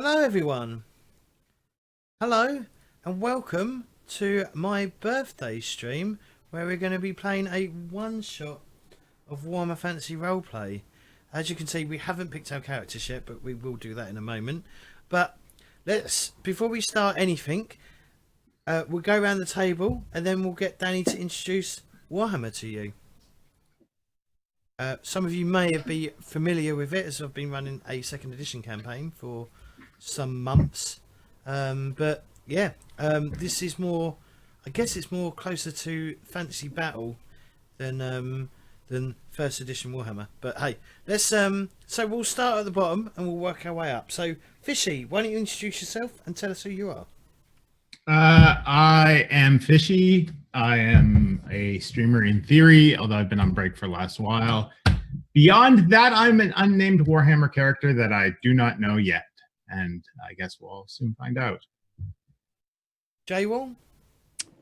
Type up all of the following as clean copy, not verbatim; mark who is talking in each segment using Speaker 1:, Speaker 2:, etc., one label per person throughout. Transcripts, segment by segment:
Speaker 1: Hello everyone. Hello and welcome to my birthday stream where we're going to be playing a one-shot of Warhammer Fantasy Roleplay. As you can see, we haven't picked our characters yet, but we will do that in a moment. But before we start anything, we'll go around the table and then we'll get Danny to introduce Warhammer to you. Some of you may be familiar with it, as I've been running a second edition campaign for some months, but yeah, this is more, I guess it's more closer to fantasy battle than first edition Warhammer. But hey, let's so we'll start at the bottom and we'll work our way up. So Fishy, why don't you introduce yourself and tell us who you are?
Speaker 2: I am Fishy. I am a streamer in theory, although I've been on break for the last while. Beyond that, I'm an unnamed Warhammer character that I do not know yet. And I guess we'll soon find out.
Speaker 1: Jaywall?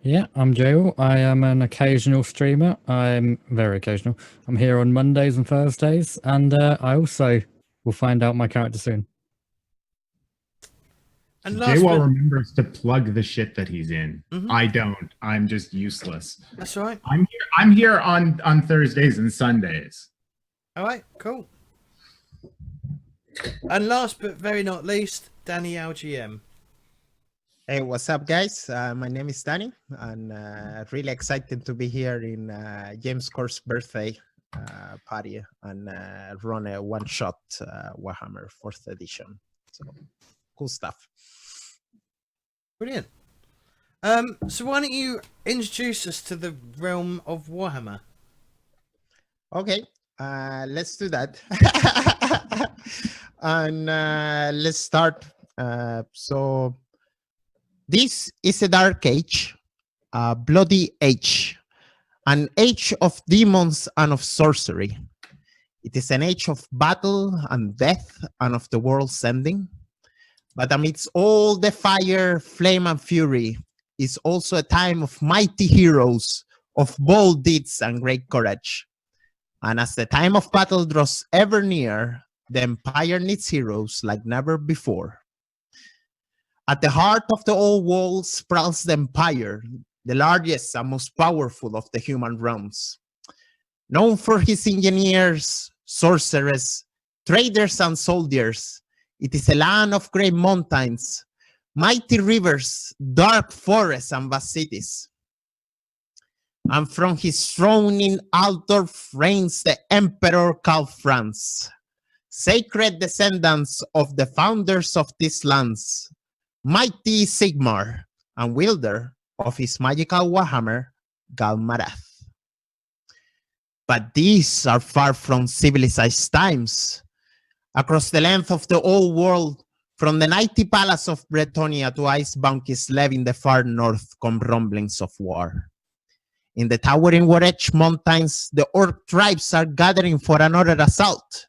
Speaker 3: Yeah, I'm Jaywall. I am an occasional streamer. I'm very occasional. I'm here on Mondays and Thursdays, and I also will find out my character soon.
Speaker 1: And
Speaker 2: Jaywall remembers to plug the shit that he's in.
Speaker 1: Mm-hmm.
Speaker 2: I don't. I'm just useless.
Speaker 1: That's all right.
Speaker 2: I'm here on Thursdays and Sundays.
Speaker 1: All right, cool. And last but very not least, Danny LGM.
Speaker 4: Hey, what's up, guys? My name is Danny, and really excited to be here in James CORP's birthday party and run a one-shot Warhammer 4th edition. So, cool stuff.
Speaker 1: Brilliant. So why don't you introduce us to the realm of Warhammer?
Speaker 4: Okay, let's do that. And let's start. So this is a dark age, a bloody age, an age of demons and of sorcery. It is an age of battle and death and of the world's ending. But amidst all the fire, flame, and fury is also a time of mighty heroes, of bold deeds and great courage. And as the time of battle draws ever near, the Empire needs heroes like never before. At the heart of the old world sprawls the Empire, the largest and most powerful of the human realms. Known for his engineers, sorcerers, traders, and soldiers, it is a land of great mountains, mighty rivers, dark forests, and vast cities. And from his throne in Altdorf reigns the Emperor Karl Franz, sacred descendants of the founders of these lands, mighty Sigmar, and wielder of his magical Warhammer, Galmarath. But these are far from civilized times. Across the length of the old world, from the mighty palace of Bretonnia to icebound Kislev in the far north, come rumblings of war. In the towering War-edged mountains, the orc tribes are gathering for another assault.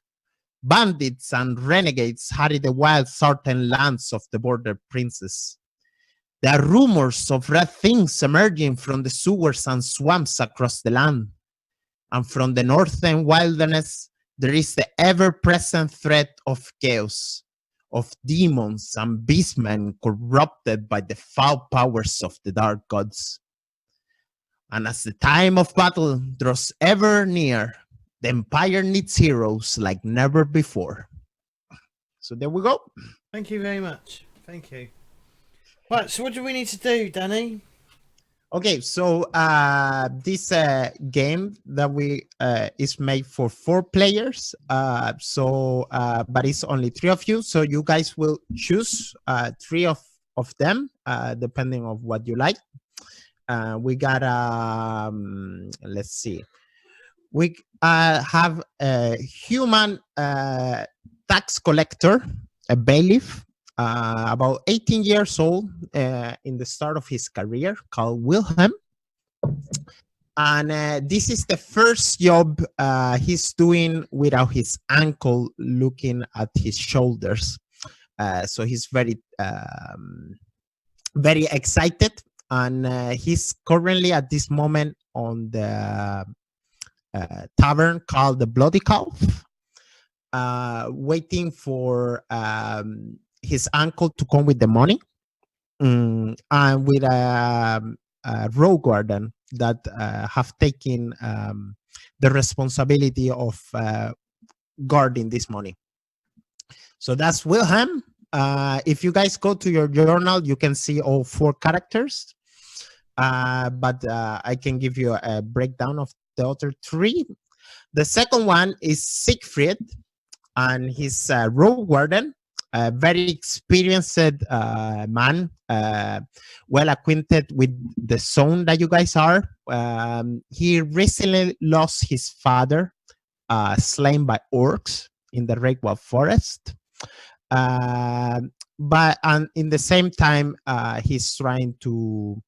Speaker 4: Bandits and renegades harry the wild southern lands of the border princes. There are rumors of red things emerging from the sewers and swamps across the land. And from the northern wilderness, there is the ever-present threat of chaos, of demons and beastmen corrupted by the foul powers of the dark gods. And as the time of battle draws ever near, the Empire needs heroes like never before. So there we go.
Speaker 1: Thank you very much. Thank you. Right, so what do we need to do, Danny?
Speaker 4: Okay, so this game that we is made for 4 players. But it's only 3 of you. So you guys will choose 3 of them, depending on what you like. We got let's see. We have a human tax collector, a bailiff, about 18 years old, in the start of his career, called Wilhelm. And this is the first job he's doing without his uncle looking at his shoulders. So he's very excited. And he's currently at this moment on the tavern called the Bloody Calf, waiting for his uncle to come with the money, and with a road garden that have taken the responsibility of guarding this money. So that's Wilhelm. If you guys go to your journal, you can see all 4 characters, but I can give you a breakdown of the other 3. The second one is Siegfried, and he's a road warden, a very experienced man, well acquainted with the zone that you guys are. He recently lost his father, slain by orcs in the Reykjavik forest. But in the same time, he's trying to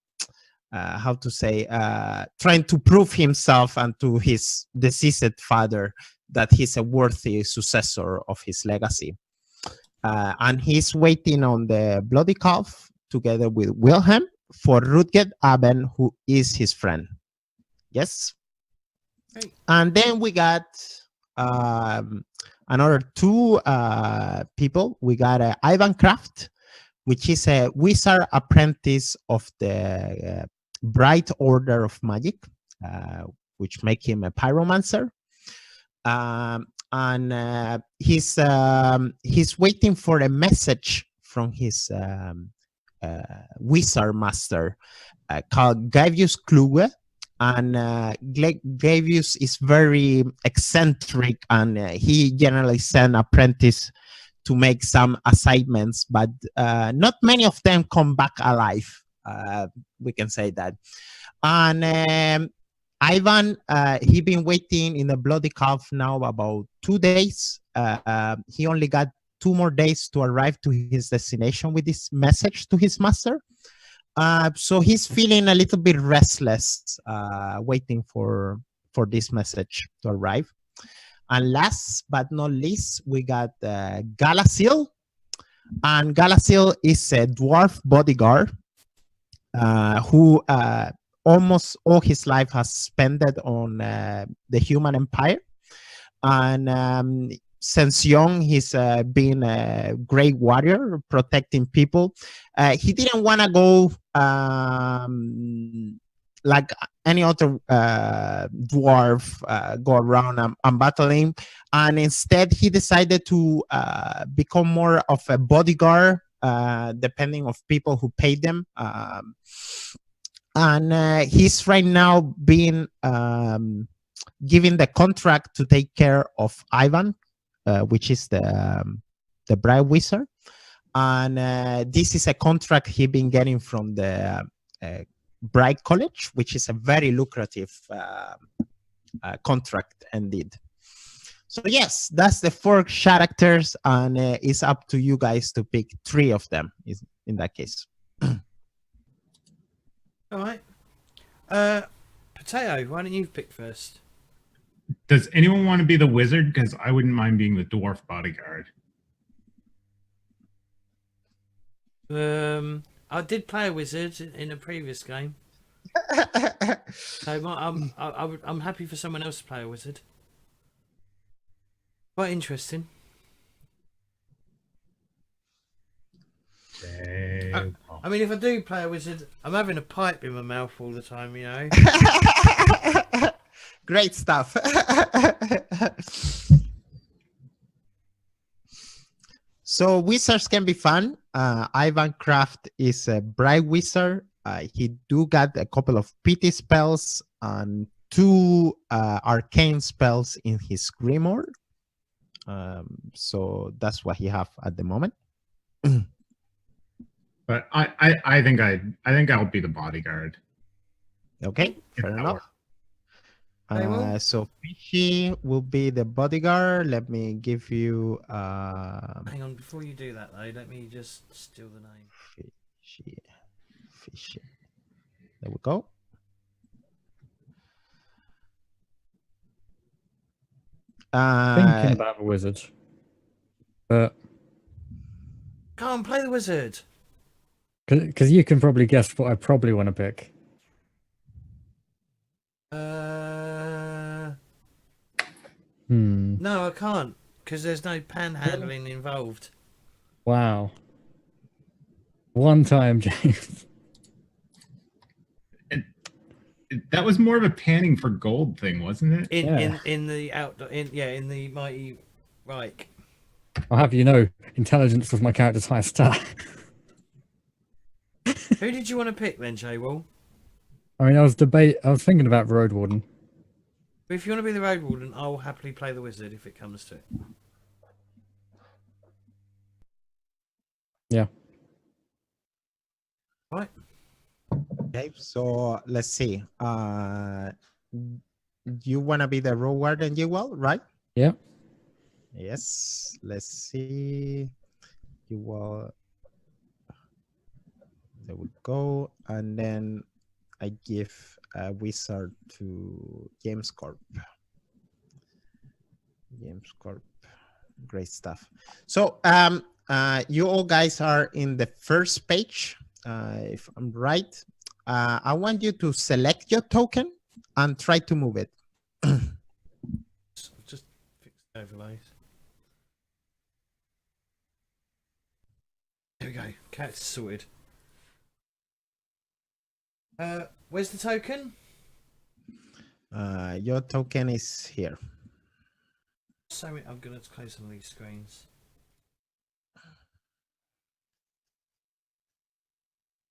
Speaker 4: trying to prove himself and to his deceased father that he's a worthy successor of his legacy. And he's waiting on the bloody calf together with Wilhelm for Rutger Aben, who is his friend. Yes.
Speaker 1: Hey.
Speaker 4: And then we got another 2 people. We got Ivan Kraft, which is a wizard apprentice of the Bright Order of Magic, which make him a pyromancer. And he's waiting for a message from his wizard master called Gavius Kluge. And Gavius is very eccentric, and he generally sends apprentices to make some assignments, but not many of them come back alive. We can say that. And Ivan, he been waiting in the bloody calf now about 2 days. He only got 2 more days to arrive to his destination with this message to his master. So he's feeling a little bit restless, waiting for this message to arrive. And last but not least, we got Galasil. And Galasil is a dwarf bodyguard who almost all his life has spent it on the human empire. And since young, he's been a great warrior, protecting people. He didn't want to go like any other dwarf, go around and battling. And instead, he decided to become more of a bodyguard, depending of people who pay them. And he's right now being given the contract to take care of Ivan, which is the Bright Wizard. And this is a contract he's been getting from the Bright College, which is a very lucrative contract indeed. So yes, that's the 4 characters, and it's up to you guys to pick 3 of them in that case.
Speaker 1: All right. Potato, why don't you pick first?
Speaker 2: Does anyone want to be the wizard? Because I wouldn't mind being the dwarf bodyguard.
Speaker 1: I did play a wizard in a previous game. So I'm happy for someone else to play a wizard. Quite interesting. I mean, if I do play a wizard, I'm having a pipe in my mouth all the time, you know.
Speaker 4: Great stuff. So wizards can be fun. Ivan Kraft is a bright wizard. He do got a couple of pity spells and 2 arcane spells in his grimoire. So that's what he have at the moment.
Speaker 2: But I think I'll be the bodyguard.
Speaker 4: Okay, fair enough.
Speaker 1: Well.
Speaker 4: So Fishy will be the bodyguard. Let me give you.
Speaker 1: Hang on, before you do that though, let me just steal the name.
Speaker 4: Fishy. There we go.
Speaker 3: Thinking about a wizard, but
Speaker 1: Can't play the wizard.
Speaker 3: because you can probably guess what I probably want to pick.
Speaker 1: No, I can't, because there's no panhandling involved.
Speaker 3: Wow. One time, James.
Speaker 2: That was more of a panning for gold thing, wasn't it?
Speaker 1: In the mighty Reich.
Speaker 3: I'll have you know, intelligence was my character's high stat.
Speaker 1: Who did you want to pick then, Jay Wall?
Speaker 3: I mean, I was thinking about Road Warden.
Speaker 1: If you want to be the Road Warden, I'll happily play the Wizard if it comes to it.
Speaker 3: Yeah.
Speaker 1: Right.
Speaker 4: Okay, so let's see. You want to be the Road Warden, you will, right?
Speaker 3: Yeah.
Speaker 4: Yes. Let's see. You will. There we go. And then I give a wizard to James Corp. James Corp. Great stuff. So you all guys are in the first page. If I'm right, I want you to select your token and try to move it.
Speaker 1: Just fix the overlays. There we go. Cat's sorted. Where's the token?
Speaker 4: Your token is here.
Speaker 1: So I'm gonna close some of these screens.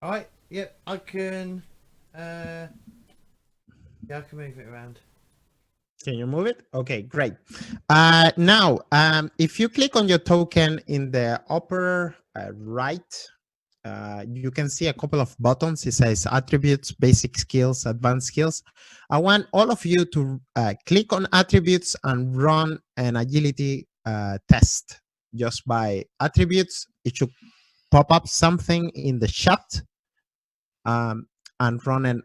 Speaker 1: All right. Yep. I can. Yeah, I can move it around.
Speaker 4: Can you move it? Okay, great. Now, if you click on your token in the upper right, you can see a couple of buttons. It says attributes, basic skills, advanced skills. I want all of you to click on attributes and run an agility test. Just by attributes, it should pop up something in the chat and run an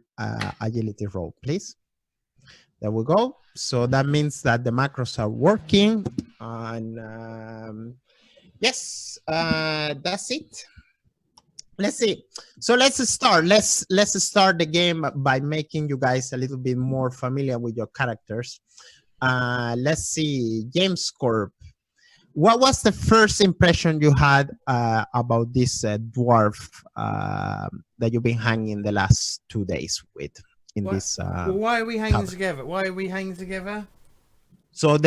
Speaker 4: agility roll, please. There we go. So that means that the macros are working. And yes, that's it. Let's see. So let's start. Let's start the game by making you guys a little bit more familiar with your characters. Let's see. James Corp. What was the first impression you had about this dwarf that you've been hanging the last 2 days with? This
Speaker 1: why are we hanging together? Why are we hanging together?
Speaker 4: So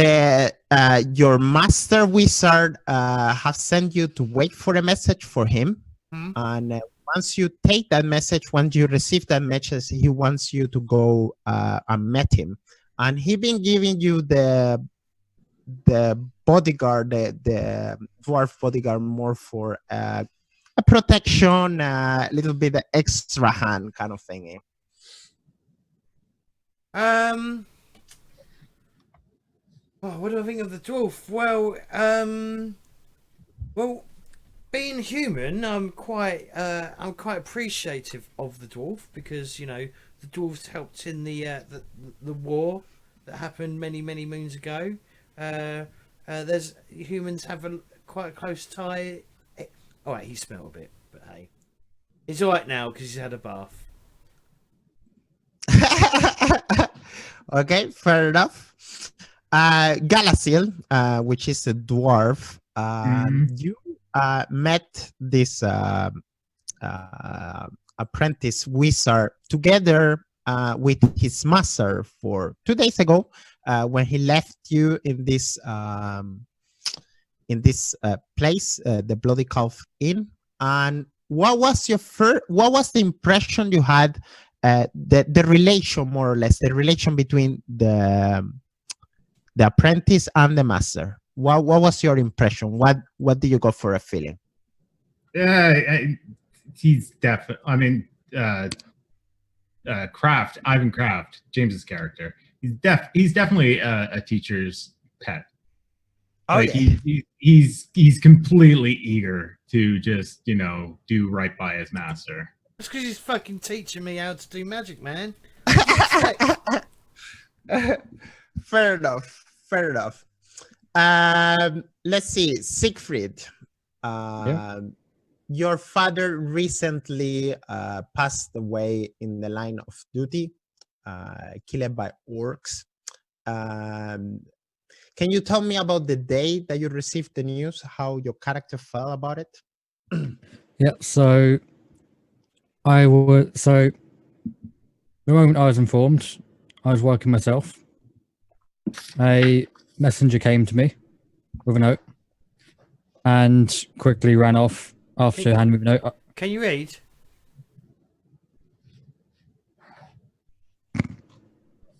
Speaker 4: your master wizard have sent you to wait for a message for him. And once you take that message, once you receive that message, he wants you to go and meet him. And he been giving you the bodyguard, the dwarf bodyguard, more for a protection, a little bit of extra hand kind of thing.
Speaker 1: What do I think of the dwarf? Well, being human, I'm quite appreciative of the dwarf because, you know, the dwarves helped in the war that happened many moons ago. There's humans have quite a close tie. All right, he smelled a bit, but hey, he's all right now because he's had a bath.
Speaker 4: Okay, fair enough. Galasil, which is a dwarf, you met this apprentice wizard together with his master for 2 days ago when he left you in this place, the Bloody Calf Inn. And what was the impression you had? The relation, more or less, the relation between the apprentice and the master. What was your impression? What did you go for a feeling?
Speaker 2: He's definitely. I mean, Ivan Kraft, James's character. He's definitely a teacher's pet.
Speaker 4: Oh,
Speaker 2: like
Speaker 4: yeah.
Speaker 2: he's completely eager to just do right by his master.
Speaker 1: That's because he's fucking teaching me how to do magic, man.
Speaker 4: Fair enough. Let's see, Siegfried.
Speaker 3: Yeah.
Speaker 4: Your father recently passed away in the line of duty, killed by orcs. Can you tell me about the day that you received the news, how your character felt about it?
Speaker 3: Yeah, so the moment I was informed, I was working myself. A messenger came to me with a note and quickly ran off after handing me the note.
Speaker 1: Can you read?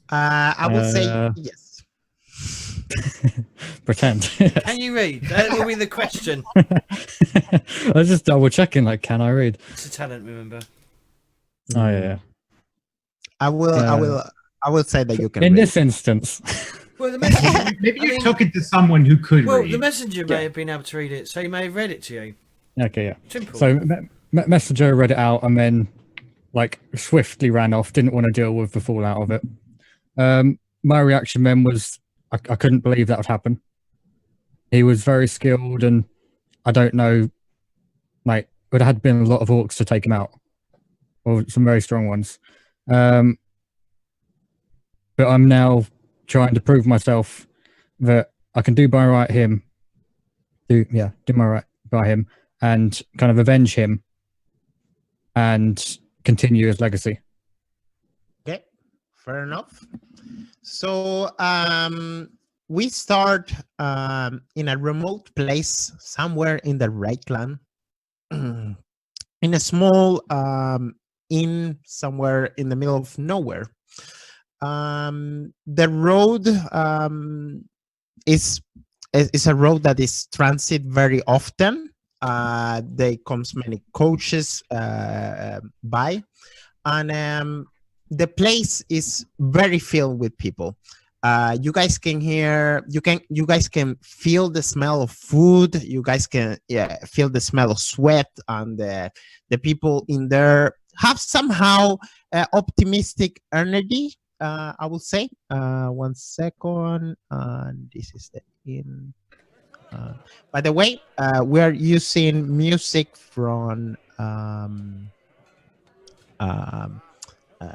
Speaker 4: I would say yes.
Speaker 3: Pretend.
Speaker 1: Can you read? That will be the question.
Speaker 3: I was just double checking, like, can I read?
Speaker 1: It's a talent, remember.
Speaker 3: Oh yeah.
Speaker 4: I will say that you can
Speaker 3: In
Speaker 4: read.
Speaker 3: this instance.
Speaker 1: Well, the messenger,
Speaker 2: Maybe you took it to someone who could
Speaker 1: well,
Speaker 2: read.
Speaker 1: the messenger may have been able to read it, so he may have read it to you.
Speaker 3: Okay, yeah.
Speaker 1: Simple.
Speaker 3: So messenger read it out and then, like, swiftly ran off. Didn't want to deal with the fallout of it. My reaction then was I couldn't believe that would happen. He was very skilled, and I don't know, like, it had been a lot of orcs to take him out, or some very strong ones. But I'm now trying to prove myself that I can do my right do my right by him, and kind of avenge him and continue his legacy.
Speaker 4: Okay, fair enough. So we start in a remote place somewhere in the Reichland, in a small inn somewhere in the middle of nowhere. The road is a road that is transit very often. There comes many coaches by, and the place is very filled with people. You guys can hear, you guys can feel the smell of food. You guys can feel the smell of sweat, and the people in there have somehow optimistic energy. I will say. 1 second. This is the in. By the way, we're using music from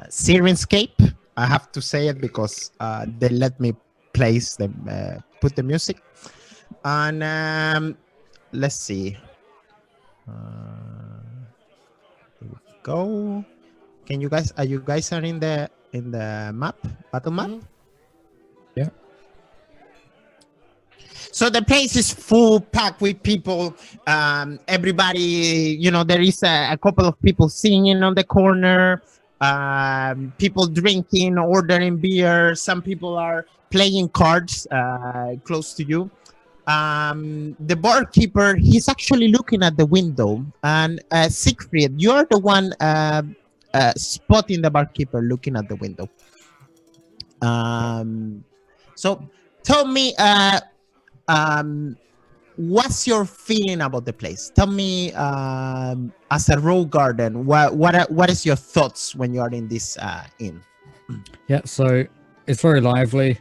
Speaker 4: Sirenscape. I have to say it because they let me place them, put the music. And let's see. Here we go. Can you guys? Are you guys in the map, battle map?
Speaker 1: Mm-hmm.
Speaker 3: Yeah.
Speaker 4: So the place is full, packed with people. Everybody, there is a couple of people singing on the corner. People drinking, ordering beer. Some people are playing cards close to you. The barkeeper, he's actually looking at the window. And Siegfried, you're the one spotting the barkeeper looking at the window. So tell me, what's your feeling about the place? Tell me, as a rogue garden, what is your thoughts when you are in this inn?
Speaker 3: Yeah, so it's very lively.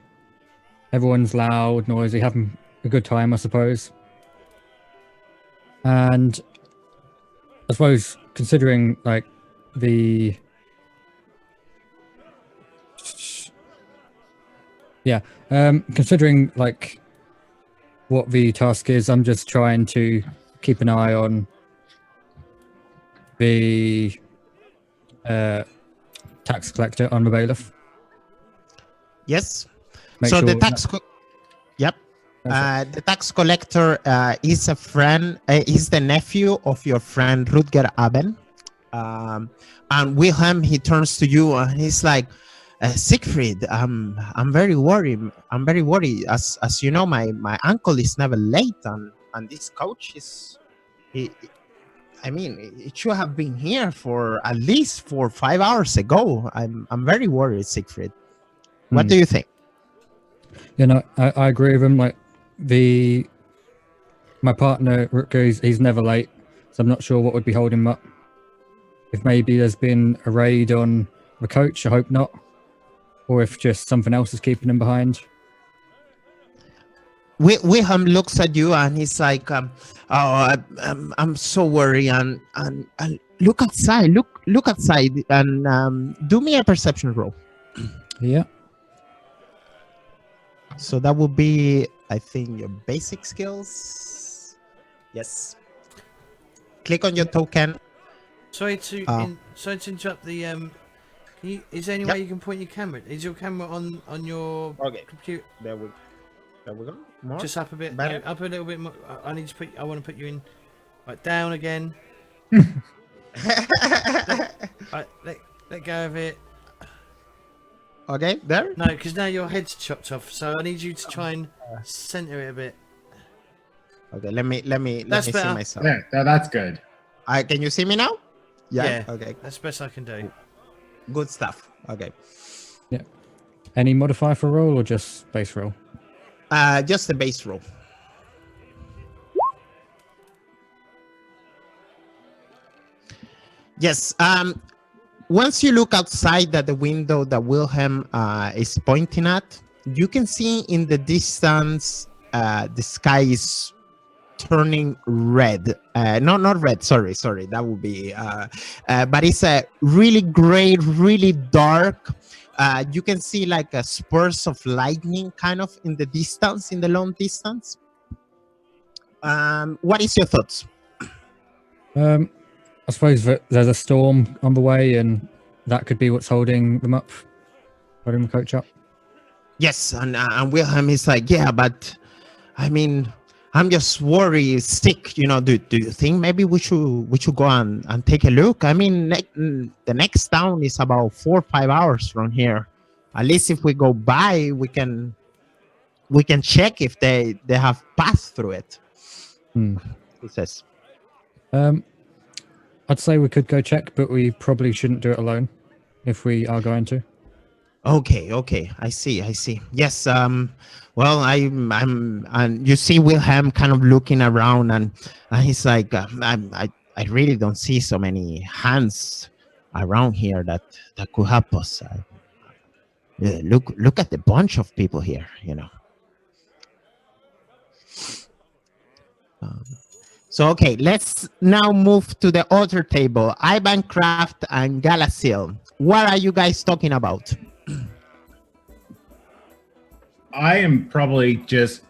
Speaker 3: Everyone's loud, noisy, having a good time, I suppose. And I suppose considering like considering like what the task is, I'm just trying to keep an eye on the tax collector on the bailiff.
Speaker 4: Yes.
Speaker 3: Make
Speaker 4: So
Speaker 3: sure
Speaker 4: the tax the tax collector is a friend. He's the nephew of your friend Rutger Aben. And Wilhelm, he turns to you and he's like, Siegfried, I'm very worried. I'm very worried. As you know, my uncle is never late, and this coach is, it should have been here for at least 4 or 5 hours ago. I'm very worried, Siegfried. What do you think?
Speaker 3: I agree with him. Like my partner Rutger, he's never late, so I'm not sure what would be holding him up. If maybe there's been a raid on the coach, I hope not. Or if just something else is keeping him behind.
Speaker 4: Wilhelm looks at you and he's like, I'm so worried, and look outside, look outside, and do me a perception roll.
Speaker 3: Yeah.
Speaker 4: So that would be, I think, your basic skills. Yes. click on your token.
Speaker 1: Sorry to sorry to interrupt the is there any way you can point your camera? Is your camera on your computer?
Speaker 4: There we go. More.
Speaker 1: Just up a bit.
Speaker 4: Better.
Speaker 1: No, up a little bit more. I need to put. I want to put you in. Right, down again. Right, let go of it.
Speaker 4: Okay, there.
Speaker 1: No, because now your head's chopped off. So I need you to try and center it a bit.
Speaker 4: Okay, let me
Speaker 1: That's
Speaker 4: see
Speaker 1: better.
Speaker 4: myself.
Speaker 2: There, that's good.
Speaker 4: Can you see me now?
Speaker 1: Yeah.
Speaker 4: Okay.
Speaker 1: That's the best I can do.
Speaker 4: Good stuff. Okay.
Speaker 3: Yeah. Any modifier for roll or just base roll?
Speaker 4: Just the base roll. Yes. Once you look outside at the window that Wilhelm is pointing at, you can see in the distance the sky is turning red. No, not red. Sorry. That would be. But it's a really gray, really dark. You can see like a spurs of lightning kind of in the distance, in the long distance. What is your thoughts?
Speaker 3: I suppose that there's a storm on the way, and that could be what's holding them up, holding the coach up.
Speaker 4: Yes, and Wilhelm is like, yeah, but I mean, I'm just worried, sick. You know, do you think maybe we should go and take a look? I mean, the next town is about 4 or 5 hours from here. At least if we go by, we can check if they have passed through it. He says.
Speaker 3: I'd say we could go check, but we probably shouldn't do it alone if we are going to.
Speaker 4: Okay. I see. Yes. Well, I'm, and you see Wilhelm kind of looking around, and he's like, I really don't see so many hands around here that could help us. Look at the bunch of people here. You know. So, okay, let's now move to the other table. Ivan Kraft and Galasil. What are you guys talking about?
Speaker 2: I am probably just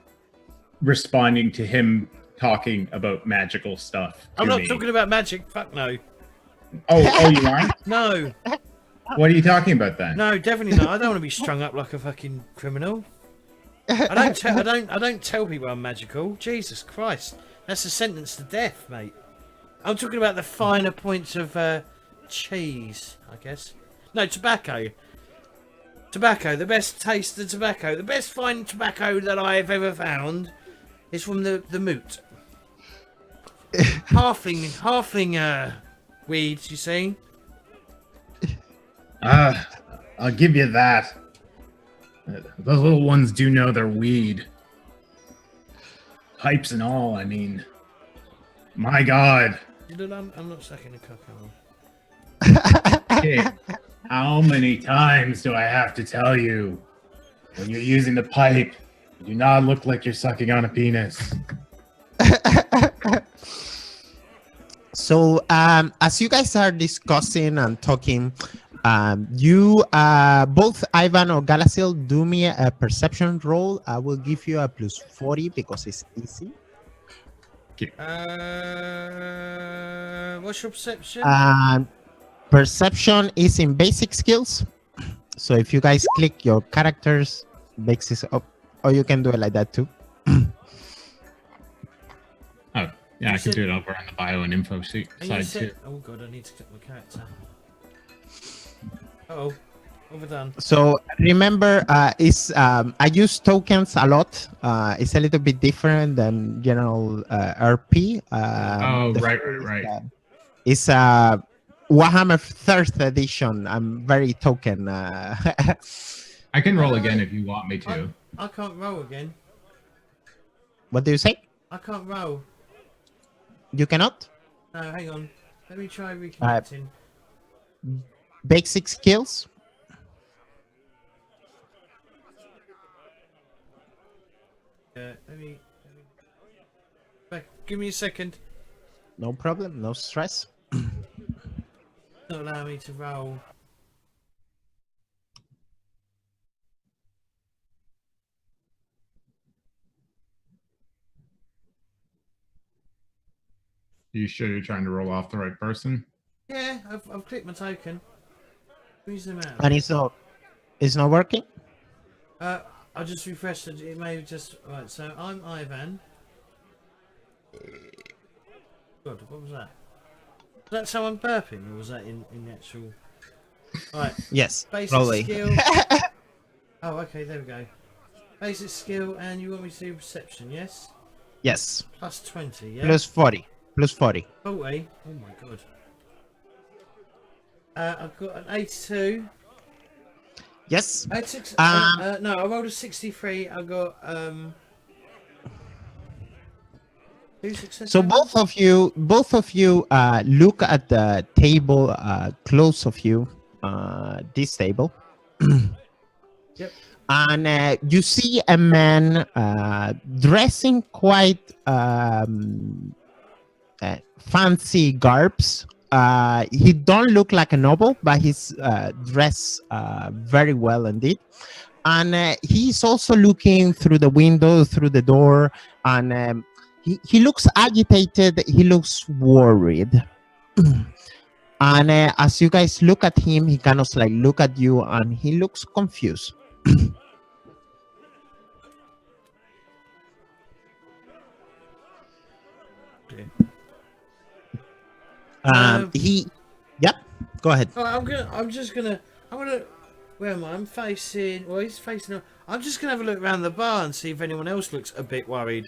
Speaker 2: responding to him talking about magical stuff.
Speaker 1: I'm not talking about magic. Fuck no.
Speaker 2: Oh, you aren't?
Speaker 1: No.
Speaker 2: What are you talking about then?
Speaker 1: No, definitely not. I don't want to be strung up like a fucking criminal. I don't tell people I'm magical. Jesus Christ. That's a sentence to death, mate. I'm talking about the finer points of cheese, I guess. No, tobacco. Tobacco, the best taste of tobacco. The best fine tobacco that I've ever found is from the moot. halfling weeds, you see?
Speaker 2: I'll give you that. Those little ones do know their weed. Pipes and all, I mean. My God.
Speaker 1: I'm not sucking a cock.
Speaker 2: Okay. How many times do I have to tell you? When you're using the pipe, you do not look like you're sucking on a penis.
Speaker 4: So, as you guys are discussing and talking, you both Ivan or Galasil, do me a perception roll. I will give you a plus 40 because it's easy.
Speaker 1: What's your perception?
Speaker 4: Perception is in basic skills. So if you guys click your characters, basics up, or you can do it like that too.
Speaker 2: Oh, yeah, I can do it over on the bio and info side too.
Speaker 1: Oh god, I need to click my character. Uh-oh, overdone.
Speaker 4: So remember, I use tokens a lot. It's a little bit different than general RP.
Speaker 2: Right.
Speaker 4: It's Warhammer 3rd edition. I'm very token.
Speaker 2: I can roll again if you want me to.
Speaker 1: I can't roll again.
Speaker 4: What do you say?
Speaker 1: I can't roll.
Speaker 4: You cannot?
Speaker 1: No, hang on. Let me try reconnecting.
Speaker 4: Basic skills.
Speaker 1: Let me back. Give me a second.
Speaker 4: No problem. No stress.
Speaker 1: Not allow me to roll.
Speaker 2: You sure you're trying to roll off the right person?
Speaker 1: Yeah, I've clicked my token. Who's the man?
Speaker 4: And it's not working.
Speaker 1: I just refreshed it. It may have just right. So I'm Ivan. God, what was that? Was that someone burping, or was that in the actual? Right.
Speaker 4: Yes,
Speaker 1: Basic
Speaker 4: probably.
Speaker 1: skill. Oh, okay. There we go. Basic skill, and you want me to do perception? Yes.
Speaker 4: Yes,
Speaker 1: Plus 20. Yeah.
Speaker 4: plus 40. Plus 40.
Speaker 1: 40. Oh my god. I've got an 82.
Speaker 4: Yes.
Speaker 1: 86. No, I rolled a 63. I got 2 successes.
Speaker 4: So both of you look at the table close of you, this table.
Speaker 1: Yep.
Speaker 4: And you see a man dressing quite fancy garbs. He don't look like a noble, but he's dressed very well indeed. And he's also looking through the window, through the door, and he looks agitated. He looks worried. And as you guys look at him, he kind of like look at you, and he looks confused. Yep. Go ahead.
Speaker 1: Oh, I'm gonna. Where am I? I'm facing. Well, he's facing. I'm just gonna have a look around the bar and see if anyone else looks a bit worried.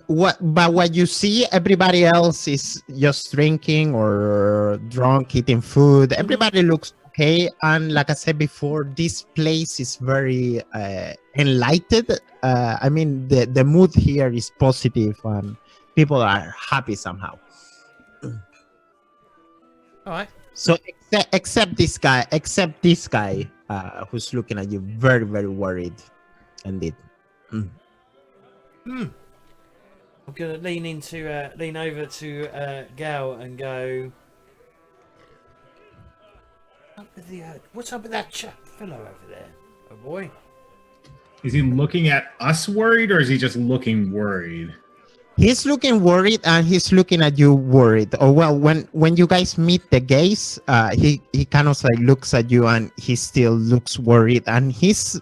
Speaker 4: What you see, everybody else is just drinking or drunk, eating food. Everybody looks okay, and like I said before, this place is very enlightened. I mean, the mood here is positive, and people are happy somehow.
Speaker 1: All right.
Speaker 4: So except this guy, who's looking at you very, very worried, indeed.
Speaker 1: I'm gonna lean over to Gal and go. What's up with that fellow over there? Oh boy.
Speaker 2: Is he looking at us worried, or is he just looking worried?
Speaker 4: He's looking worried, and he's looking at you worried. Or well, when you guys meet the gaze, he kind of like looks at you, and he still looks worried. And he's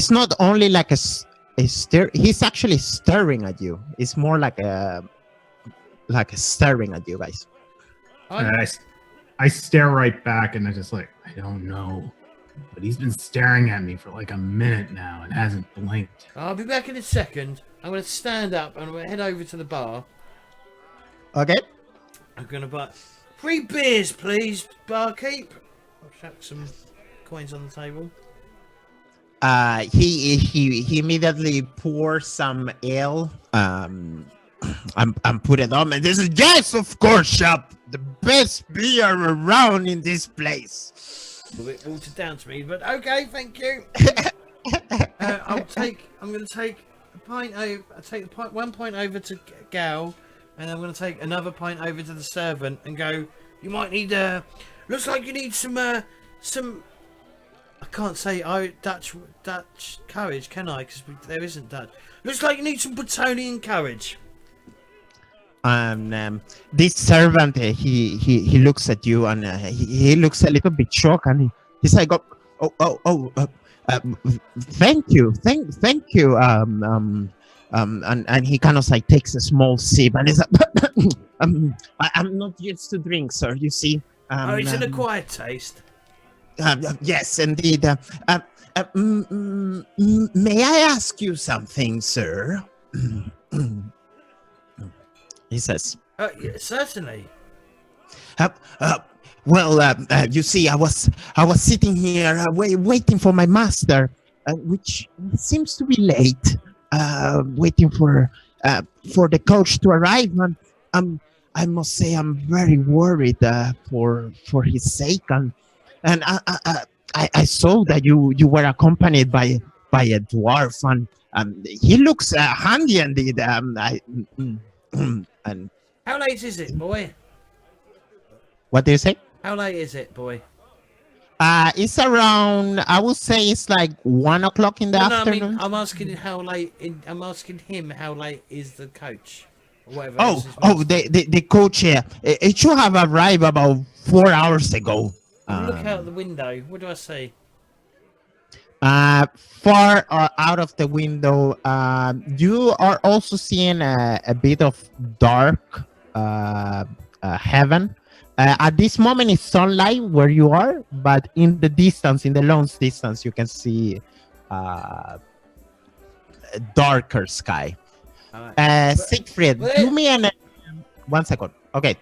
Speaker 4: not only like a stare. He's actually staring at you. It's more like a staring at you guys.
Speaker 2: I stare right back, and I'm just like, I don't know, but he's been staring at me for like a minute now and hasn't blinked.
Speaker 1: I'll be back in a second. I'm going to stand up and I'm going to head over to the bar.
Speaker 4: Okay.
Speaker 1: I'm going to buy 3 beers, please, barkeep. I'll chuck some coins on the table.
Speaker 4: He immediately pours some ale. And put it on. And this is, yes, of course, shop. The best beer around in this place.
Speaker 1: A little bit watered down to me, but okay, thank you. I'm going to take a pint over. I take the 1 pint over to Gal, and I'm going to take another pint over to the servant and go. You might need looks like you need some. I can't say Dutch courage, can I? Because there isn't Dutch. Looks like you need some Bretonnian courage.
Speaker 4: This servant, he looks at you, and he looks a little bit shocked, and he's like, thank you. And he kind of like takes a small sip, and he's like, I'm not used to drink, sir. You see.
Speaker 1: It's an acquired taste.
Speaker 4: Yes, indeed. May I ask you something, sir? He says.
Speaker 1: Yeah, certainly.
Speaker 4: Well, you see, I was sitting here waiting for my master, which seems to be late. Waiting for the coach to arrive, and I must say I'm very worried for his sake, and I saw that you were accompanied by a dwarf, and he looks handy indeed. And
Speaker 1: how late is it, boy?
Speaker 4: What do you say?
Speaker 1: How late is it, boy?
Speaker 4: It's around. I would say it's like 1 o'clock in the afternoon.
Speaker 1: I mean, I'm asking how late. I'm asking him how late is the coach. or whatever.
Speaker 4: Oh,
Speaker 1: else his master.
Speaker 4: the coach here. It should have arrived about 4 hours ago.
Speaker 1: Look out the window. What do I see?
Speaker 4: Far out of the window, you are also seeing a bit of dark heaven. At this moment, it's sunlight where you are, but in the distance, in the long distance, you can see a darker sky.
Speaker 1: Right.
Speaker 4: Siegfried, do me an 1 second. Okay,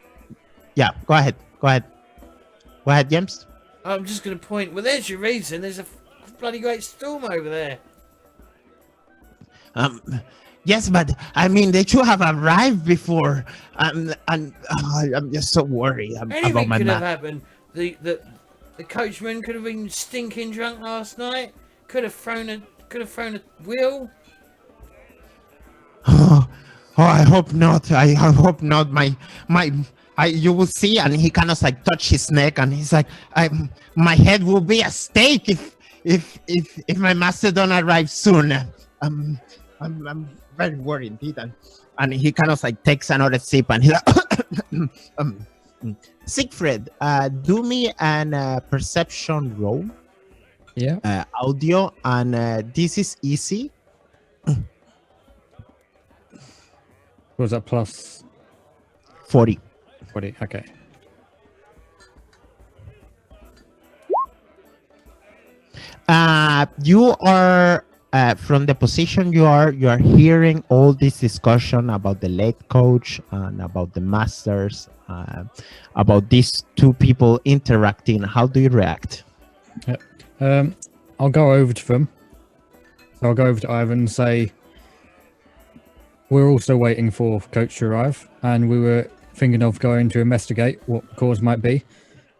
Speaker 4: yeah, go ahead, James.
Speaker 1: I'm just going to point. Well, there's your reason. There's a bloody great storm over there.
Speaker 4: Yes, but I mean, they should have arrived before. And I'm just so worried about
Speaker 1: Anything
Speaker 4: my
Speaker 1: could have
Speaker 4: map.
Speaker 1: happened. The coachman could have been stinking drunk last night. Could have thrown a wheel.
Speaker 4: Oh, I hope not. I hope not. You will see, and he kind of like touch his neck, and he's like, my head will be a steak if my master don't arrive soon. I'm very worried, indeed. And he kind of like takes another sip, and he's like, Siegfried, do me an perception roll.
Speaker 3: Yeah.
Speaker 4: Audio, and this is easy.
Speaker 3: Was that plus
Speaker 4: 40.
Speaker 3: 40? Okay.
Speaker 4: You are from the position you are hearing all this discussion about the late coach and about the masters, about these two people interacting. How do you react?
Speaker 3: I'll go over to them. So I'll go over to Ivan and say, we're also waiting for coach to arrive, and we were thinking of going to investigate what the cause might be.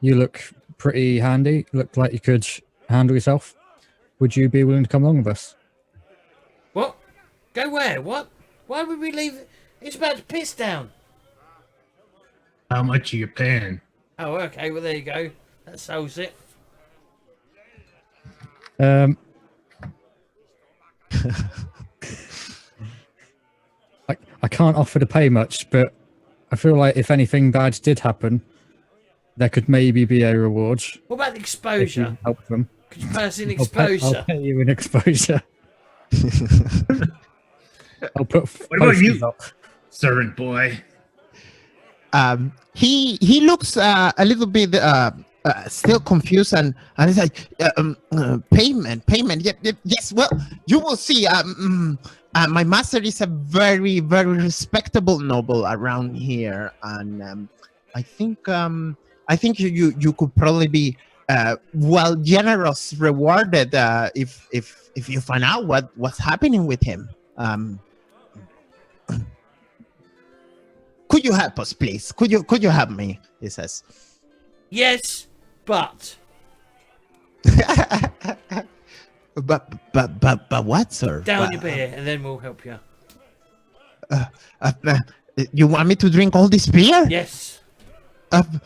Speaker 3: You look pretty handy. Look like you could handle yourself. Would you be willing to come along with us?
Speaker 1: What? Go where? What? Why would we leave? It's about to piss down.
Speaker 2: How much are you paying?
Speaker 1: Oh, okay. Well, there you go. That solves it.
Speaker 3: I can't offer to pay much, but I feel like if anything bad did happen, there could maybe be a reward.
Speaker 1: What about the
Speaker 3: If you
Speaker 1: exposure?
Speaker 3: help them.
Speaker 1: Could you pass in
Speaker 3: I'll
Speaker 1: exposure?
Speaker 3: pay you in exposure. I'll put.
Speaker 2: What about you,
Speaker 3: posters up.
Speaker 2: servant boy?
Speaker 4: He looks a little bit still confused, and he's like, payment. Yes, well, you will see. My master is a very, very respectable noble around here, and I think you could probably be generous rewarded if you find out what's happening with him. Could you help us, please? Could you help me? He says.
Speaker 1: Yes, but
Speaker 4: But what, sir?
Speaker 1: down your beer, and then we'll help you.
Speaker 4: You want me to drink all this beer?
Speaker 1: Yes.
Speaker 4: And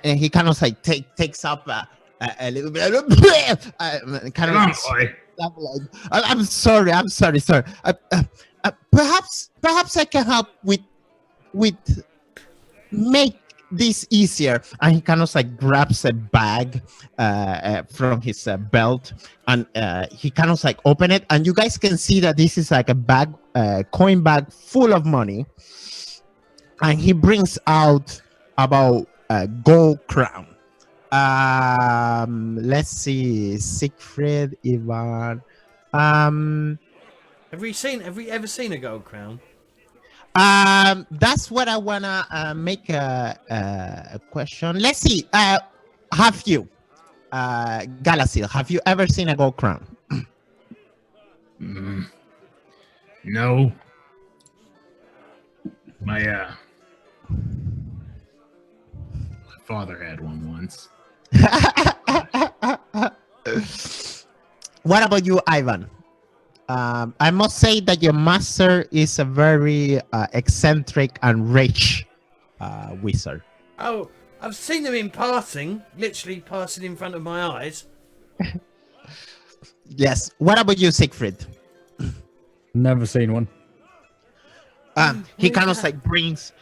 Speaker 4: he kind of like takes up a little bit. Kind
Speaker 2: Come on, boy.
Speaker 4: I'm sorry, sir. Perhaps I can help with make this easier. And he kind of like grabs a bag from his belt, and he kind of like open it, and you guys can see that this is like a bag, coin bag full of money, and he brings out about a gold crown. Let's see, Siegfried, Ivan.
Speaker 1: Have we ever seen a gold crown?
Speaker 4: That's what I wanna make a question. Let's see. Have you, Galasil? Have you ever seen a gold crown?
Speaker 2: No. My father had one once.
Speaker 4: What about you, Ivan? I must say that your master is a very eccentric and rich wizard.
Speaker 1: Oh, I've seen them in passing, literally passing in front of my eyes.
Speaker 4: Yes. What about you, Siegfried?
Speaker 3: Never seen one.
Speaker 4: He kind of like brings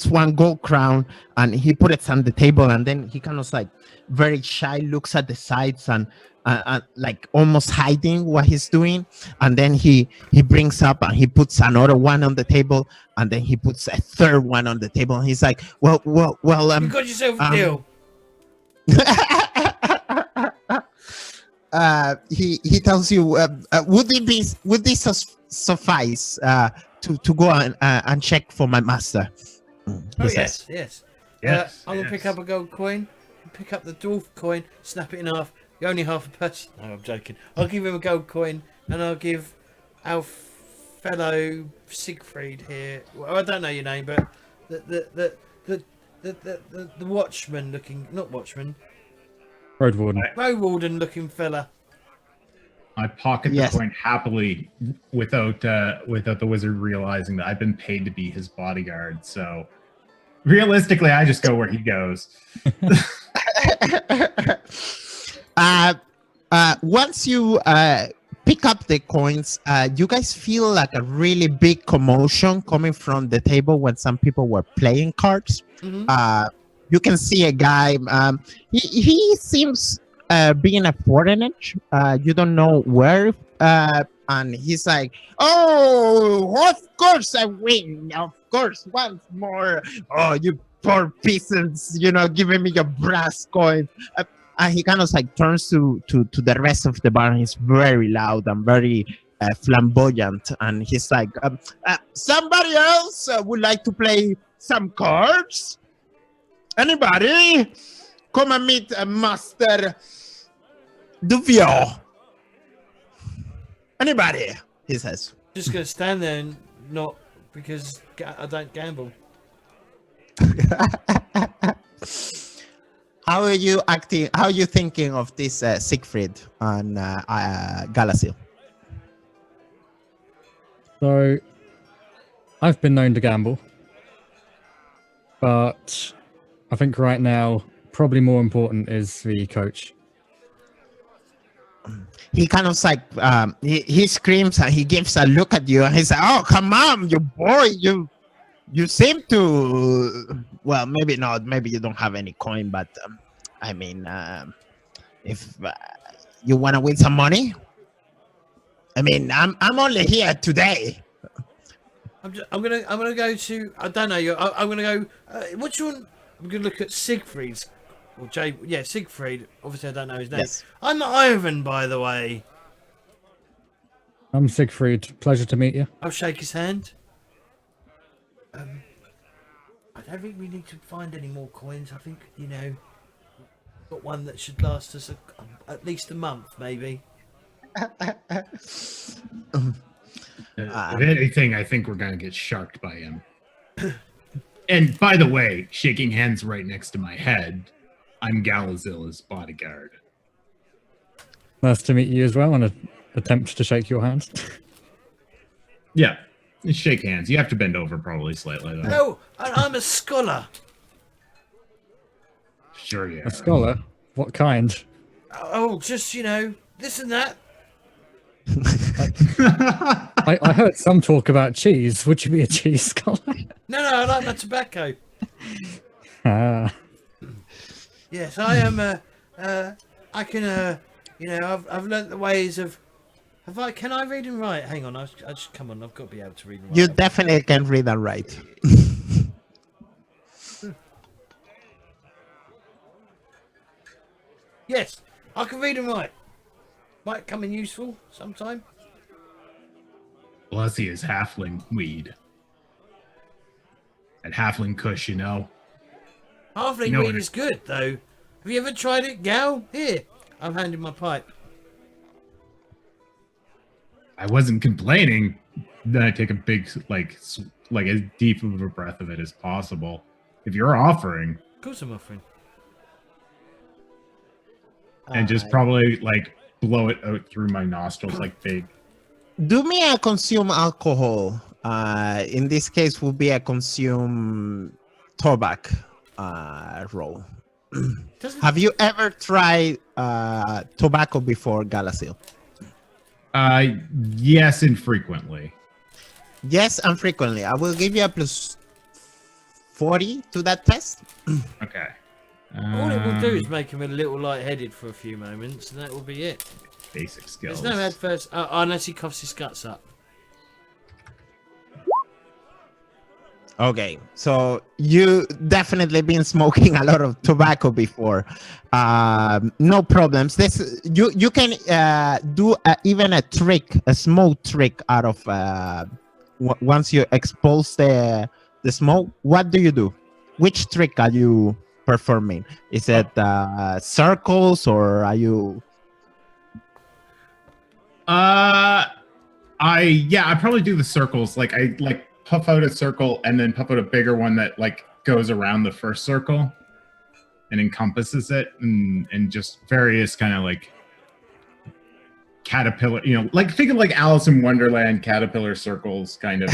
Speaker 4: one gold crown and he put it on the table, and then he kind of like very shy looks at the sides and like almost hiding what he's doing, and then he brings up and he puts another one on the table, and then he puts a third one on the table, and he's like, well
Speaker 1: you got yourself a deal.
Speaker 4: He tells you, would this suffice to go and check for my master?
Speaker 1: Oh yes.
Speaker 2: Yes.
Speaker 1: I'm gonna pick up a gold coin, pick up the dwarf coin, snap it in half. You're only half a person. No, I'm joking. I'll give him a gold coin, and I'll give our fellow Siegfried here. Well, I don't know your name, but the watchman looking, not watchman,
Speaker 3: Road warden.
Speaker 1: road warden looking fella.
Speaker 2: I pocket the coin happily without the wizard realizing that I've been paid to be his bodyguard. So realistically, I just go where he goes.
Speaker 4: Once you pick up the coins, you guys feel like a really big commotion coming from the table when some people were playing cards.
Speaker 1: Mm-hmm.
Speaker 4: You can see a guy. He seems being a foreigner. You don't know where. And he's like, "Oh, of course I win. Of course, once more. Oh, you poor peasants! You know, giving me your brass coin." And he kind of like turns to the rest of the bar, and he's very loud and very flamboyant, and he's like, "Somebody else would like to play some cards? Anybody? Come and meet Master Duvio. Anybody?" He says.
Speaker 1: Just gonna stand there and not because I don't gamble.
Speaker 4: How are you acting? How are you thinking of this Siegfried and Galasil?
Speaker 3: So, I've been known to gamble, but I think right now, probably more important is the coach.
Speaker 4: He kind of like he screams and he gives a look at you, and he's like, "Oh, come on, you boy, you seem to, well, maybe not, maybe you don't have any coin, but I mean, if you want to win some money, I mean, I'm only here today."
Speaker 1: I'm gonna go to, I don't know, I'm gonna go, what's your, I'm gonna look at Siegfried's, or Jay, yeah, Siegfried, obviously I don't know his name.
Speaker 4: Yes.
Speaker 1: I'm Ivan, by the way.
Speaker 3: I'm Siegfried. Pleasure to meet you.
Speaker 1: I'll shake his hand. I don't think we need to find any more coins. I think, you know, got one that should last us at least a month, maybe.
Speaker 2: If anything, I think we're gonna get sharked by him. And by the way, shaking hands right next to my head, I'm Galazilla's bodyguard.
Speaker 3: Nice to meet you as well, and an attempt to shake your hand.
Speaker 2: Yeah, shake hands. You have to bend over probably slightly though.
Speaker 1: No, I'm a scholar.
Speaker 2: Sure, yeah.
Speaker 3: A scholar? What kind?
Speaker 1: Oh, just, you know, this and that.
Speaker 3: I heard some talk about cheese. Would you be a cheese scholar?
Speaker 1: No, I like my tobacco.
Speaker 3: Ah.
Speaker 1: Yes, I am. I can. You know, I've learnt the ways of. Can I read and write? Hang on, I just come on. I've got to be able to read and write.
Speaker 4: You definitely can read and write.
Speaker 1: Yes, I can read and write. Might come in useful sometime.
Speaker 2: Blessy is halfling weed. And halfling kush, you know.
Speaker 1: Halfling
Speaker 2: No,
Speaker 1: weed is good, though. Have you ever tried it, Gal? Here, I'm handing my pipe.
Speaker 2: I wasn't complaining. Then I take a big, like as deep of a breath of it as possible. If you're offering,
Speaker 1: Of course I'm offering.
Speaker 2: and just probably like blow it out through my nostrils like big.
Speaker 4: Do me a consume alcohol. In this case, will be a consume tobacco roll. Have you ever tried tobacco before, Galasil?
Speaker 2: Yes, infrequently.
Speaker 4: Yes, and frequently. I will give you a plus 40 to that test.
Speaker 2: Okay.
Speaker 1: All it will do is make him a little lightheaded for a few moments, and that will be it.
Speaker 2: Basic skills.
Speaker 1: There's no adverse, unless he coughs his guts up.
Speaker 4: Okay, so you definitely been smoking a lot of tobacco before. No problems. This you can do even a trick, a smoke trick out of once you expose the smoke. What do you do? Which trick are you performing? Is it circles, or are you?
Speaker 2: I probably do the circles. Like I puff out a circle and then puff out a bigger one that like goes around the first circle and encompasses it, and just various kind of like caterpillar, like think of like Alice in Wonderland caterpillar circles, kind of.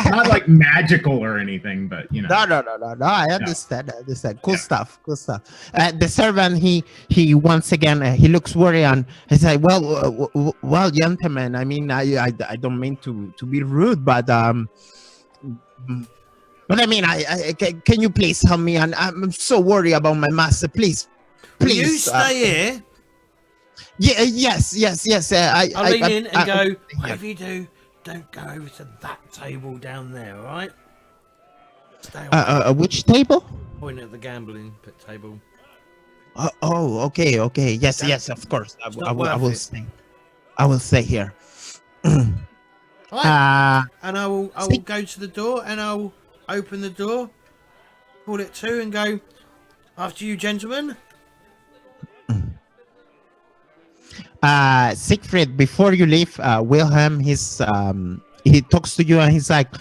Speaker 2: Not like magical or anything, but
Speaker 4: No. I understand. I understand. Cool stuff. Cool stuff. The servant, he once again he looks worried and he's like, well, gentlemen. I mean, I don't mean to be rude, but I mean, can you please help me? And I'm so worried about my master. Please.
Speaker 1: Will you stay here?
Speaker 4: Yeah. Yes.
Speaker 1: I'll lean in and go. Whatever you do, don't go over to that table down there, all right? Stay away.
Speaker 4: Which table?
Speaker 1: Point at the gambling table.
Speaker 4: Okay. Yes, of course. I will stay. I will stay here.
Speaker 1: Right. And I will go to the door and I'll open the door, pull it to, and go after you, gentlemen.
Speaker 4: Siegfried, before you leave, Wilhelm, he talks to you and he's like,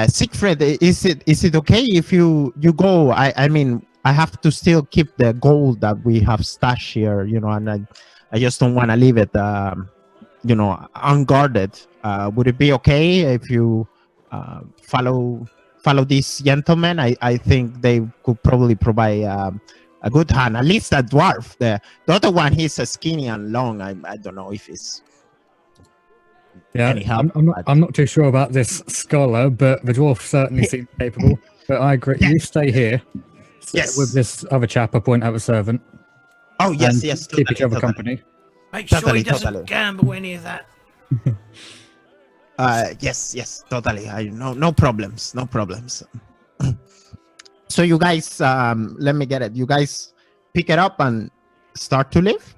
Speaker 4: Siegfried, is it okay if you go? I mean, I have to still keep the gold that we have stashed here, and I just don't want to leave it, unguarded. Would it be okay if you follow these gentlemen? I think they could probably provide a good hand, at least a dwarf. The other one, he's skinny and long. I don't know if it's any help.
Speaker 3: I'm not too sure about this scholar, but the dwarf certainly seems capable. But I agree. You stay here.
Speaker 4: Yes.
Speaker 3: With this other chap, appoint other servant.
Speaker 4: Oh yes.
Speaker 3: Keep each other company.
Speaker 1: Make sure he doesn't gamble any of that.
Speaker 4: Yes, totally. No problems. So you guys, let me get it. You guys pick it up and start to leave?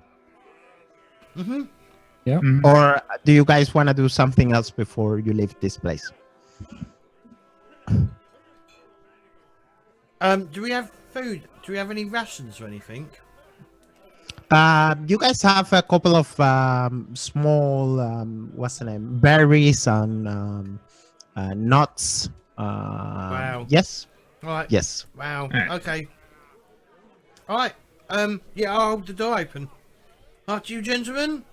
Speaker 1: Mm-hmm.
Speaker 3: Yeah.
Speaker 2: Mhm.
Speaker 4: Or do you guys want to do something else before you leave this place?
Speaker 1: Do we have food? Do we have any rations or anything?
Speaker 4: You guys have a couple of small, what's the name? Berries and nuts.
Speaker 1: Wow.
Speaker 4: Yes.
Speaker 1: All right.
Speaker 4: Yes.
Speaker 1: Wow.
Speaker 2: Alright.
Speaker 1: Okay. All right. Yeah, I'll hold the door open. After you, gentlemen.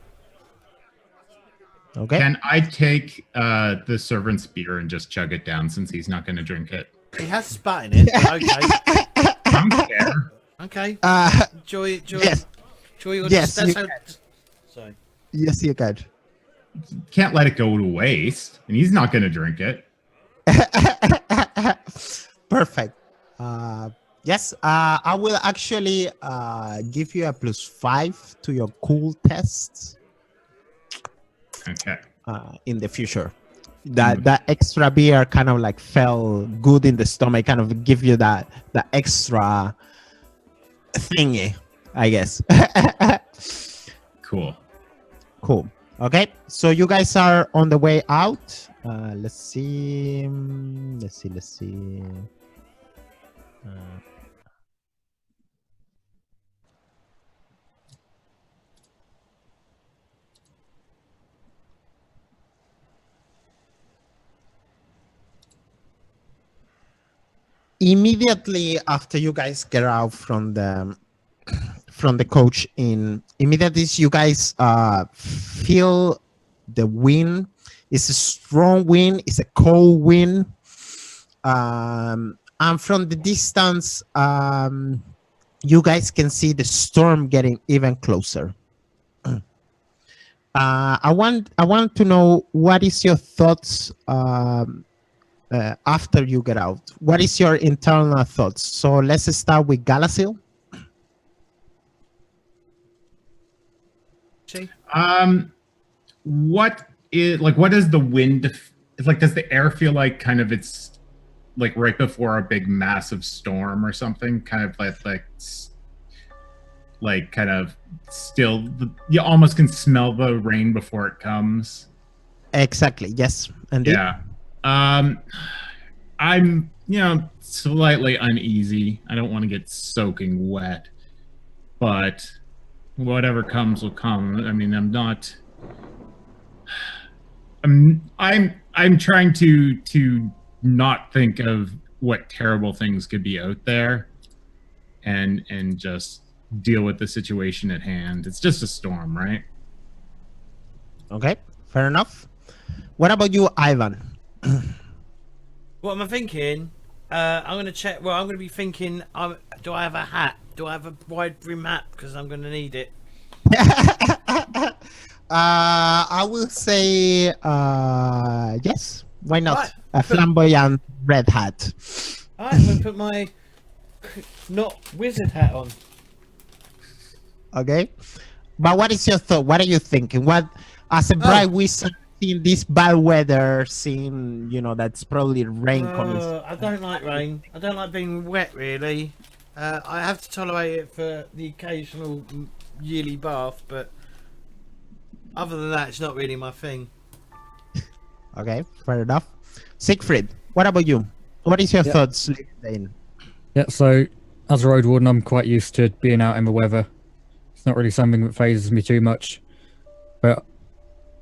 Speaker 4: Okay.
Speaker 2: Can I take the servant's beer and just chug it down since he's not going to drink it?
Speaker 1: He has spat in it. But okay.
Speaker 2: I don't care.
Speaker 1: Okay. Enjoy.
Speaker 4: Yes.
Speaker 1: Enjoy your.
Speaker 4: Yes,
Speaker 1: That's
Speaker 4: you
Speaker 1: how.
Speaker 4: can.
Speaker 1: Sorry.
Speaker 4: Yes, you can.
Speaker 2: Can't let it go to waste, and he's not going to drink it.
Speaker 4: Perfect. Yes, I will actually give you a +5 to your cool tests
Speaker 2: Okay.
Speaker 4: in the future. That extra beer kind of like felt good in the stomach, kind of give you that extra thingy, I guess.
Speaker 2: Cool.
Speaker 4: Cool. Okay, so you guys are on the way out. Let's see. Immediately after you guys get out from the coach, immediately you guys feel the wind. It's a strong wind. It's a cold wind, and from the distance, you guys can see the storm getting even closer. I want to know what is your thoughts after you get out. What is your internal thoughts? So let's start with Galasil.
Speaker 1: See?
Speaker 2: What does the wind? It's like, does the air feel like kind of it's like right before a big massive storm or something? Kind of like kind of still, you almost can smell the rain before it comes.
Speaker 4: Exactly. Yes. Indeed.
Speaker 2: Yeah. I'm, slightly uneasy. I don't want to get soaking wet, but whatever comes will come. I mean, I'm trying to not think of what terrible things could be out there and just deal with the situation at hand. It's just a storm, right?
Speaker 4: Okay. Fair enough. What about you, Ivan?
Speaker 1: What am I thinking? I'm going to check. Well, I'm going to be thinking, do I have a hat? Do I have a wide brim hat? Because I'm going to need it.
Speaker 4: I will say yes. Why not?
Speaker 1: Right.
Speaker 4: A flamboyant red hat.
Speaker 1: Alright, I'm going to put my not wizard hat on.
Speaker 4: Okay. But what is your thought? What are you thinking? What, as a bright wizard, seeing this bad weather, seeing, that's probably rain coming.
Speaker 1: I don't like rain. I don't like being wet, really. I have to tolerate it for the occasional yearly bath, but other than that, it's not really my thing.
Speaker 4: Okay, fair enough. Siegfried, what about you? What is your thoughts?
Speaker 3: Yeah, so as a road warden, I'm quite used to being out in the weather. It's not really something that phases me too much. But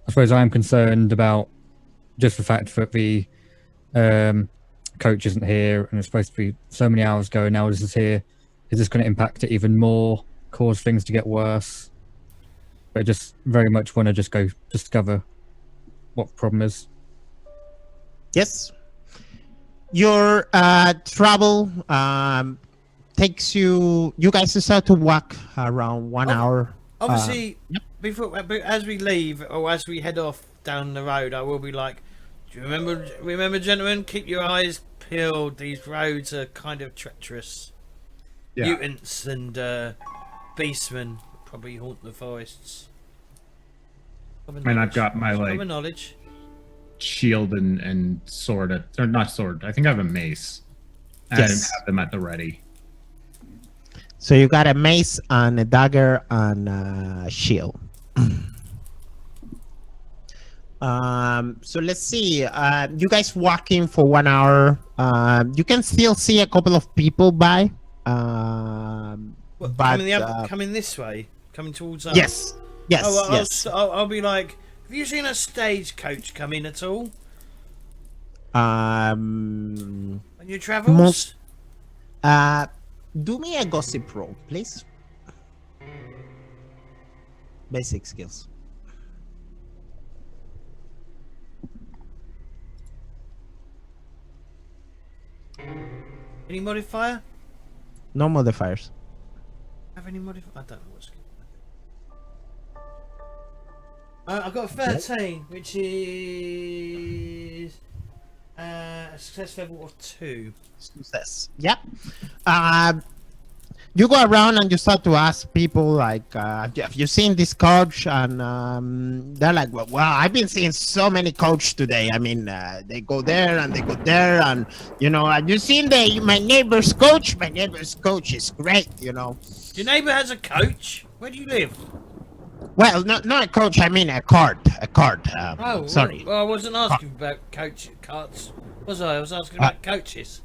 Speaker 3: I suppose I am concerned about just the fact that the coach isn't here and it's supposed to be so many hours ago, and now this is here. Is this going to impact it even more, cause things to get worse? But I just very much want to just go discover what the problem is.
Speaker 4: Yes. Your travel takes you guys start to walk around 1 hour.
Speaker 1: Obviously, as we leave or as we head off down the road, I will be like, do you remember, gentlemen, keep your eyes peeled. These roads are kind of treacherous.
Speaker 2: Yeah.
Speaker 1: Mutants and beastmen probably haunt the forests.
Speaker 2: And I've got my
Speaker 1: Common knowledge.
Speaker 2: shield and sword, or not sword. I think I have a mace. And
Speaker 4: Yes.
Speaker 2: have them at the ready.
Speaker 4: So you got a mace and a dagger and a shield. So let's see. You guys walking for 1 hour. You can still see a couple of people by.
Speaker 1: What,
Speaker 4: But
Speaker 1: coming this way, coming towards us.
Speaker 4: yes, yes,
Speaker 1: Oh, well,
Speaker 4: yes.
Speaker 1: I'll be like, have you seen a stagecoach come in at all
Speaker 4: Um,
Speaker 1: on your travels?
Speaker 4: Most- do me a gossip roll, please. Basic skills.
Speaker 1: Any modifier?
Speaker 4: No modifiers.
Speaker 1: Have any modifier? I don't know what's. I've got a 13, which is a success level of 2.
Speaker 4: Success. Yep. You go around and you start to ask people like, have you seen this coach? And they're like, well, I've been seeing so many coach today. I mean, they go there and they go there, and have you seen my neighbor's coach? My neighbor's coach is great.
Speaker 1: Your neighbour has a coach? Where do you live?
Speaker 4: Well, not a coach. I mean a card. A card. Sorry.
Speaker 1: Well, I wasn't asking about carts, was I? I was asking about coaches.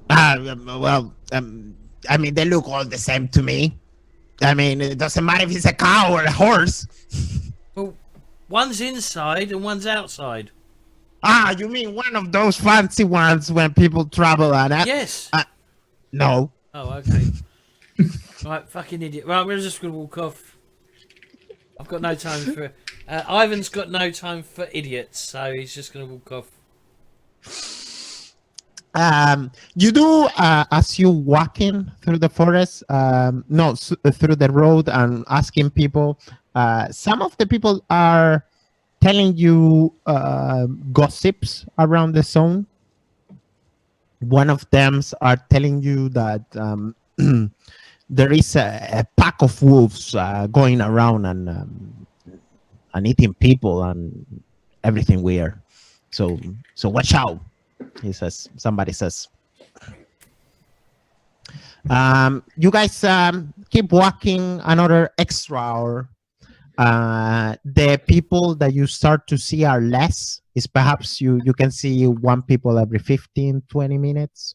Speaker 4: I mean, they look all the same to me. I mean, it doesn't matter if it's a cow or a horse.
Speaker 1: Well, one's inside and one's outside.
Speaker 4: You mean one of those fancy ones when people travel on it?
Speaker 1: Yes.
Speaker 4: No.
Speaker 1: Oh, okay. Right, fucking idiot. Right, I'm just going to walk off. I've got no time for it. Ivan's got no time for idiots, so he's just going to walk off.
Speaker 4: You do as you walking through the forest, through the road and asking people. Some of the people are telling you gossips around the zone. One of them are telling you that there is a pack of wolves going around and eating people and everything weird. So watch out. He says, somebody says. You guys keep walking another extra hour. The people that you start to see are less. Is perhaps you can see one people every 15, 20 minutes.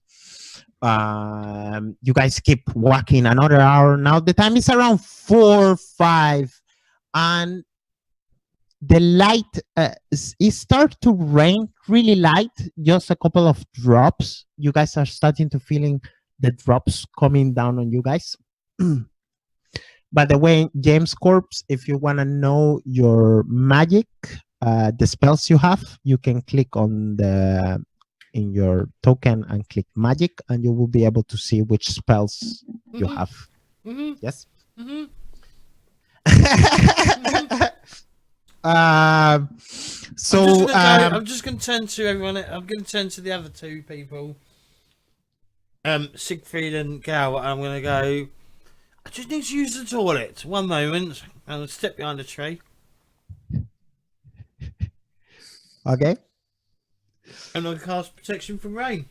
Speaker 4: You guys keep walking another hour. Now the time is around 4, 5, and the light it starts to rain really light, just a couple of drops. You guys are starting to feeling the drops coming down on you guys. By the way, James CORP, if you want to know your magic, the spells you have, you can click on in your token and click magic, and you will be able to see which spells you have. Yes. So
Speaker 1: I'm just going to turn to everyone. I'm going to turn to the other two people, Siegfried and Gal. And I'm going to go. I just need to use the toilet. One moment. I'll step behind a tree.
Speaker 4: Okay.
Speaker 1: And I'll cast protection from rain.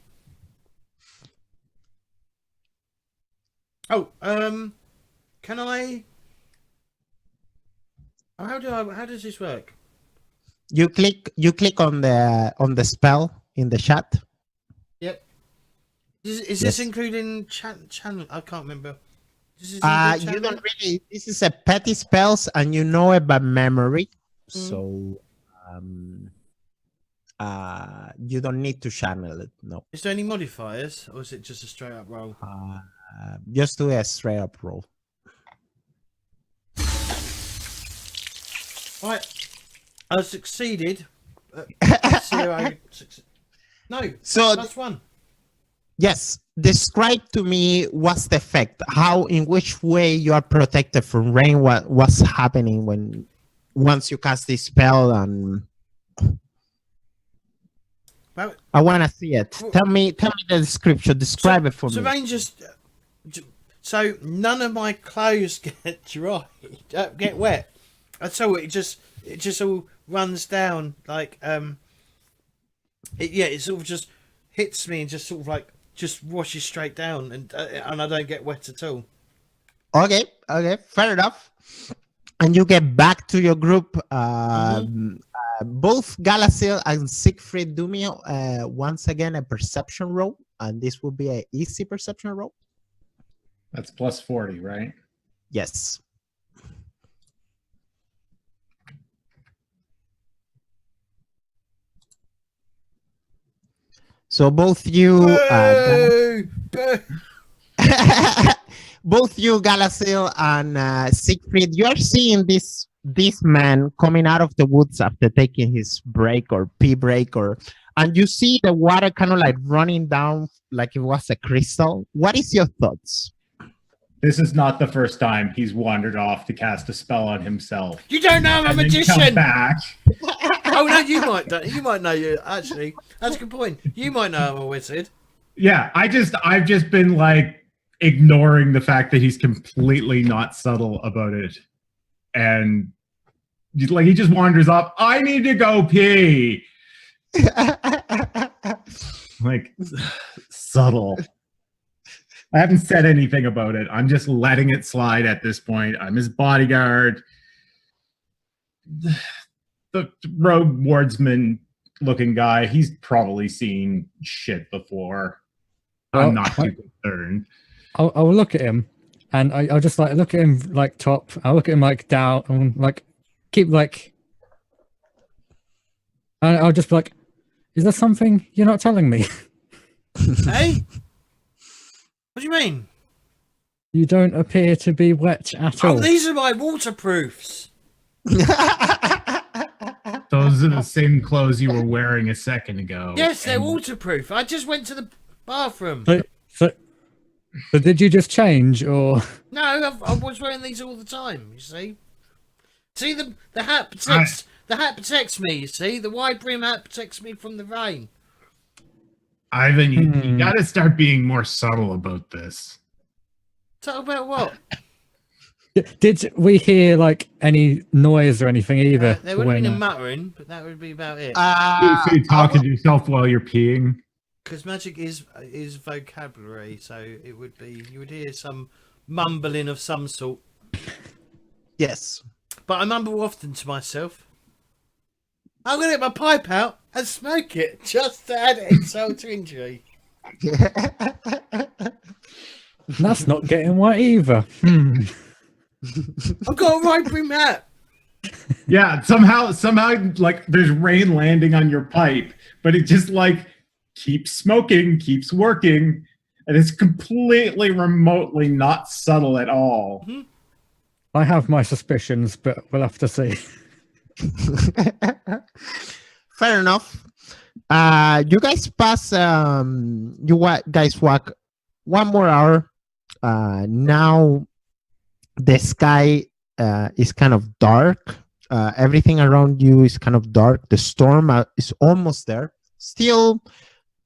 Speaker 1: Oh, can I? How does this work?
Speaker 4: You click on the spell in the chat.
Speaker 1: Yep. Is this including channel? I can't remember.
Speaker 4: You don't really. This is a petty spells, and you know it by memory. So, you don't need to channel it. No.
Speaker 1: Is there any modifiers, or is it just a straight up roll?
Speaker 4: Just do a straight up roll.
Speaker 1: Right. I succeeded. 0. No.
Speaker 4: So
Speaker 1: that's 1.
Speaker 4: Yes. Describe to me what's the effect. In which way you are protected from rain? What's happening once you cast this spell? And
Speaker 1: well,
Speaker 4: I want to see it. Tell me the description. Describe it for me.
Speaker 1: Rain so none of my clothes get dry, get wet. And so it just all runs down like it sort of just hits me and just sort of like just washes straight down, and I don't get wet at all.
Speaker 4: Okay, fair enough. And you get back to your group. Both Galasil and Siegfried do me once again a perception roll, and this will be an easy perception roll.
Speaker 2: That's plus 40, right?
Speaker 4: Yes. So both you, both you, Galasil and Siegfried, you are seeing this man coming out of the woods after taking his break or pee break, and you see the water kind of like running down like it was a crystal. What is your thoughts?
Speaker 2: This is not the first time he's wandered off to cast a spell on himself.
Speaker 1: You don't know I'm a magician.
Speaker 2: Come back.
Speaker 1: Oh no, you might know. You actually, that's a good point. You might know I'm a wizard.
Speaker 2: Yeah, I've just been like ignoring the fact that he's completely not subtle about it, and like he just wanders up. I need to go pee. Like subtle. I haven't said anything about it. I'm just letting it slide at this point. I'm his bodyguard. The rogue wardsman looking guy, he's probably seen shit before. I'm not too concerned.
Speaker 3: I'll look at him, and I'll just like look at him like top. I'll look at him like down, and like keep like. And I'll just be like, "Is there something you're not telling me?"
Speaker 1: Hey, what do you mean?
Speaker 3: You don't appear to be wet at all.
Speaker 1: Oh, these are my waterproofs.
Speaker 2: Those Those are the same clothes you were wearing a second ago.
Speaker 1: Yes, they're
Speaker 2: and
Speaker 1: waterproof. I just went to the bathroom.
Speaker 3: So did you just change, or
Speaker 1: No, I was wearing these all the time. You see, the hat protects the hat protects me. You see, the wide brim hat protects me from the rain.
Speaker 2: Ivan, you got to start being more subtle about this.
Speaker 1: Talk about what?
Speaker 3: did we hear like any noise or anything either?
Speaker 1: There would have been a
Speaker 3: when,
Speaker 1: muttering, but that would be about it.
Speaker 2: So you talking to yourself while you're peeing?
Speaker 1: Because magic is vocabulary, so it would be you would hear some mumbling of some sort.
Speaker 4: Yes.
Speaker 1: But I mumble often to myself. I'm gonna get my pipe out and smoke it just to add insult to injury.
Speaker 3: That's not getting wet either.
Speaker 1: I've got a right brim hat.
Speaker 2: Yeah, somehow, like there's rain landing on your pipe, but it just like keeps smoking, keeps working, and it's completely remotely not subtle at all.
Speaker 1: Mm-hmm.
Speaker 3: I have my suspicions, but we'll have to see.
Speaker 4: Fair enough. You guys pass. Guys walk 1 more hour. Now the sky is kind of dark. Everything around you is kind of dark. The storm is almost there. Still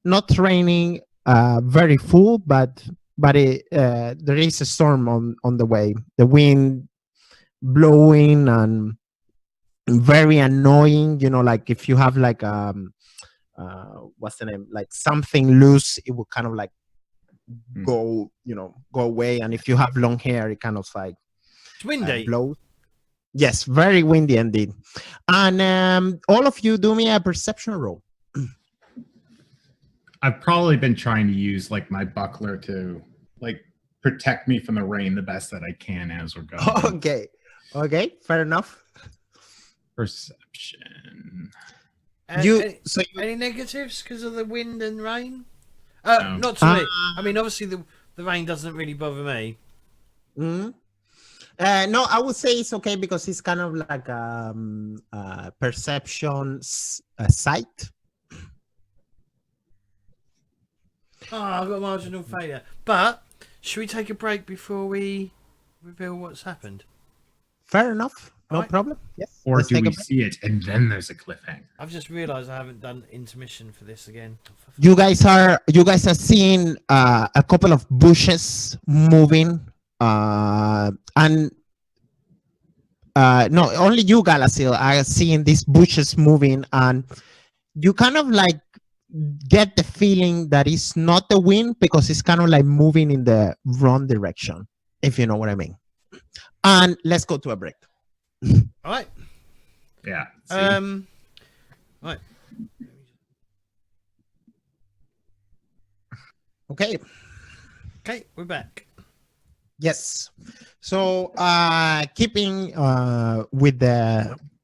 Speaker 4: not raining very full, but there is a storm on the way. The wind blowing and very annoying. You know, like if you have like what's the name? Like something loose, it will kind of like go away. And if you have long hair, it kind of like
Speaker 1: It's windy.
Speaker 4: blows. Yes, very windy indeed. And all of you do me a perception roll.
Speaker 2: I've probably been trying to use like my buckler to like protect me from the rain the best that I can as we're going.
Speaker 4: Okay, fair enough.
Speaker 2: Perception.
Speaker 1: Any negatives because of the wind and rain? Not to me. I mean, obviously the rain doesn't really bother me.
Speaker 4: Mm-hmm. No, I would say it's okay because it's kind of like perception sight.
Speaker 1: Oh, I've got marginal failure. But should we take a break before we reveal what's happened?
Speaker 4: Fair enough. No
Speaker 1: Alright.
Speaker 4: problem. Yes.
Speaker 2: Or
Speaker 4: let's
Speaker 2: do
Speaker 4: take a
Speaker 2: we
Speaker 4: break.
Speaker 2: see it and then there's a cliffhanger?
Speaker 1: I've just realised I haven't done intermission for this again.
Speaker 4: You guys are seeing a couple of bushes moving, and no, only you, Galasil, are seeing these bushes moving, and you kind of like get the feeling that it's not the wind because it's kind of like moving in the wrong direction, if you know what I mean. And let's go to a break.
Speaker 1: All right.
Speaker 2: Yeah. See?
Speaker 1: Right.
Speaker 4: Okay.
Speaker 1: Okay, we're back.
Speaker 4: Yes. So keeping with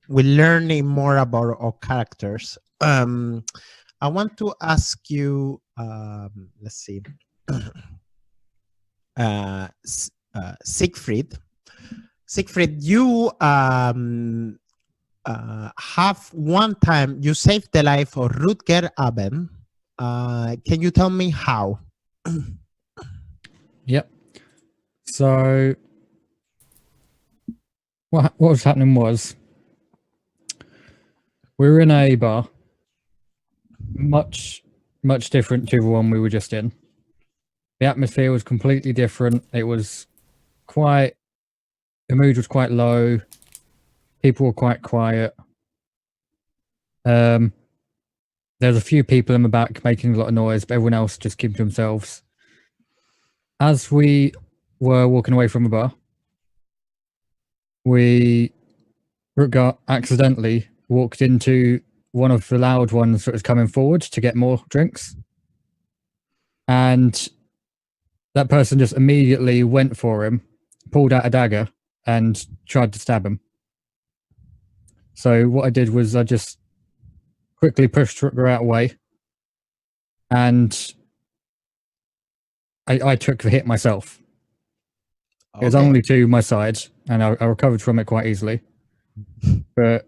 Speaker 4: learning more about our characters, I want to ask you, let's see, Siegfried. Siegfried, you have one time you saved the life of Rutger Aben. Can you tell me how?
Speaker 3: Yep. So what was happening was we were in a bar, much different to the one we were just in. The atmosphere was completely different. It was quite, the mood was quite low. People were quite quiet. There's a few people in the back making a lot of noise, but everyone else just kept to themselves. As we were walking away from the bar, Rutger accidentally walked into one of the loud ones that was coming forward to get more drinks. And that person just immediately went for him, pulled out a dagger, and tried to stab him. So what I did was I just quickly pushed Rutger out of the way, and I took the hit myself. It was only to my side, and I recovered from it quite easily. But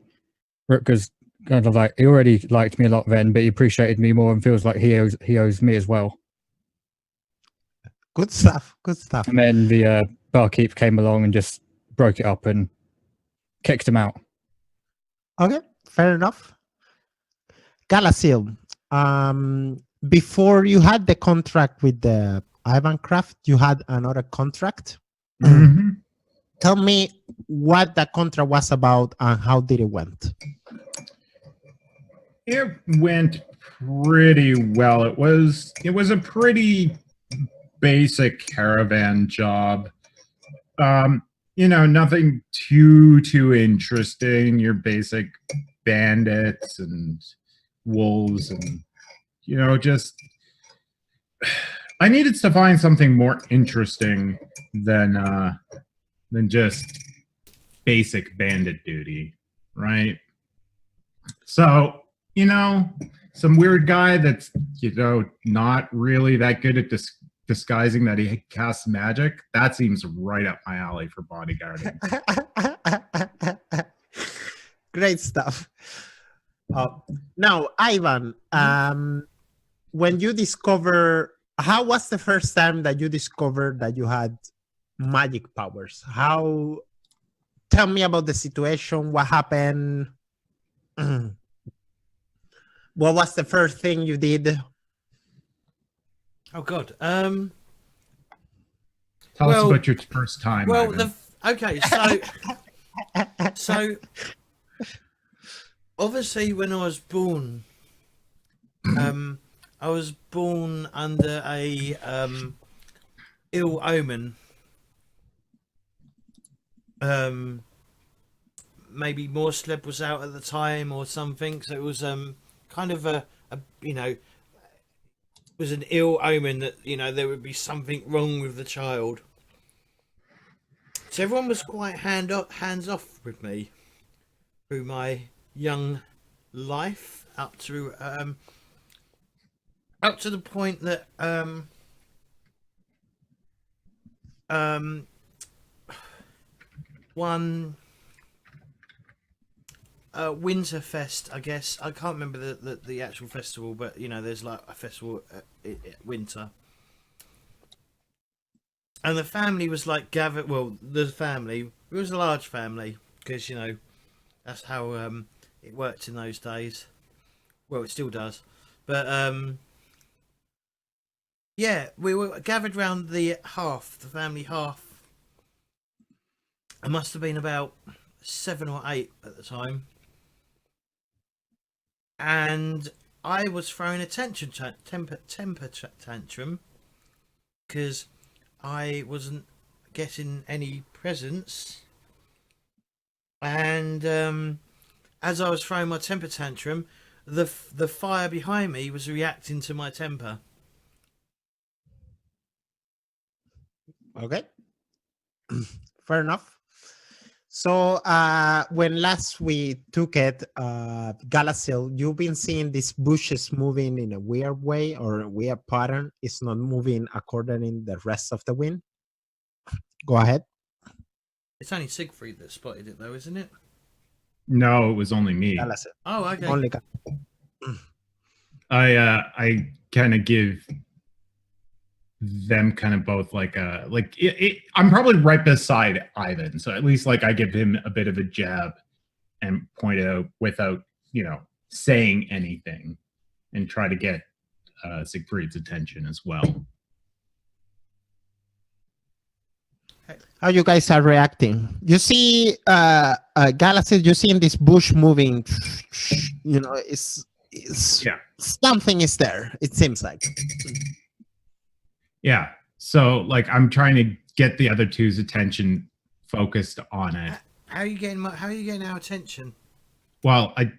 Speaker 3: Rutger's kind of like he already liked me a lot then, but he appreciated me more and feels like he owes me as well.
Speaker 4: Good stuff. Good stuff.
Speaker 3: And then the barkeep came along and just broke it up and kicked him out.
Speaker 4: Okay, fair enough. Galasil, before you had the contract with the Ivan Craft, you had another contract.
Speaker 2: Mhm.
Speaker 4: Tell me what the contract was about and how did it went.
Speaker 2: It went pretty well. It was a pretty basic caravan job. Nothing too interesting. Your basic bandits and wolves and just I needed to find something more interesting than just basic bandit duty, right? So, some weird guy that's, not really that good at disguising that he casts magic. That seems right up my alley for bodyguarding.
Speaker 4: Great stuff. Now, Ivan, when you how was the first time that you discovered that you had magic powers? Tell me about the situation. What happened? What was the first thing you did?
Speaker 1: Oh God.
Speaker 2: Tell us about your first time.
Speaker 1: Well,
Speaker 2: Ivan.
Speaker 1: so obviously when I was born, I was born under a ill omen. Maybe Morsleb was out at the time or something, so it was kind of a it was an ill omen that there would be something wrong with the child. So everyone was quite hands off with me through my young life up to the point that one Winterfest, I guess. I can't remember the actual festival, but there's like a festival at winter. And the family was like gathered. Well, the family, it was a large family because that's how it worked in those days. Well, it still does, but yeah, we were gathered round the family hearth. It must have been about 7 or 8 at the time, and I was throwing a temper tantrum because I wasn't getting any presents, and as I was throwing my temper tantrum, the fire behind me was reacting to my temper.
Speaker 4: Okay, fair enough. So when last we took it, Galasil, you've been seeing these bushes moving in a weird way or a weird pattern. It's not moving according to the rest of the wind. Go ahead.
Speaker 1: It's only Siegfried that spotted it, though, isn't it?
Speaker 2: No, it was only me.
Speaker 4: Galasil.
Speaker 1: Oh, okay.
Speaker 4: Only
Speaker 2: I kind of give them kind of both I'm probably right beside Ivan, so at least I give him a bit of a jab and point it out without saying anything, and try to get Siegfried's attention as well.
Speaker 4: How you guys are reacting? You see, Galaxy, you see in this bush moving. It's
Speaker 2: Yeah.
Speaker 4: Something is there. It seems like.
Speaker 2: Yeah. So I'm trying to get the other two's attention focused on it.
Speaker 1: How are you getting our attention?
Speaker 2: Well, I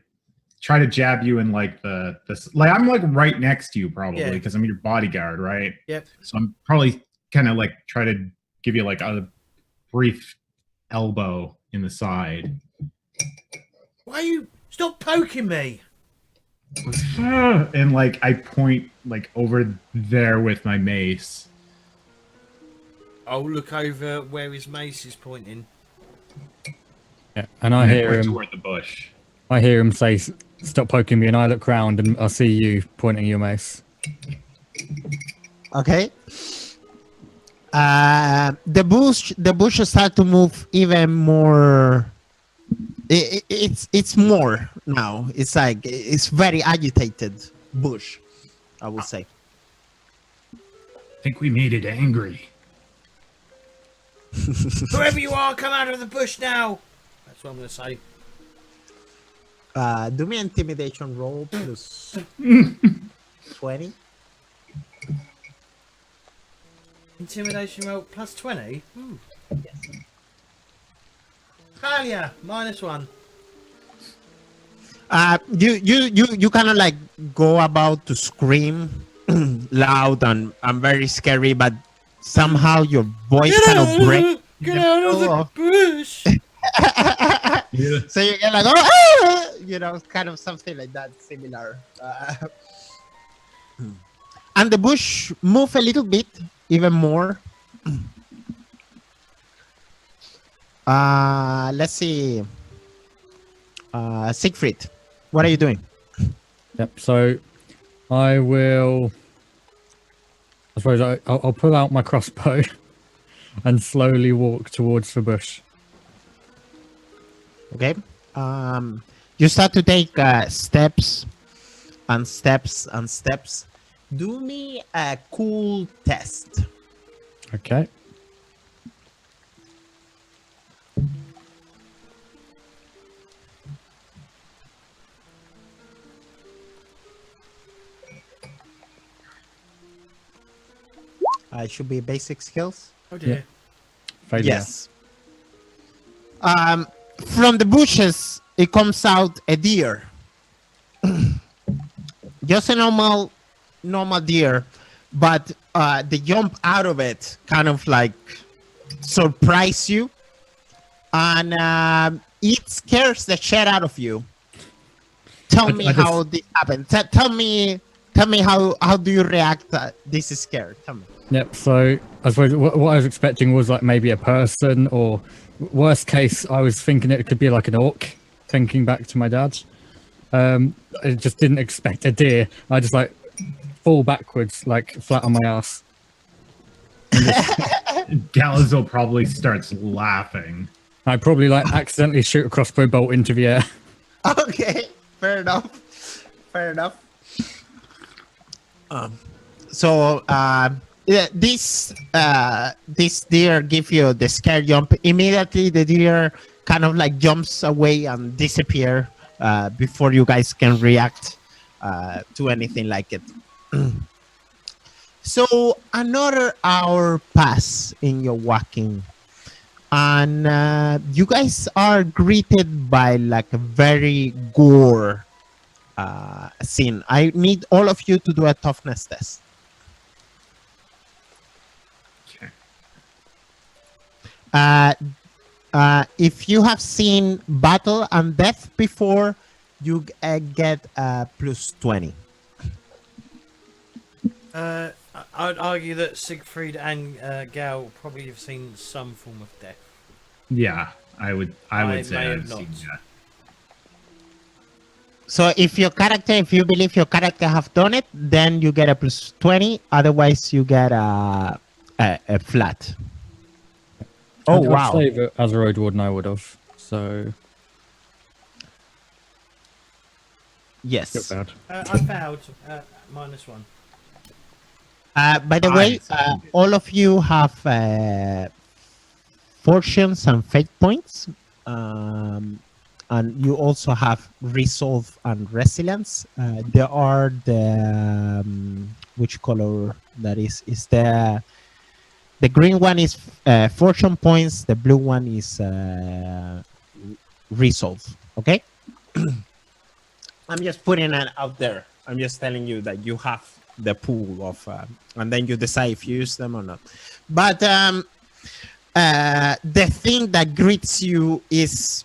Speaker 2: try to jab you in I'm right next to you probably because I'm your bodyguard, right?
Speaker 1: Yep.
Speaker 2: So I'm probably kind of try to give you a brief elbow in the side.
Speaker 1: Why you stop poking me?
Speaker 2: And I point over there with my mace.
Speaker 1: I'll look over where his mace is pointing.
Speaker 3: Yeah, and I hear
Speaker 2: point
Speaker 3: him
Speaker 2: toward the bush.
Speaker 3: I hear him say Stop poking me and I look round and I see you pointing your mace.
Speaker 4: Okay. The bush start to move even more. It's more now. It's like it's very agitated bush, I would say.
Speaker 2: I think we made it angry.
Speaker 1: Whoever you are, come out of the bush now. That's what I'm going to say.
Speaker 4: Do me intimidation roll plus 20.
Speaker 1: Intimidation roll plus 20.
Speaker 4: Yes.
Speaker 1: Failure -1.
Speaker 4: You kind of like go about to scream loud and very scary, but somehow your voice kind of breaks.
Speaker 1: Get out of the bush.
Speaker 2: Yeah.
Speaker 4: So you get like, oh, you know, kind of something like that, similar. And the bush move a little bit, even more. Let's see. Siegfried, what are you doing?
Speaker 3: Yep. So I will. I suppose I'll pull out my crossbow and slowly walk towards the bush.
Speaker 4: Okay. You start to take steps and steps and steps. Do me a cool test.
Speaker 3: Okay.
Speaker 4: It should be basic skills.
Speaker 1: Oh dear.
Speaker 3: Failure.
Speaker 4: Yes. From the bushes, it comes out a deer. Just a normal deer, but the jump out of it kind of like surprise you, and it scares the shit out of you. Tell me how this happened. Tell me how do you react? This is scared. Tell me.
Speaker 3: Yep. So I suppose what I was expecting was like maybe a person, or worst case, I was thinking it could be like an orc. Thinking back to my dad, I just didn't expect a deer. I just like fall backwards, like flat on my ass.
Speaker 2: Galazil probably starts laughing.
Speaker 3: I probably like accidentally shoot a crossbow bolt into the air.
Speaker 4: Okay, fair enough. Fair enough. So yeah, this deer give you the scare jump. Immediately, the deer kind of like jumps away and disappear before you guys can react to anything like it. So another hour pass in your walking, and you guys are greeted by like a very gore scene. I need all of you to do a toughness test.
Speaker 2: Okay.
Speaker 4: If you have seen Battle and Death before, you get plus 20.
Speaker 1: I'd argue that Siegfried and Gal probably have seen some form of death.
Speaker 2: Yeah, I would
Speaker 1: I
Speaker 2: say
Speaker 1: may
Speaker 2: I've
Speaker 1: have not.
Speaker 2: seen that.
Speaker 4: So if you believe your character have done it, then you get a plus 20. Otherwise, you get a flat. Oh,
Speaker 3: I'd
Speaker 4: wow.
Speaker 3: say that as a road warden, I would have. So
Speaker 4: Yes.
Speaker 3: not bad.
Speaker 1: I failed -1.
Speaker 4: By the way, all of you have fortunes and fate points. And you also have resolve and resilience. There are the which color that is the green one is fortune points. The blue one is resolve. Okay. I'm just putting it out there. I'm just telling you that you have the pool of, and then you decide if you use them or not. But the thing that greets you is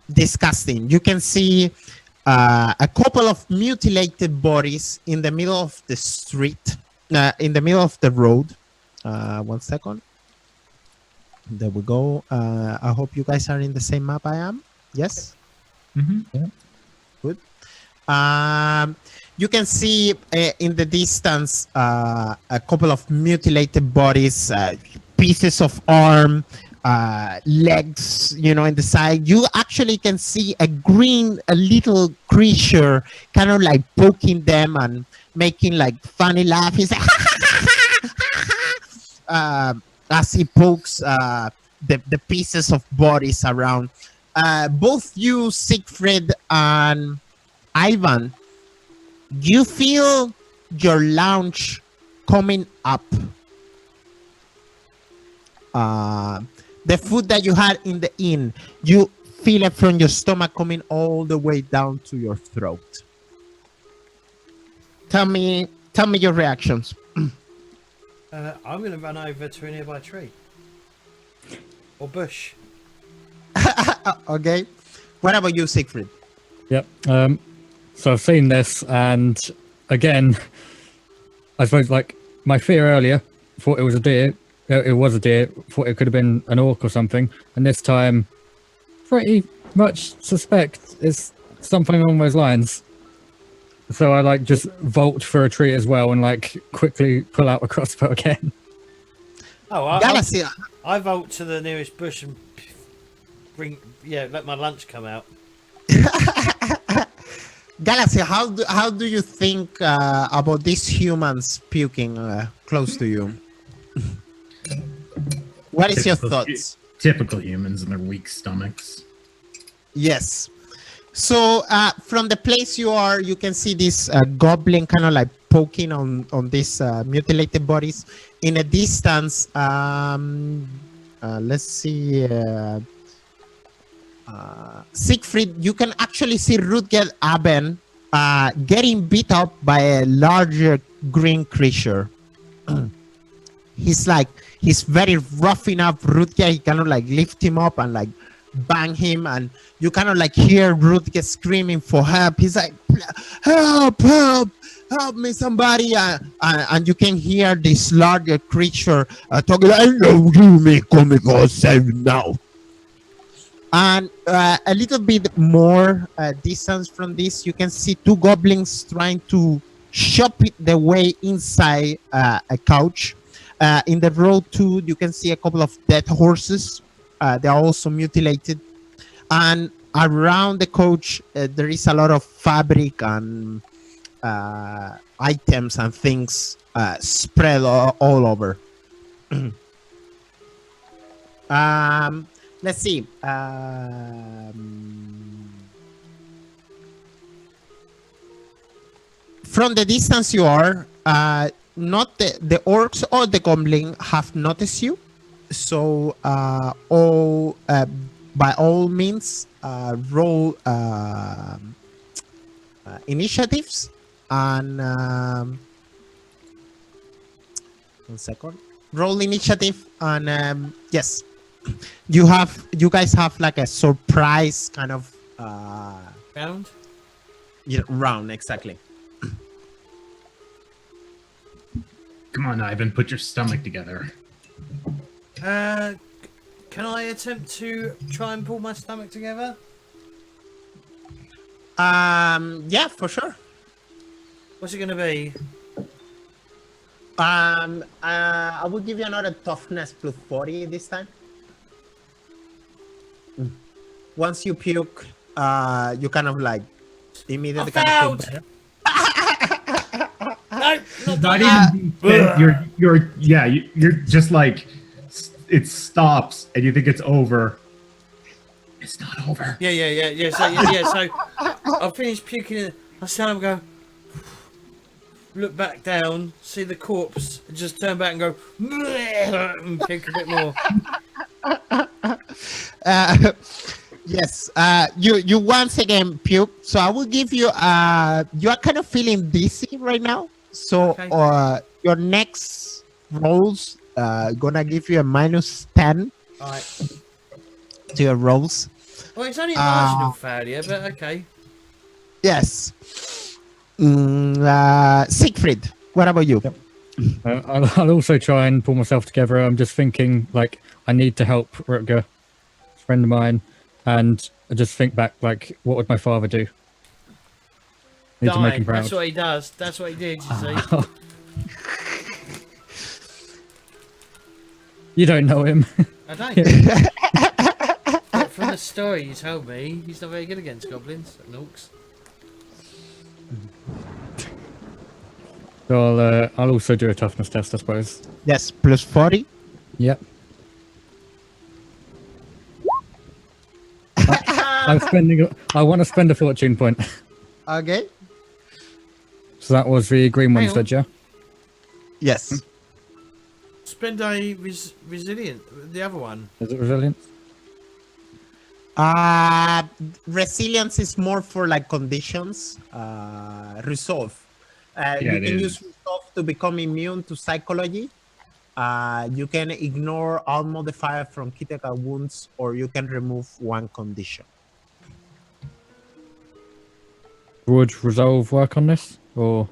Speaker 4: disgusting. You can see a couple of mutilated bodies in the middle of the street, in the middle of the road. 1 second. There we go. I hope you guys are in the same map I am. Yes?
Speaker 2: Mm-hmm.
Speaker 3: Yeah.
Speaker 4: Good. You can see in the distance a couple of mutilated bodies, pieces of arm, legs, in the side. You actually can see a little creature kind of like poking them and making like funny laugh. He's like, as he pokes the pieces of bodies around. Both you, Siegfried and Ivan, you feel your lunch coming up. The food that you had in the inn, you feel it from your stomach coming all the way down to your throat. Tell me your reactions.
Speaker 1: I'm going to run over to a nearby tree. Or bush.
Speaker 4: Okay. What about you, Siegfried?
Speaker 3: Yep. So I've seen this, and again, I suppose like my fear earlier, thought it was a deer. It was a deer. Thought it could have been an orc or something, and this time, pretty much suspect it's something along those lines. So I like just vault for a tree as well, and like quickly pull out a crossbow again.
Speaker 1: Oh, I vault to the nearest bush and let my lunch come out.
Speaker 4: Galaxy, how do you think about these humans puking close to you? What is your thoughts?
Speaker 2: Typical humans and their weak stomachs.
Speaker 4: Yes. So from the place you are, you can see this goblin kind of like poking on these mutilated bodies. In a distance, let's see. Siegfried, you can actually see Rutger Aben getting beat up by a larger green creature. He's very rough enough. Rutger, he kind of like lift him up and like bang him, and you kind of like hear Rutger screaming for help. He's like, help me, somebody. And you can hear this larger creature talking, I know you may come and go save now. And a little bit more distance from this, you can see two goblins trying to shove it their way inside a couch. In the road too, you can see a couple of dead horses. They are also mutilated. And around the couch, there is a lot of fabric and items and things spread all over. Let's see. From the distance you are, not the orcs or the goblin have noticed you. So by all means, roll initiatives and 1 second. Roll initiative and yes. You guys have like a surprise kind of
Speaker 1: Round?
Speaker 4: Yeah, round, exactly.
Speaker 2: Come on, Ivan, put your stomach together.
Speaker 1: Can I attempt to try and pull my stomach together?
Speaker 4: Yeah, for sure.
Speaker 1: What's it going to be?
Speaker 4: I will give you another toughness plus 40 this time. Once you puke, you kind of like immediately kind of feel better.
Speaker 1: No,
Speaker 2: Not even you're just like it stops and you think it's over. It's not over.
Speaker 1: Yeah. So I finished puking and I stand up and go, look back down, see the corpse, and just turn back and go and puke a bit more.
Speaker 4: Yes, you once again puke. So I will give you you are kind of feeling dizzy right now. So
Speaker 1: Okay.
Speaker 4: Your next rolls gonna give you a -10
Speaker 1: All right.
Speaker 4: to your rolls.
Speaker 1: Well, it's only a marginal failure, but okay.
Speaker 4: Yes. Siegfried, what about you?
Speaker 3: I'll also try and pull myself together. I'm just thinking like I need to help Rutger, a friend of mine, and I just think back like what would my father do? Need to make
Speaker 1: Die.
Speaker 3: him proud.
Speaker 1: That's what he does. That's what he did, you see.
Speaker 3: Oh. You don't know him.
Speaker 1: I don't. But from the story you told me, he's not very good against goblins and orcs.
Speaker 3: So I'll also do a toughness test, I suppose.
Speaker 4: Yes, plus 40.
Speaker 3: Yep. I'm spending. I want to spend a fortune point.
Speaker 4: Okay.
Speaker 3: So that was the green one,
Speaker 1: Hang on.
Speaker 3: said yeah.
Speaker 4: Yes.
Speaker 1: Spend a resilient. The other one.
Speaker 3: Is it resilience?
Speaker 4: Resilience is more for like conditions. Resolve.
Speaker 2: Yeah,
Speaker 4: You
Speaker 2: it
Speaker 4: can
Speaker 2: is.
Speaker 4: use resolve to become immune to psychology. You can ignore all modifier from critical wounds, or you can remove one condition.
Speaker 3: Would resolve work on this, or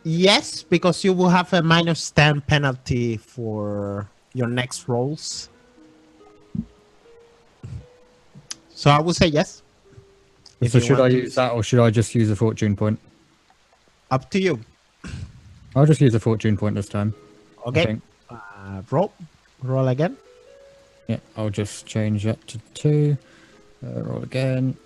Speaker 4: Yes, because you will have a -10 penalty for your next rolls. So I would say yes. If
Speaker 3: so
Speaker 4: you
Speaker 3: should I
Speaker 4: want to
Speaker 3: use that, or should I just use a fortune point?
Speaker 4: Up to you.
Speaker 3: I'll just use a fortune point this time. I
Speaker 4: Okay.
Speaker 3: think.
Speaker 4: Roll again.
Speaker 3: Yeah, I'll just change that to 2. Roll again.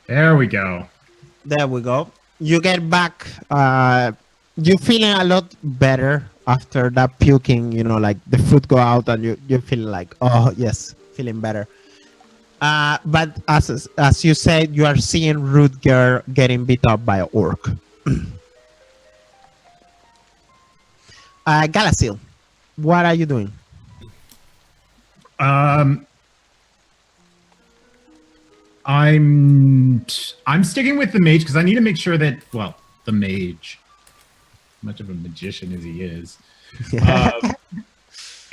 Speaker 2: There we go.
Speaker 4: There we go. You get back. You're feeling a lot better after that puking. You know, like the food go out, and you're feeling like, oh yes, feeling better. But as you said, you are seeing Rutger getting beat up by an orc. Galasil, what are you doing?
Speaker 2: I'm sticking with the mage because I need to make sure that, well, the mage, much of a magician as he is,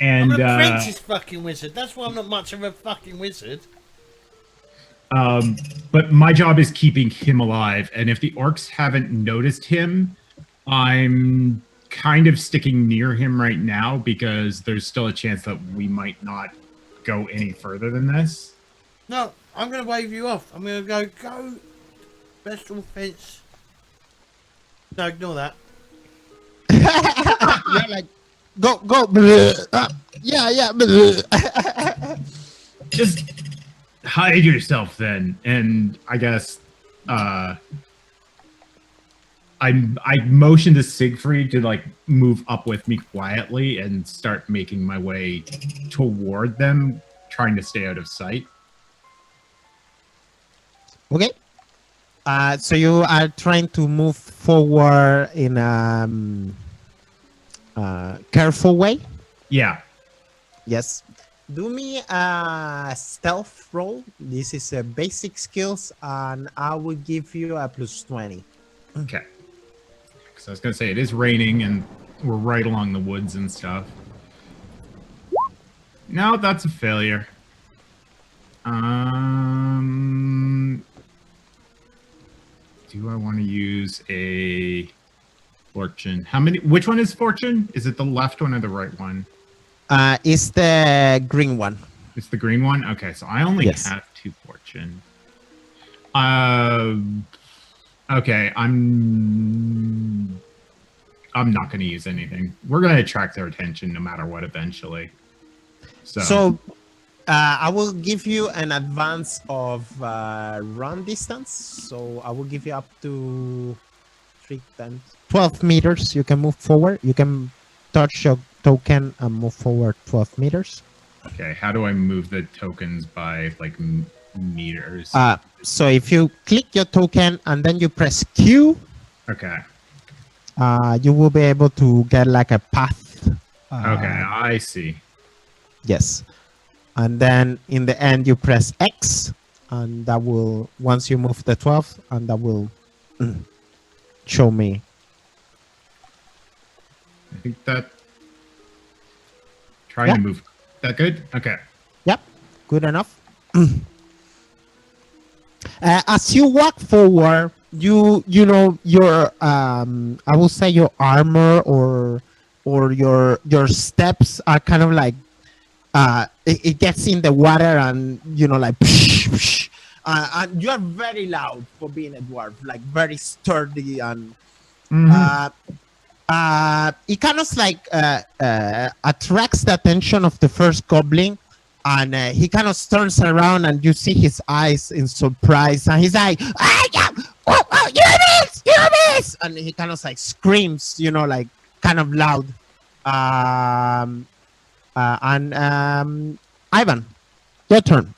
Speaker 2: and
Speaker 1: I'm an apprentice fucking wizard. That's why I'm not much of a fucking wizard.
Speaker 2: but my job is keeping him alive, and if the orcs haven't noticed him, I'm kind of sticking near him right now because there's still a chance that we might not go any further than this.
Speaker 1: No, I'm going to wave you off. I'm going to go special fence. No, ignore that.
Speaker 4: You're like, go, bleh, yeah, bleh.
Speaker 2: Just hide yourself then, and I guess I motioned to Siegfried to like move up with me quietly and start making my way toward them, trying to stay out of sight.
Speaker 4: Okay. So you are trying to move forward in a careful way.
Speaker 2: Yeah.
Speaker 4: Yes. Do me a stealth roll. This is a basic skills, and I will give you a plus 20.
Speaker 2: Okay. Because I was gonna say it is raining and we're right along the woods and stuff. No, that's a failure. Do I want to use a fortune? How many? Which one is fortune? Is it the left one or the right one?
Speaker 4: It's the green one.
Speaker 2: It's the green one. Okay, so I only
Speaker 4: Yes.
Speaker 2: have 2 fortune. Okay, I'm not going to use anything. We're going to attract their attention no matter what eventually.
Speaker 4: So I will give you an advance of run distance. So I will give you up to 3 times 12 meters. You can move forward. You can touch your token and move forward 12 meters.
Speaker 2: Okay, how do I move the tokens by like meters?
Speaker 4: So if you click your token and then you press Q,
Speaker 2: Okay.
Speaker 4: you will be able to get like a path.
Speaker 2: Okay, I see.
Speaker 4: Yes. And then in the end, you press X, and that will, once you move the 12, and that will show me.
Speaker 2: I think that trying to
Speaker 4: Yeah.
Speaker 2: move that good? Okay.
Speaker 4: Yep, good enough. As you walk forward, you know your I will say your armor or or your steps are kind of like it gets in the water and like and you are very loud for being a dwarf, like very sturdy and it kind of like attracts the attention of the first goblin, and he kind of turns around and you see his eyes in surprise, and he's like, oh, you miss, and he kind of like screams, like kind of loud. Ivan, your turn.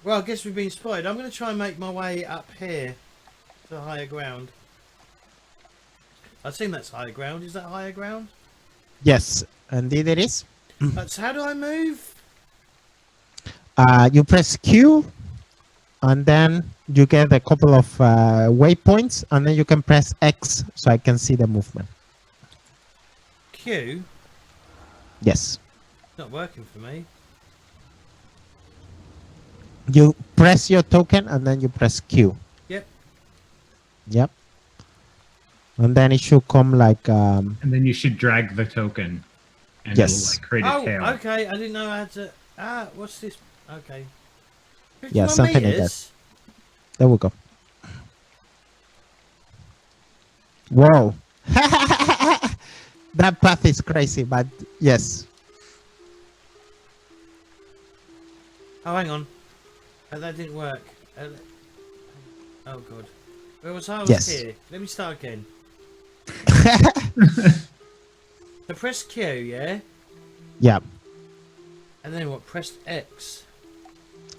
Speaker 1: Well, I guess we've been spotted. I'm going to try and make my way up here to higher ground. I assume that's higher ground. Is that higher ground?
Speaker 4: Yes, indeed it is.
Speaker 1: So how do I move?
Speaker 4: You press Q, and then you get a couple of waypoints, and then you can press X so I can see the movement.
Speaker 1: Q?
Speaker 4: Yes.
Speaker 1: It's not working for me.
Speaker 4: You press your token, and then you press Q.
Speaker 1: Yep.
Speaker 4: Yep. And then it should come like...
Speaker 2: And then you should drag the token. And
Speaker 4: Yes.
Speaker 2: it'll create a tail.
Speaker 1: Okay. I didn't know I had to... what's this? Okay. 51
Speaker 4: Yeah, something like
Speaker 1: meters?
Speaker 4: There we go. Whoa. That path is crazy, but yes.
Speaker 1: Oh, hang on. That didn't work. Oh, God. Where was I?
Speaker 4: Yes.
Speaker 1: Here. Let me start again. So press Q, yeah?
Speaker 4: Yeah.
Speaker 1: And then what? Press X.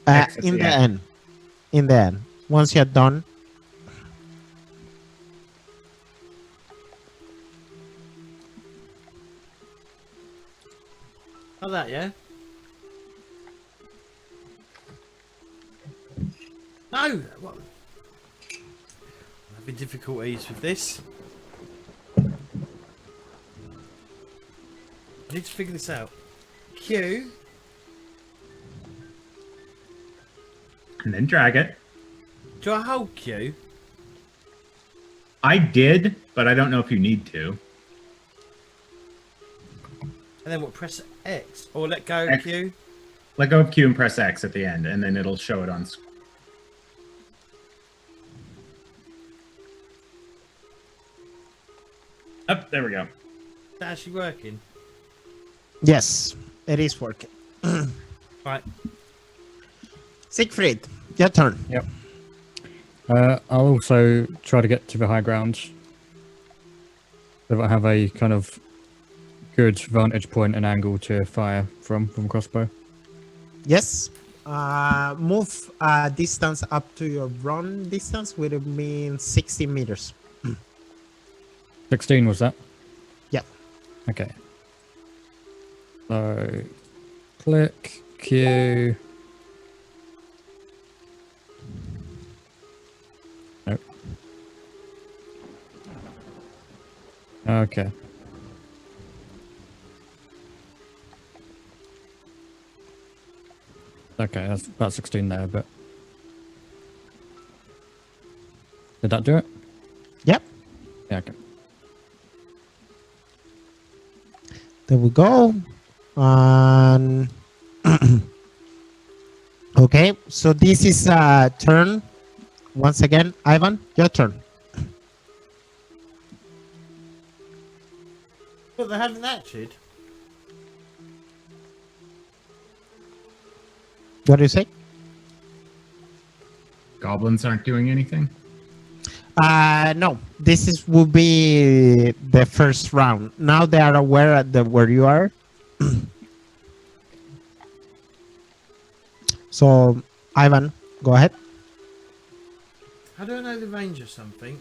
Speaker 2: X at
Speaker 4: In
Speaker 2: the
Speaker 4: the
Speaker 2: end.
Speaker 4: end. In the end. Once you're done.
Speaker 1: Oh, that, yeah? No! What? I'm having difficulties with this. I need to figure this out. Q.
Speaker 2: And then drag it.
Speaker 1: Do I hold Q?
Speaker 2: I did, but I don't know if you need to.
Speaker 1: And then what? Press X? Or let go
Speaker 2: X.
Speaker 1: Q?
Speaker 2: Let go of Q and press X at the end, and then it'll show it on screen. Oh, there we go.
Speaker 1: Is that actually working?
Speaker 4: Yes, it is working.
Speaker 1: Right.
Speaker 4: Siegfried, your turn.
Speaker 3: Yep. I'll also try to get to the high ground. So that I have a kind of good vantage point and angle to fire from crossbow.
Speaker 4: Yes. Move distance up to your run distance, which means 60 meters.
Speaker 3: 16 was that?
Speaker 4: Yeah.
Speaker 3: Okay. So click Q. Nope. Okay. Okay, that's about 16 there, but did that do it?
Speaker 4: Yep.
Speaker 3: Yeah, okay.
Speaker 4: There we go. And okay, so this is turn. Once again, Ivan, your turn.
Speaker 1: But they haven't acted.
Speaker 4: What do you say?
Speaker 2: Goblins aren't doing anything.
Speaker 4: No, this will be the first round. Now they are aware at where you are. So, Ivan, go ahead.
Speaker 1: How do I know the range of something?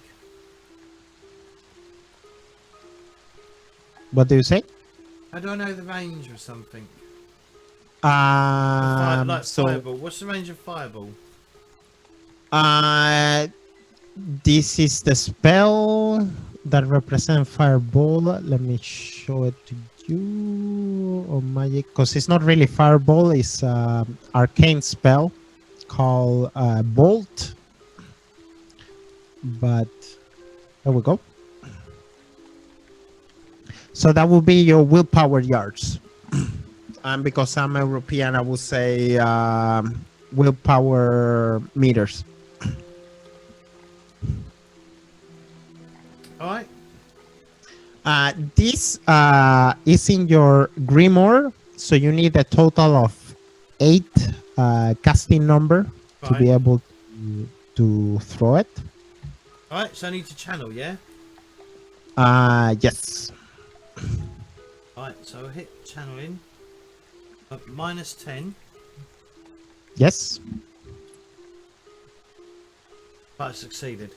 Speaker 4: What do you say?
Speaker 1: How do I know the range of something?
Speaker 4: Like
Speaker 1: Fireball. What's the range of fireball?
Speaker 4: This is the spell that represents fireball. Let me show it to you. Or magic, because it's not really fireball. It's arcane spell call bolt. But there we go. So that will be your willpower yards. And because I'm European, I will say willpower meters.
Speaker 1: All right.
Speaker 4: This is in your grimoire, so you need a total of 8 casting number to be able to throw it.
Speaker 1: All right. So I need to channel, yeah.
Speaker 4: Yes.
Speaker 1: All right. So I'll hit channeling. -10,
Speaker 4: Yes.
Speaker 1: but I succeeded.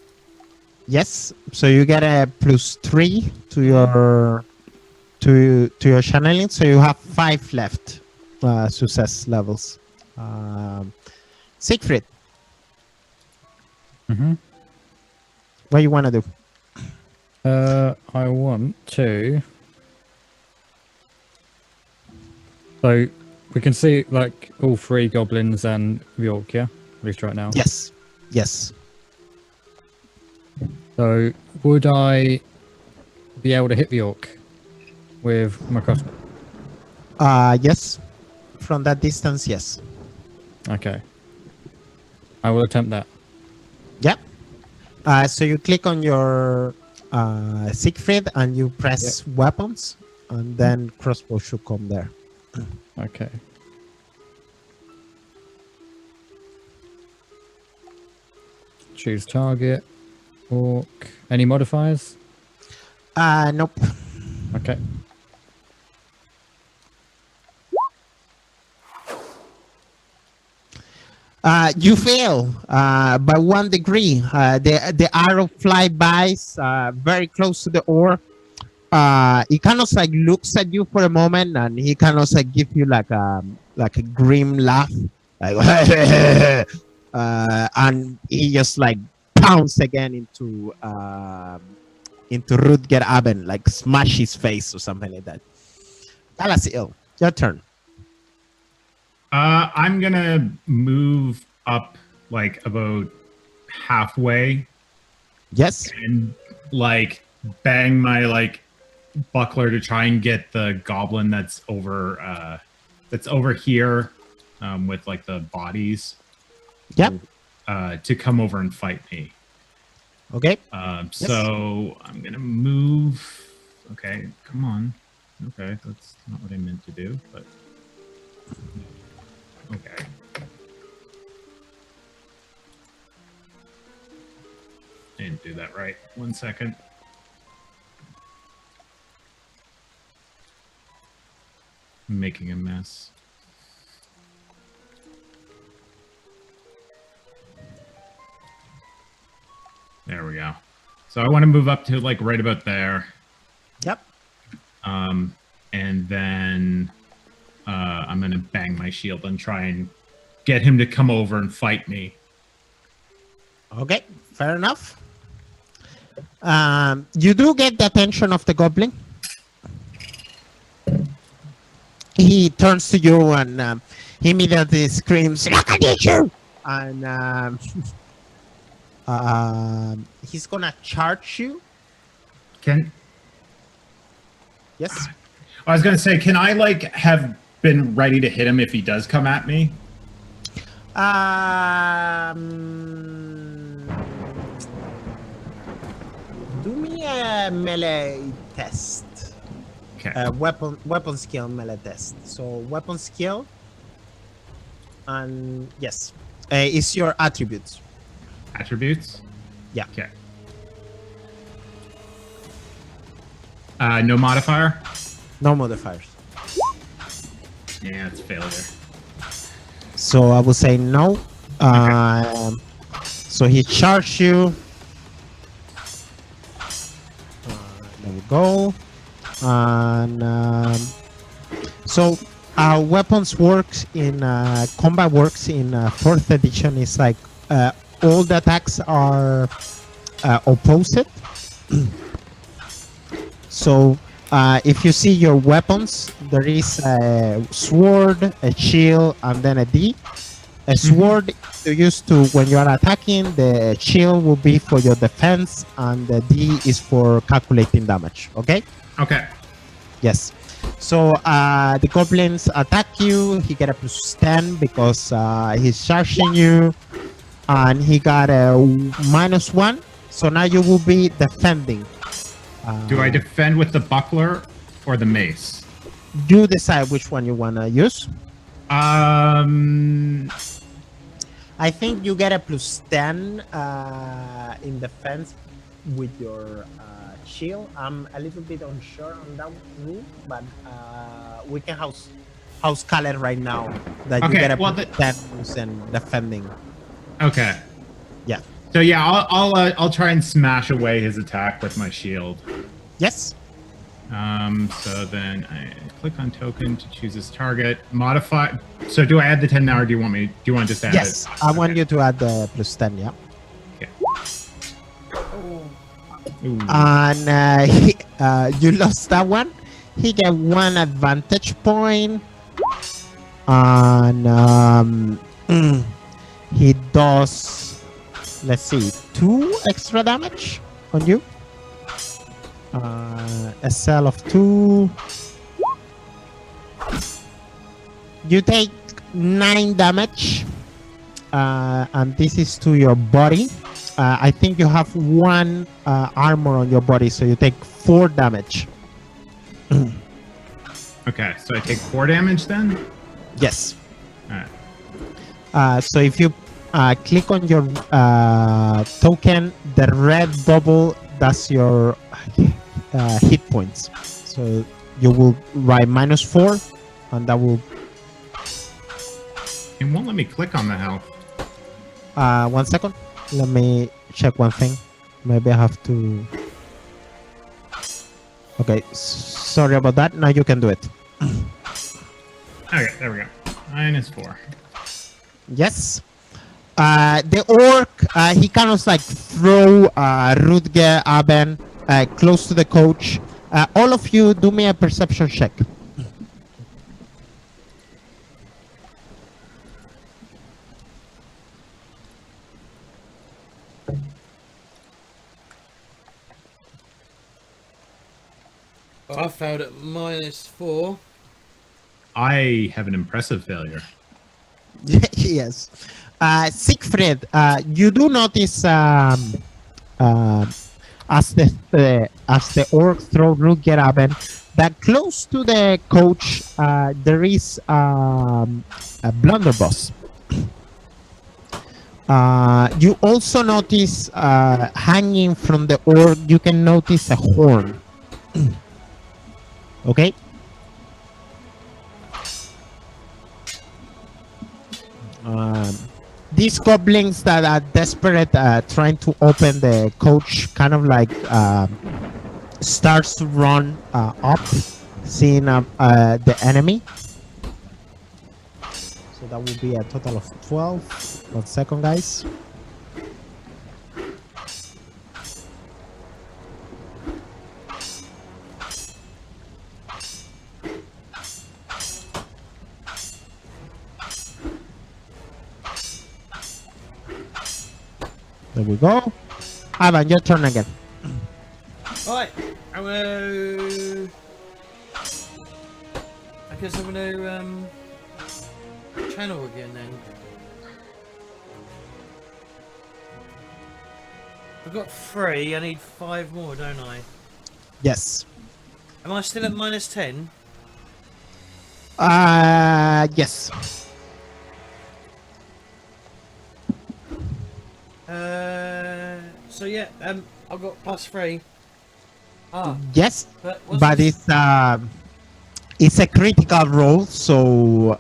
Speaker 4: Yes. So you get a +3 to your channeling. So you have 5 left success levels. Siegfried, what you want to do?
Speaker 3: I want to. So we can see like all 3 goblins and York, yeah? At least right now.
Speaker 4: Yes. Yes.
Speaker 3: So would I be able to hit the York with my crossbow?
Speaker 4: Yes. From that distance, yes.
Speaker 3: Okay. I will attempt that.
Speaker 4: Yep. So you click on your Siegfried and you press weapons, and then crossbow should come there.
Speaker 3: Okay. Choose target. Orc. Any modifiers?
Speaker 4: Nope.
Speaker 3: Okay.
Speaker 4: You fail by 1 degree. The arrow fly by very close to the orc. He kind of like looks at you for a moment, and he kind of like give you like a grim laugh, like, and he just like pounds again into Rutger Aben, like smash his face or something like that. Galasiel, your turn.
Speaker 2: I'm gonna move up like about halfway
Speaker 4: Yes.
Speaker 2: and like bang my like buckler to try and get the goblin that's over here with like the bodies.
Speaker 4: Yep.
Speaker 2: To come over and fight me.
Speaker 4: Okay.
Speaker 2: So I'm gonna move. Okay, come on. Okay, that's not what I meant to do, but okay. Didn't do that right. 1 second. I'm making a mess. There we go. So I want to move up to like right about there.
Speaker 4: Yep.
Speaker 2: And then I'm going to bang my shield and try and get him to come over and fight me.
Speaker 4: Okay, fair enough. You do get the attention of the goblin. He turns to you and he immediately screams, "Look at you!" And he's gonna charge you. Yes.
Speaker 2: I was gonna say, can I like have been ready to hit him if he does come at me?
Speaker 4: Do me a melee test.
Speaker 2: Okay.
Speaker 4: Weapon skill melee test. So weapon skill, and yes, it's your attributes.
Speaker 2: Attributes?
Speaker 4: Yeah.
Speaker 2: Okay. No modifier?
Speaker 4: No modifiers.
Speaker 2: Yeah, it's failure.
Speaker 4: So I will say no. So he charged you. There we go. And so weapons works in combat works in 4th edition is like all the attacks are opposite. So if you see your weapons, there is a sword, a shield, and then a D. A sword you use to when you are attacking. The shield will be for your defense, and the D is for calculating damage. Okay.
Speaker 2: Okay.
Speaker 4: Yes. So the goblins attack you. He get a +10 because he's charging you, and he got a -1. So now you will be defending.
Speaker 2: Do I defend with the buckler or the mace?
Speaker 4: You decide which one you wanna use. I think you get a +10 in defense with your shield. I'm a little bit unsure on that rule, but we can house call it right now that you
Speaker 2: Okay,
Speaker 4: get a
Speaker 2: well,
Speaker 4: +10 and defending.
Speaker 2: Okay.
Speaker 4: Yeah.
Speaker 2: So yeah, I'll try and smash away his attack with my shield.
Speaker 4: Yes.
Speaker 2: So then I click on token to choose this target. Modify. So do I add the 10 now, or do you want to just add
Speaker 4: Yes.
Speaker 2: it?
Speaker 4: I want you to add the +10. Yeah.
Speaker 2: Okay.
Speaker 1: Oh,
Speaker 2: Ooh.
Speaker 4: And you lost that one. He get 1 advantage point, and he does, let's see, 2 extra damage on you. A cell of 2. You take 9 damage, and this is to your body. I think you have 1 armor on your body, so you take 4 damage.
Speaker 2: Okay, so I take 4 damage then?
Speaker 4: Yes.
Speaker 2: Alright.
Speaker 4: So if you click on your token, the red bubble, that's your hit points. So you will write -4, and that will...
Speaker 2: It won't let me click on the health.
Speaker 4: 1 second. Let me check one thing. Maybe I have to... Okay, sorry about that. Now you can do it.
Speaker 2: Okay, there we go. -4.
Speaker 4: Yes. The orc, he kind of like throw Rutger Aben close to the coach. All of you, do me a perception check.
Speaker 1: I failed at -4.
Speaker 2: I have an impressive failure.
Speaker 4: Yes. Siegfried, you do notice as the orc throw Rutger Aben that close to the coach there is a blunderbuss. You also notice hanging from the orc, you can notice a horn. Okay. These goblins that are desperate, trying to open the coach, kind of like starts to run up, seeing the enemy. So that will be a total of 12. 1 second, guys. There we go. Ivan, your turn again.
Speaker 1: Right, I'm gonna... I guess I'm gonna channel again then. I've got 3, I need 5 more, don't I?
Speaker 4: Yes.
Speaker 1: Am I still at -10?
Speaker 4: Yes.
Speaker 1: So yeah, I've got +3.
Speaker 4: Yes,
Speaker 1: But, what's
Speaker 4: but
Speaker 1: this?
Speaker 4: it's a critical roll, so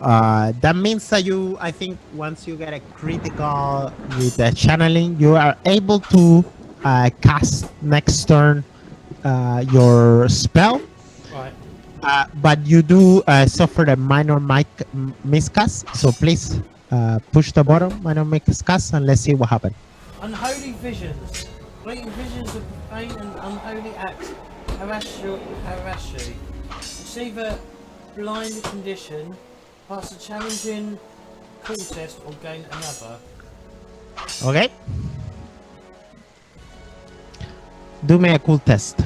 Speaker 4: that means that I think once you get a critical with the channeling, you are able to cast next turn your spell.
Speaker 1: Right.
Speaker 4: But you do suffer a minor miscast, so please push the bottom, minor miscast, and let's see what happens.
Speaker 1: Unholy visions. Fleeting visions of profane and unholy acts harass you. Receive a blind condition. Pass a challenging cool test or gain another.
Speaker 4: Okay. Do me a cool test.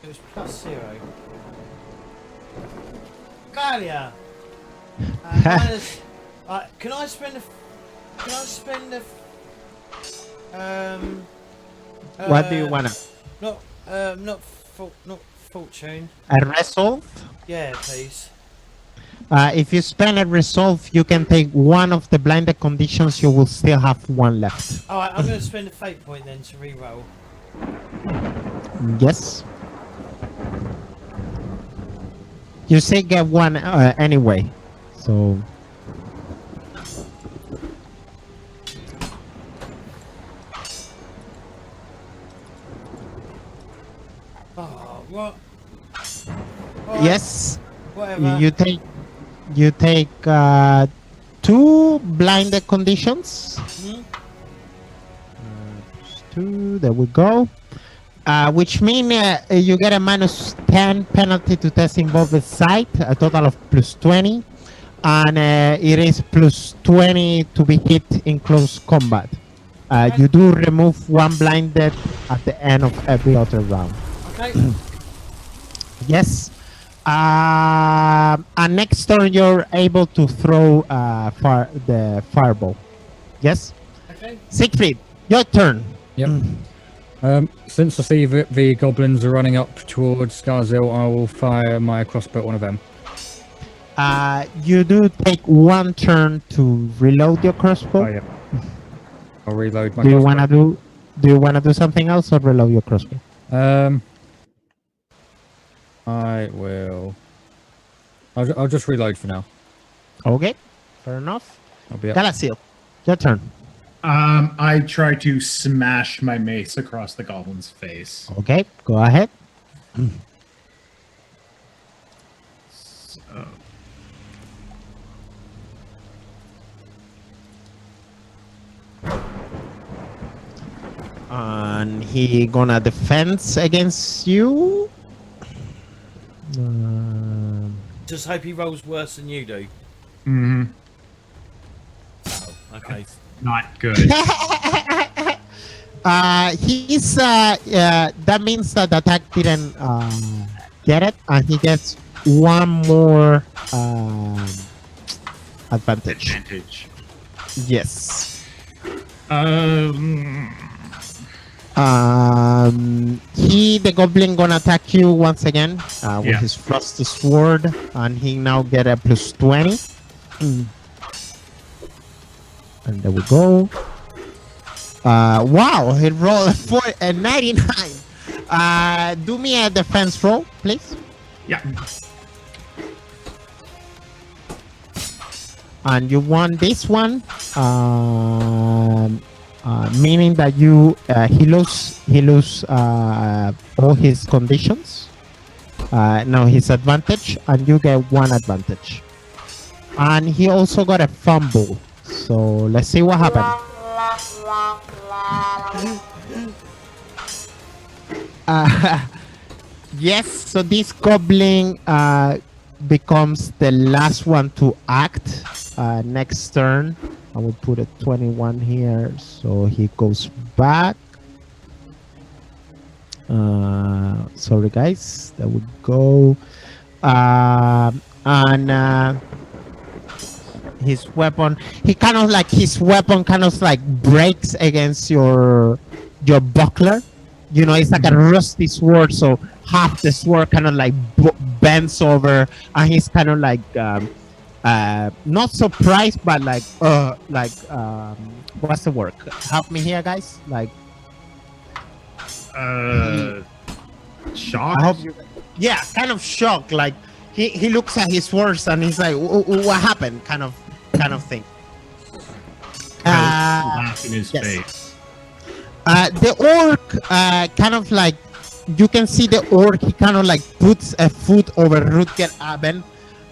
Speaker 1: It was +0. Galia! Minus, can I spend
Speaker 4: What do you wanna?
Speaker 1: not fortune.
Speaker 4: A resolve?
Speaker 1: Yeah, please.
Speaker 4: If you spend a resolve, you can take one of the blinded conditions. You will still have one left.
Speaker 1: Alright, I'm going to spend a fate point then to reroll.
Speaker 4: Yes. You say get one anyway. So.
Speaker 1: Oh, what?
Speaker 4: Yes.
Speaker 1: Whatever.
Speaker 4: You take 2 blinded conditions.
Speaker 1: Hmm?
Speaker 4: 2. There we go. Which means you get a -10 penalty to test involved with sight, a total of +20, and it is +20 to be hit in close combat. You do remove 1 blinded at the end of every other round.
Speaker 1: Okay.
Speaker 4: Yes. And next turn you're able to throw the fireball. Yes.
Speaker 1: Okay.
Speaker 4: Siegfried, your turn.
Speaker 3: Yep. Since I see that the goblins are running up towards Skarzil, I will fire my crossbow at one of them.
Speaker 4: You do take 1 turn to reload your crossbow.
Speaker 3: Oh, yeah. I'll reload my
Speaker 4: Do you
Speaker 3: crossbow.
Speaker 4: wanna do something else or reload your crossbow?
Speaker 3: I will. I'll just reload for now.
Speaker 4: Okay, fair enough.
Speaker 3: I'll be up.
Speaker 4: Galasil, your turn.
Speaker 2: I try to smash my mace across the goblin's face.
Speaker 4: Okay, go ahead.
Speaker 2: So.
Speaker 4: And he gonna defend against you.
Speaker 1: Just hope he rolls worse than you do.
Speaker 2: Mm-hmm.
Speaker 1: Oh, okay.
Speaker 2: Not good.
Speaker 4: He's that means that the attack didn't get it, and he gets 1 more advantage. Yes. The goblin gonna attack you once again with his frosty sword, and he now get a +20. And there we go. Wow, he rolled a 99. Do me a defense roll, please.
Speaker 2: Yeah.
Speaker 4: And you won this one, meaning that you he lose all his conditions. Now his advantage, and you get 1 advantage. And he also got a fumble. So let's see what happened. Yes, so this goblin becomes the last one to act. Next turn, I will put a 21 here, so he goes back. Sorry guys, there we go. And his weapon, his weapon kind of like breaks against your buckler. You know, it's like a rusty sword, so half the sword kind of like bends over, and he's kind of like not surprised, but what's the word? Help me here, guys. Like
Speaker 2: Shocked?
Speaker 4: I hope you. Yeah, kind of shocked. Like he looks at his words and he's like, "What happened?" Kind of thing.
Speaker 2: Laugh in his
Speaker 4: yes.
Speaker 2: face.
Speaker 4: The orc, kind of like, you can see the orc. He kind of like puts a foot over Rutger Aben,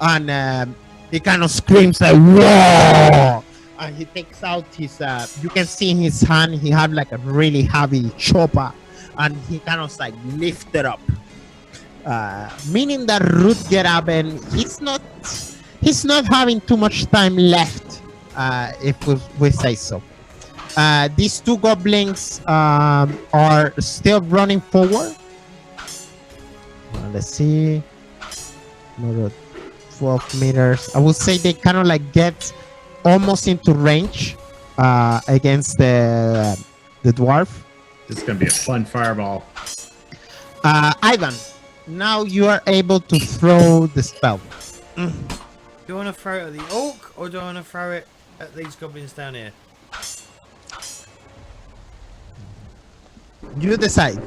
Speaker 4: and he kind of screams like "Whoa!" And he takes out his. You can see in his hand he had like a really heavy chopper, and he kind of like lift it up. meaning that Rutger Aben he's not having too much time left, if we say so. These two goblins are still running forward. Let's see. Another 12 meters. I would say they kind of like get almost into range against the dwarf.
Speaker 2: This is gonna be a fun fireball.
Speaker 4: Ivan, now you are able to throw the spell.
Speaker 1: Do you want to throw it at the orc, or do I want to throw it at these goblins down here?
Speaker 4: You decide.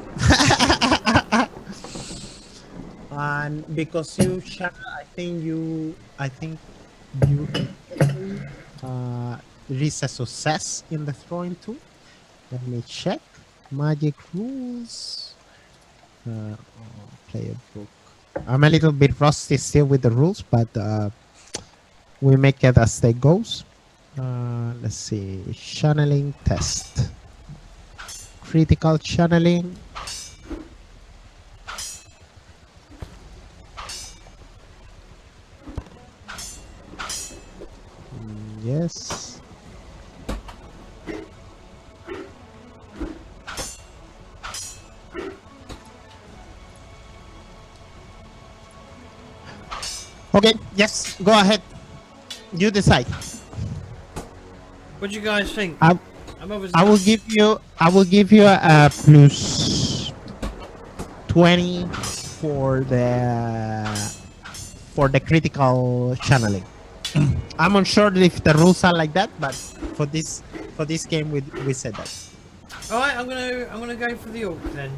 Speaker 4: And because you I think you there is a success in the throwing too. Let me check. Magic rules. Player book. I'm a little bit rusty still with the rules, but we make it as they goes. Let's see. Channeling test. Critical channeling. Yes. Okay, yes, go ahead. You decide.
Speaker 1: What do you guys think?
Speaker 4: I will give you a plus 20 for the critical channeling. I'm unsure if the rules are like that, but for this game we said that.
Speaker 1: All right, I'm gonna go for the orc then.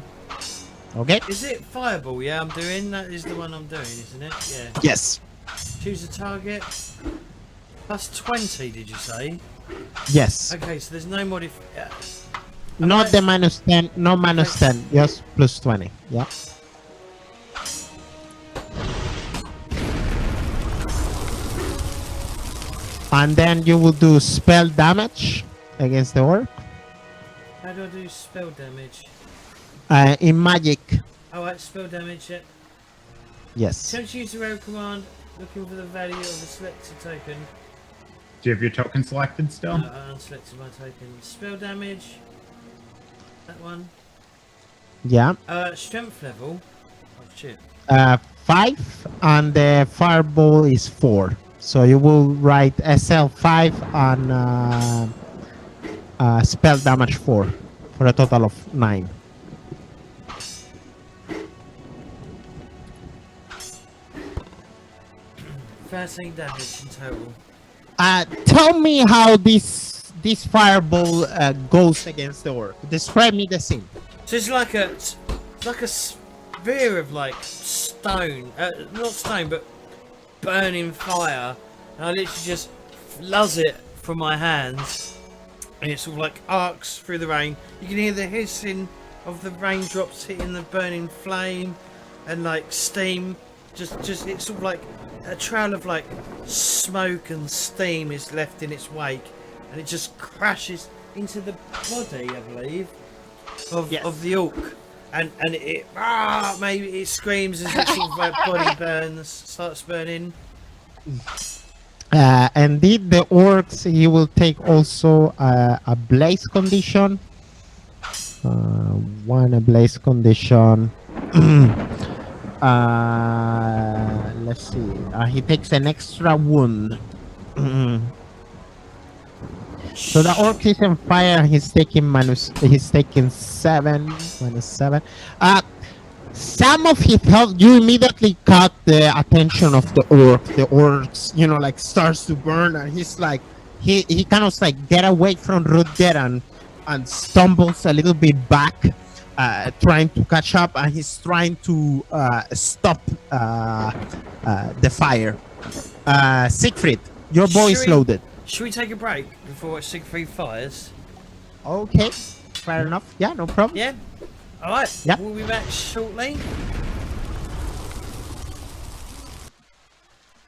Speaker 4: Okay.
Speaker 1: Is it fireball? Yeah, I'm doing. That is the one I'm doing, isn't it? Yeah.
Speaker 4: Yes.
Speaker 1: Choose a target. Plus 20, did you say?
Speaker 4: Yes.
Speaker 1: Okay, so there's no
Speaker 4: Not the minus 10. No minus 10. Just plus 20. Yeah. And then you will do spell damage against the orc.
Speaker 1: How do I do spell damage?
Speaker 4: In magic.
Speaker 1: Alright, spell damage, yeah.
Speaker 4: Yes.
Speaker 1: Attempt to use the roll command, looking for the value of the selected token.
Speaker 2: Do you have your token selected still?
Speaker 1: I unselected my token. Spell damage. That one.
Speaker 4: Yeah.
Speaker 1: Strength level. Oh shit.
Speaker 4: 5, and the fireball is 4. So you will write SL 5 and spell damage 4 for a total of 9.
Speaker 1: First damage in total.
Speaker 4: Tell me how this fireball goes against the orc. Describe me the scene.
Speaker 1: So it's like a sphere of like stone, not stone, but burning fire. And I literally just fluzz it from my hands, and it sort of like arcs through the rain. You can hear the hissing of the raindrops hitting the burning flame, and like steam. Just it's sort of like a trail of like smoke and steam is left in its wake, and it just crashes into the body, I believe, of the orc, and it maybe it screams as its sort of like body starts burning.
Speaker 4: Indeed, the orcs, he will take also a blaze condition. A blaze condition. Let's see. He takes an extra wound. So the orc is on fire. He's taking -7. Some of his health, you immediately caught the attention of the orc. The orcs, like starts to burn, and he's like, he kind of like get away from Rutger and stumbles a little bit back, trying to catch up, and he's trying to stop the fire. Siegfried, your bow is loaded.
Speaker 1: Should we take a break before Siegfried fires?
Speaker 4: Okay, fair enough. Yeah, no problem.
Speaker 1: Yeah. All right.
Speaker 4: Yeah.
Speaker 1: We'll be back shortly.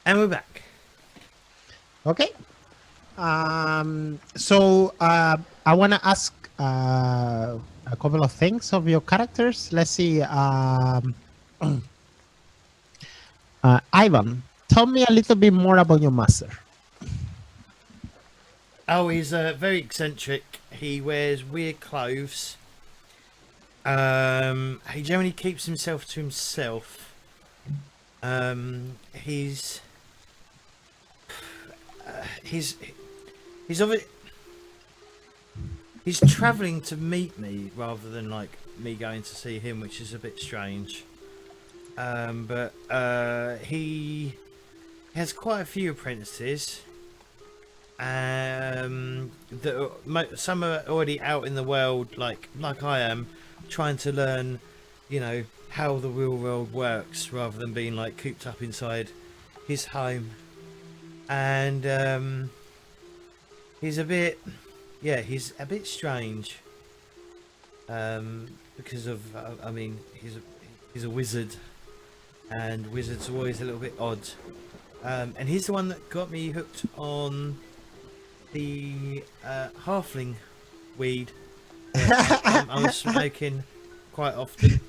Speaker 1: And we're back.
Speaker 4: Okay. So I want to ask a couple of things of your characters. Let's see. Ivan, tell me a little bit more about your master.
Speaker 1: Oh, he's very eccentric. He wears weird clothes. He generally keeps himself to himself. He's of it. He's travelling to meet me rather than like me going to see him, which is a bit strange. But he has quite a few apprentices. Some are already out in the world, like I am, trying to learn, how the real world works rather than being like cooped up inside his home. And he's a bit strange. Because of, he's a wizard, and wizards are always a little bit odd. And he's the one that got me hooked on the halfling weed that I was smoking quite often.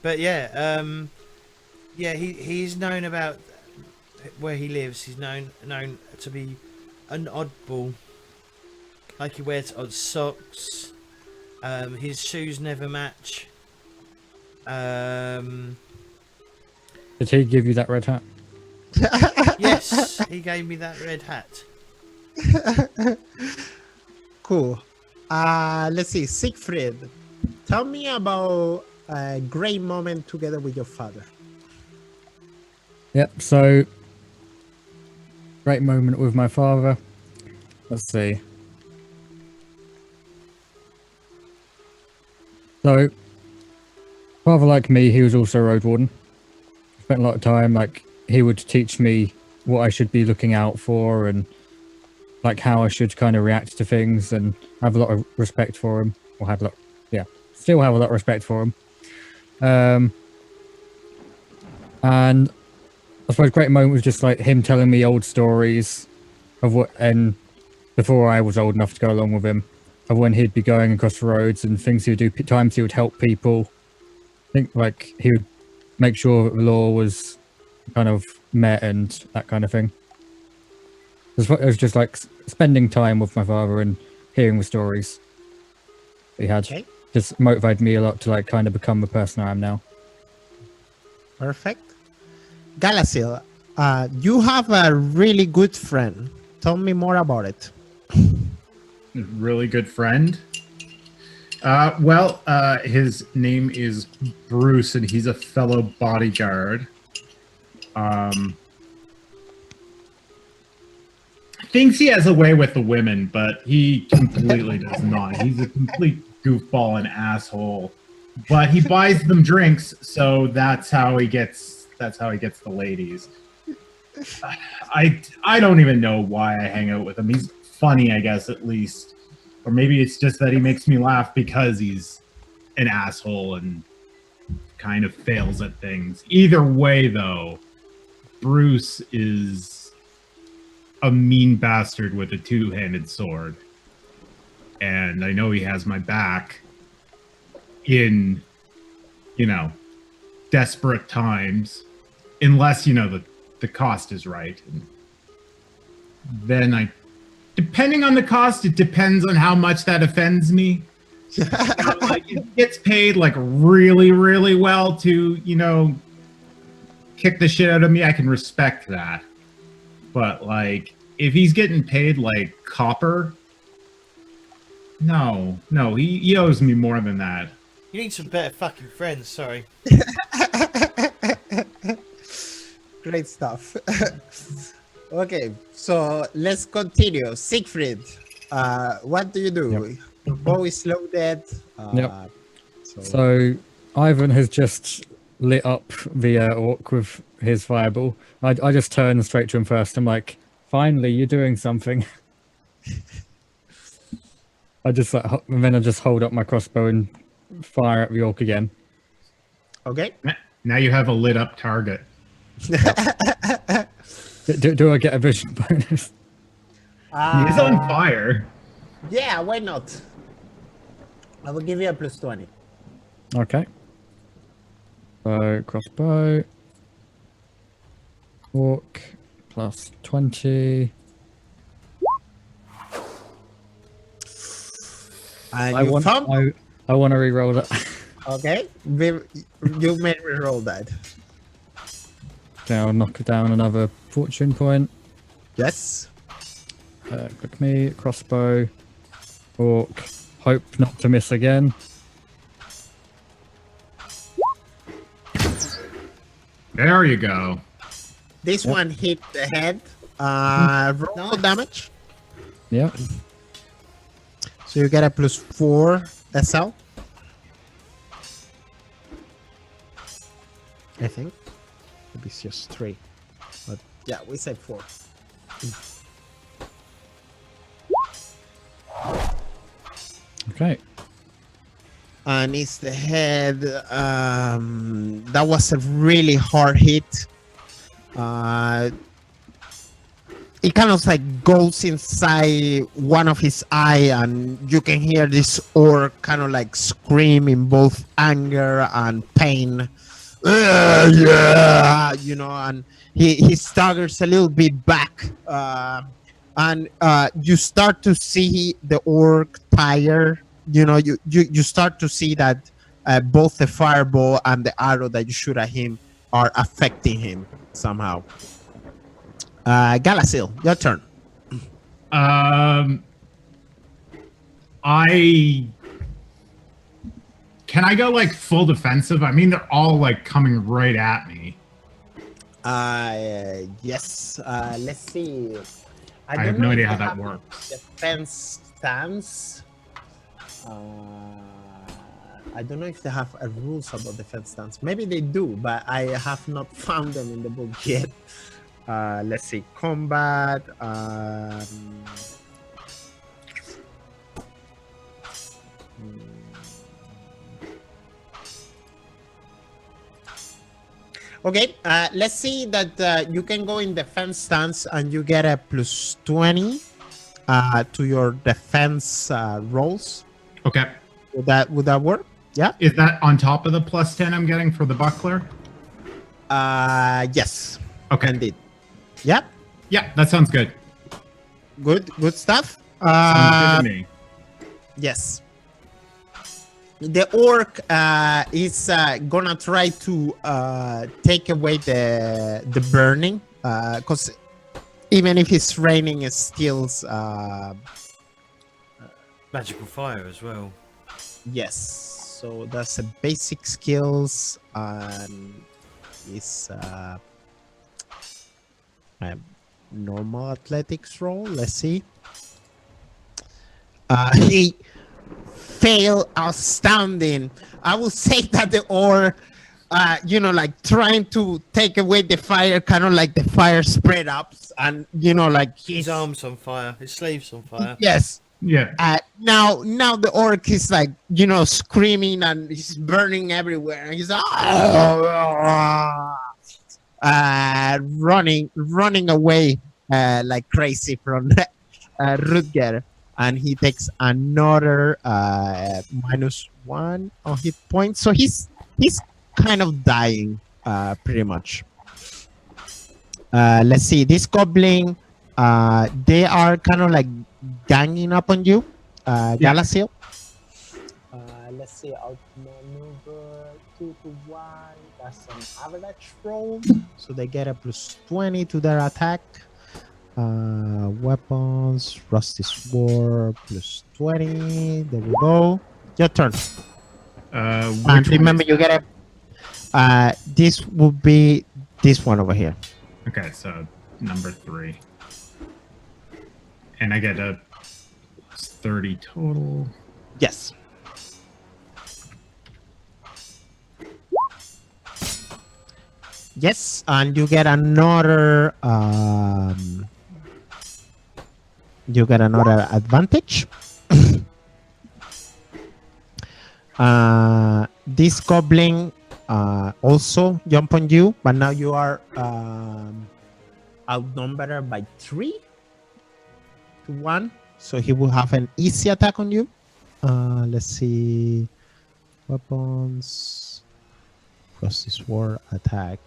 Speaker 1: But he's known about where he lives. He's known to be an oddball. Like, he wears odd socks. His shoes never match.
Speaker 3: Did he give you that red hat?
Speaker 1: Yes, he gave me that red hat.
Speaker 4: Cool. Let's see, Siegfried, tell me about a great moment together with your father.
Speaker 3: Yep, so great moment with my father. Let's see. So, father, like me, he was also a road warden. Spent a lot of time, like, he would teach me what I should be looking out for and like how I should kind of react to things, and I have a lot of respect for him. Or had a lot, still have a lot of respect for him. And I suppose a great moment was just like him telling me old stories of and before I was old enough to go along with him, of when he'd be going across the roads and things he would do, times he would help people. I think like he would make sure that the law was kind of met and that kind of thing. It was just like spending time with my father and hearing the stories he had.
Speaker 4: Okay.
Speaker 3: Just motivated me a lot to like kind of become the person I am now.
Speaker 4: Perfect. Galasil, you have a really good friend. Tell me more about it.
Speaker 2: Really good friend. His name is Bruce, and he's a fellow bodyguard. Thinks he has a way with the women, but he completely does not. He's a complete goofball and asshole. But he buys them drinks, so that's how he gets the ladies. I don't even know why I hang out with him. He's funny, I guess, at least. Or maybe it's just that he makes me laugh because he's an asshole and kind of fails at things. Either way, though, Bruce is a mean bastard with a two-handed sword. And I know he has my back in, desperate times. Unless, the cost is right. And then depending on the cost, it depends on how much that offends me. Like, it gets paid like really, really well to, kick the shit out of me, I can respect that. But like, if he's getting paid like copper, no, he owes me more than that.
Speaker 1: You need some better fucking friends, sorry.
Speaker 4: Great stuff. Okay, so let's continue. Siegfried, what do you do?
Speaker 3: Yep.
Speaker 4: Your bow is loaded.
Speaker 3: Yep. So Ivan has just lit up the orc with his fireball. I just turn straight to him first. I'm like, finally, you're doing something. And then I just hold up my crossbow and fire at the orc again.
Speaker 4: Okay.
Speaker 2: Now you have a lit up target.
Speaker 3: Do I get a vision bonus?
Speaker 2: He's on fire.
Speaker 4: Yeah, why not? I will give you a +20.
Speaker 3: Okay. Bow, crossbow. Orc plus 20.
Speaker 4: And
Speaker 3: I
Speaker 4: you
Speaker 3: want
Speaker 4: found.
Speaker 3: I want to re-roll that.
Speaker 4: Okay, you may re-roll that.
Speaker 3: Okay, I'll knock down another fortune point.
Speaker 4: Yes.
Speaker 3: Click me, crossbow, orc. Hope not to miss again.
Speaker 2: There you go.
Speaker 4: This one hit the head. Roll
Speaker 1: Nice.
Speaker 4: damage.
Speaker 3: Yep.
Speaker 4: So you get a +4 SL. I think. Maybe it's just 3. But yeah, we said 4.
Speaker 3: Okay.
Speaker 4: And it's the head. That was a really hard hit. It kind of like goes inside one of his eye, and you can hear this orc kind of like scream in both anger and pain. Yeah, you know, and he staggers a little bit back, and you start to see the orc tire. You know, you start to see that both the fireball and the arrow that you shoot at him are affecting him somehow. Galasil, your turn.
Speaker 2: Can I go like full defensive? I mean, they're all like coming right at me.
Speaker 4: Yes. Let's see.
Speaker 2: I
Speaker 4: don't
Speaker 2: have
Speaker 4: know
Speaker 2: no
Speaker 4: if
Speaker 2: idea
Speaker 4: they
Speaker 2: how that
Speaker 4: have
Speaker 2: works.
Speaker 4: Defense stance. I don't know if they have rules about defense stance. Maybe they do, but I have not found them in the book yet. Let's see. Combat. Okay, let's see that you can go in defense stance and you get a +20 to your defense rolls.
Speaker 2: Okay.
Speaker 4: Would that work? Yeah.
Speaker 2: Is that on top of the +10 I'm getting for the buckler?
Speaker 4: Yes.
Speaker 2: Okay.
Speaker 4: Indeed. Yep.
Speaker 2: Yeah, that sounds good.
Speaker 4: Good stuff.
Speaker 2: Sounds good to me.
Speaker 4: Yes. The orc is gonna try to take away the burning, because even if it's raining, it still
Speaker 1: Magical fire as well.
Speaker 4: yes. So that's a basic skills and it's a normal athletics roll. Let's see. He fail outstanding. I will say that the orc, like trying to take away the fire, kind of like the fire spread up, and like
Speaker 1: His arms on fire, his sleeves on fire.
Speaker 4: yes.
Speaker 2: Yeah.
Speaker 4: Now the orc is like screaming and he's burning everywhere, and he's running away like crazy from Rutger. And he takes another -1 on hit points. So he's kind of dying pretty much. Let's see. This goblin, they are kind of like ganging up on you, Galasil. Let's see. Outmaneuver 2 to 1. That's an average roll. So they get a +20 to their attack. Weapons, rusty sword, +20. There we go. Your turn. And remember, you get a. This will be this one over here.
Speaker 2: Okay, so number 3. And I get a 30 total.
Speaker 4: Yes. Yes, and you get another. You get another advantage. This goblin also jump on you, but now you are outnumbered by 3 to 1, so he will have an easy attack on you. Let's see. Weapons. because this war attack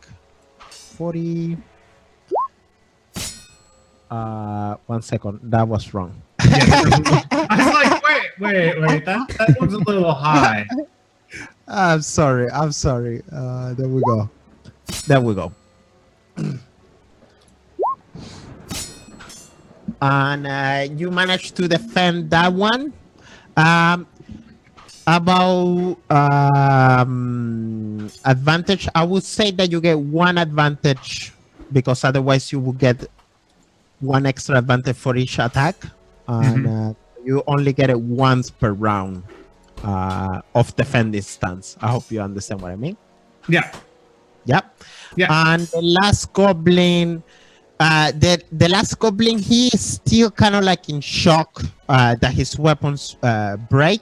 Speaker 4: 40. 1 second, that was wrong.
Speaker 2: I was like, wait, that looks a little high.
Speaker 4: I'm sorry. There we go. And you managed to defend that one. About advantage, I would say that you get one advantage because otherwise you will get one extra advantage for each attack, and you only get it once per round of defending stance. I hope you understand what I mean.
Speaker 2: Yeah.
Speaker 4: Yep.
Speaker 2: Yeah.
Speaker 4: And the last goblin, the last goblin, he is still kind of like in shock that his weapons break.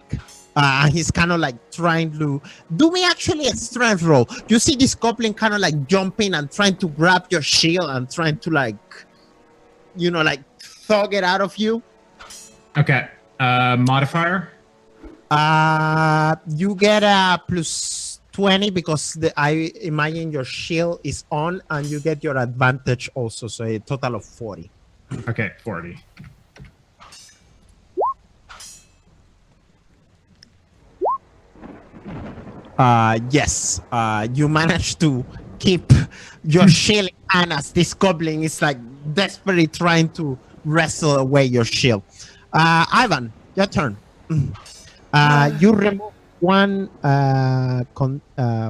Speaker 4: And he's kind of like trying to do me actually a strength roll. You see this goblin kind of like jumping and trying to grab your shield and trying to like, you know, like thug it out of you.
Speaker 2: Okay. Modifier?
Speaker 4: You get a plus 20 because I imagine your shield is on, and you get your advantage also, so a total of 40.
Speaker 2: Okay, 40.
Speaker 4: Yes, you managed to keep your shield in, as this goblin is like desperately trying to wrestle away your shield. Ivan, your turn. You remove one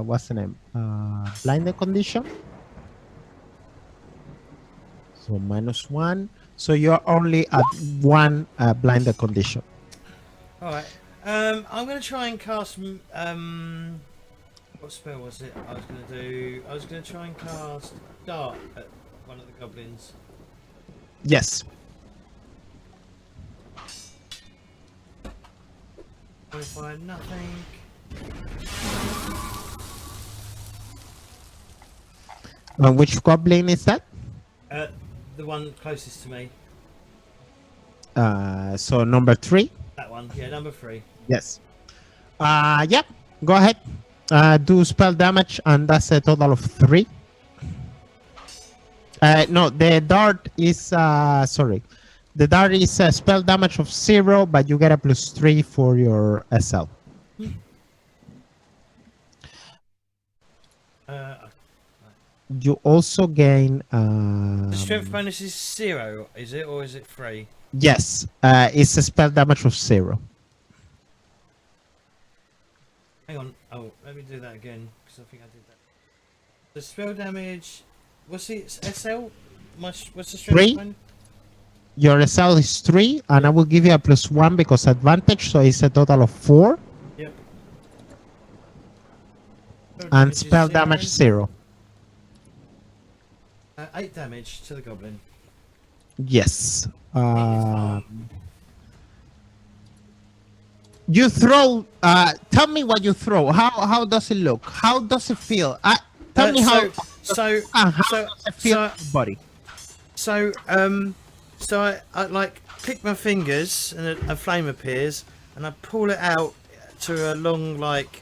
Speaker 4: what's the name? Blinded condition. So -1. So you're only at one blinded condition.
Speaker 1: All right. I'm going to try and cast. What spell was it? I was going to do. I was going to try and cast Dart at one of the goblins.
Speaker 4: Yes.
Speaker 1: Modify nothing.
Speaker 4: Which goblin is that?
Speaker 1: The one closest to me.
Speaker 4: So number 3.
Speaker 1: That one. Yeah, number 3.
Speaker 4: Yes. Yep. Go ahead. Do spell damage, and that's a total of 3. No, the dart is sorry. The dart is a spell damage of 0, but you get a plus 3 for your SL. You also gain.
Speaker 1: The strength bonus is 0, is it, or is it 3?
Speaker 4: Yes, it's a spell damage of 0.
Speaker 1: Hang on. Oh, let me do that again because I think I did that. The spell damage. What's it? SL? What's the strength?
Speaker 4: 3.
Speaker 1: Bonus?
Speaker 4: Your SL is 3, and I will give you a plus 1 because advantage, so it's a total of 4.
Speaker 1: Yep.
Speaker 4: And spell damage 0.
Speaker 1: 8 damage to the goblin.
Speaker 4: Yes. You throw. Tell me what you throw. How does it look? How does it feel? Tell me how.
Speaker 1: So
Speaker 4: does it feel in your body?
Speaker 1: So I like click my fingers and a flame appears and I pull it out to a long like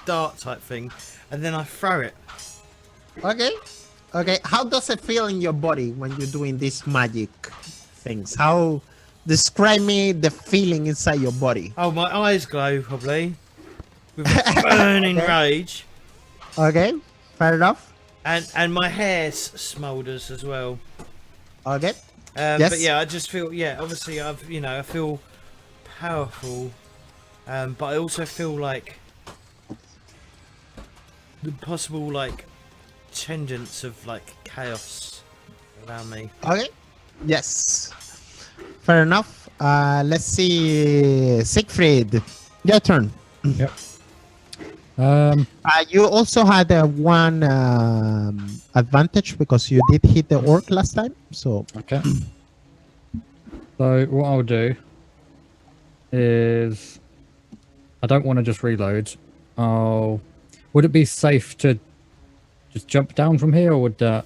Speaker 1: dart type thing and then I throw it.
Speaker 4: Okay. How does it feel in your body when you're doing these magic things? How? Describe me the feeling inside your body.
Speaker 1: Oh, my eyes glow probably with a burning rage.
Speaker 4: Okay, fair enough.
Speaker 1: And my hair smoulders as well.
Speaker 4: Okay.
Speaker 1: Yes. But yeah, I just feel obviously I feel powerful, but I also feel like the possible like tangents of like chaos around me.
Speaker 4: Okay. Yes. Fair enough. Let's see, Siegfried, your turn.
Speaker 3: Yep.
Speaker 4: You also had one advantage because you did hit the orc last time. So
Speaker 3: Okay. So what I'll do is I don't want to just reload. Would it be safe to just jump down from here, or would that?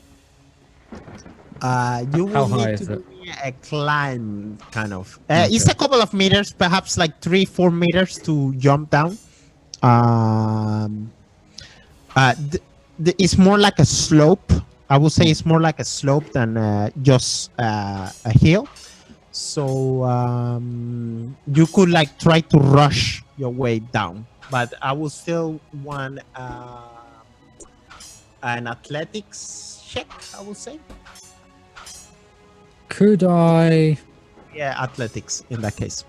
Speaker 4: you
Speaker 3: How
Speaker 4: will
Speaker 3: high
Speaker 4: need
Speaker 3: is
Speaker 4: to
Speaker 3: it?
Speaker 4: do a climb, kind of. It's a couple of meters, perhaps like 3-4 meters to jump down. it's more like a slope. I would say it's more like a slope than just a hill. So you could like try to rush your way down, but I would still want an athletics check, I would say.
Speaker 3: Could I?
Speaker 4: Yeah, athletics in that case.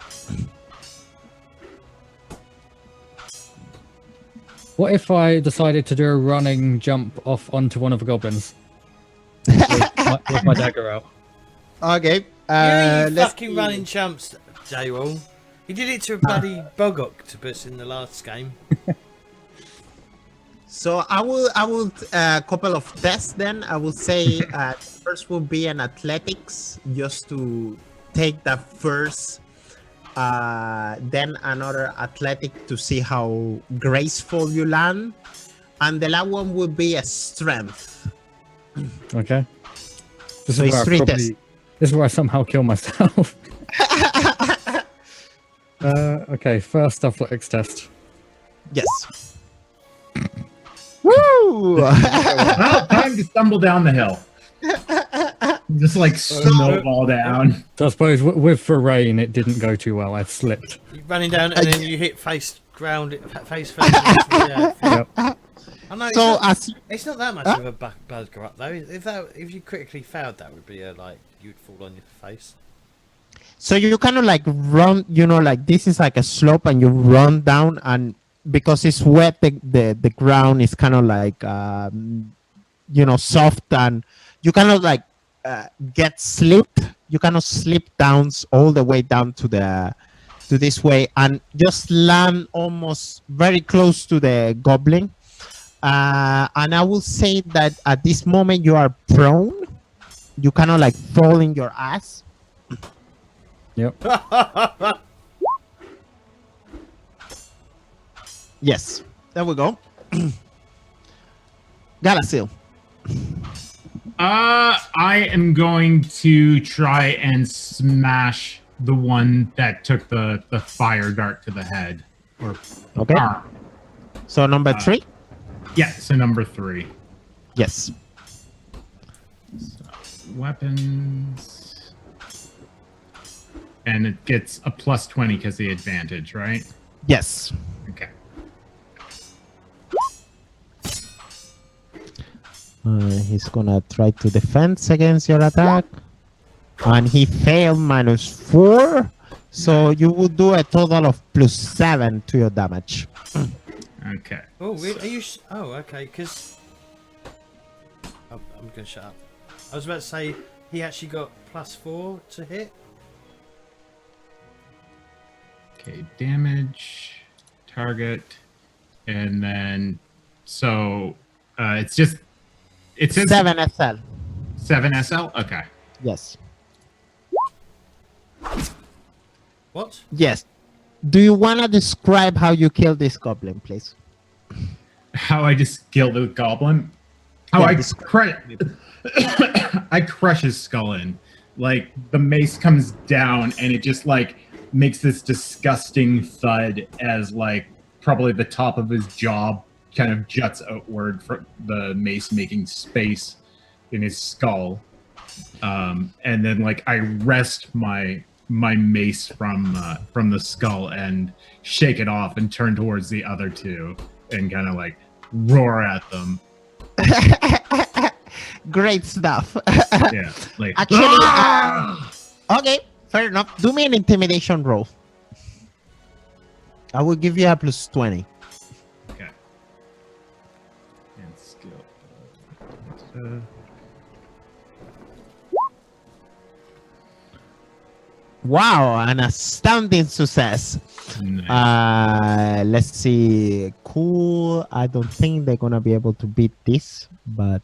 Speaker 3: What if I decided to do a running jump off onto one of the goblins with my dagger out?
Speaker 4: Okay.
Speaker 1: You
Speaker 4: let's
Speaker 1: fucking
Speaker 4: see.
Speaker 1: running chumps, J-Wall. You did it to a bloody bog octopus in the last game.
Speaker 4: So I will couple of tests then. I will say first will be an athletics just to take the first, then another athletic to see how graceful you land, and the last one will be a strength.
Speaker 3: Okay. This
Speaker 4: So
Speaker 3: is
Speaker 4: it's
Speaker 3: where I
Speaker 4: three
Speaker 3: probably.
Speaker 4: tests.
Speaker 3: This is where I somehow kill myself. Okay, first athletics test.
Speaker 4: Yes. Woo!
Speaker 2: Well, time to stumble down the hill. Just like snowball down.
Speaker 3: So I suppose with the rain, it didn't go too well. I slipped.
Speaker 1: You're running down and then you hit face face first. Yeah.
Speaker 3: Yep.
Speaker 1: I know.
Speaker 4: So
Speaker 1: It's not that much of a bugger up though. If you critically failed, that would be like you'd fall on your face.
Speaker 4: So you kind of like run, like this is like a slope, and you run down, and because it's wet, the ground is kind of like soft, and you kind of like get slipped. You kind of slip down all the way down to this way, and just land almost very close to the goblin. And I will say that at this moment you are prone. You kind of like fall in your ass.
Speaker 3: Yep.
Speaker 4: Yes, there we go. Galasil.
Speaker 2: I am going to try and smash the one that took the fire dart to the head. Or
Speaker 4: Okay.
Speaker 2: arm.
Speaker 4: So number 3.
Speaker 2: Yeah, so number 3.
Speaker 4: Yes.
Speaker 2: So, weapons. And it gets a plus 20 because the advantage, right?
Speaker 4: Yes.
Speaker 2: Okay.
Speaker 4: He's gonna try to defend against your attack, and he failed -4. So you will do a total of +7 to your damage.
Speaker 2: Okay.
Speaker 1: Oh, really? Are you? Oh, okay. Because I'm gonna shut up. I was about to say he actually got +4 to hit.
Speaker 2: Okay, damage, target, and then so it says
Speaker 4: 7 SL.
Speaker 2: 7 SL. Okay.
Speaker 4: Yes.
Speaker 1: What?
Speaker 4: Yes. Do you want to describe how you kill this goblin, please?
Speaker 2: How I just killed the goblin? How
Speaker 4: Yeah,
Speaker 2: I crush his skull in. Like the mace comes down and it just like makes this disgusting thud as like probably the top of his jaw kind of juts outward from the mace, making space in his skull. And then like I wrest my mace from the skull and shake it off and turn towards the other two and kind of like roar at them.
Speaker 4: Great stuff.
Speaker 2: Yeah, like
Speaker 4: Actually,
Speaker 2: "Ah!"
Speaker 4: okay, fair enough. Do me an intimidation roll. I will give you a +20.
Speaker 2: Okay. And skill.
Speaker 4: Wow, an astounding success.
Speaker 2: Nice.
Speaker 4: Let's see. Cool. I don't think they're gonna be able to beat this, but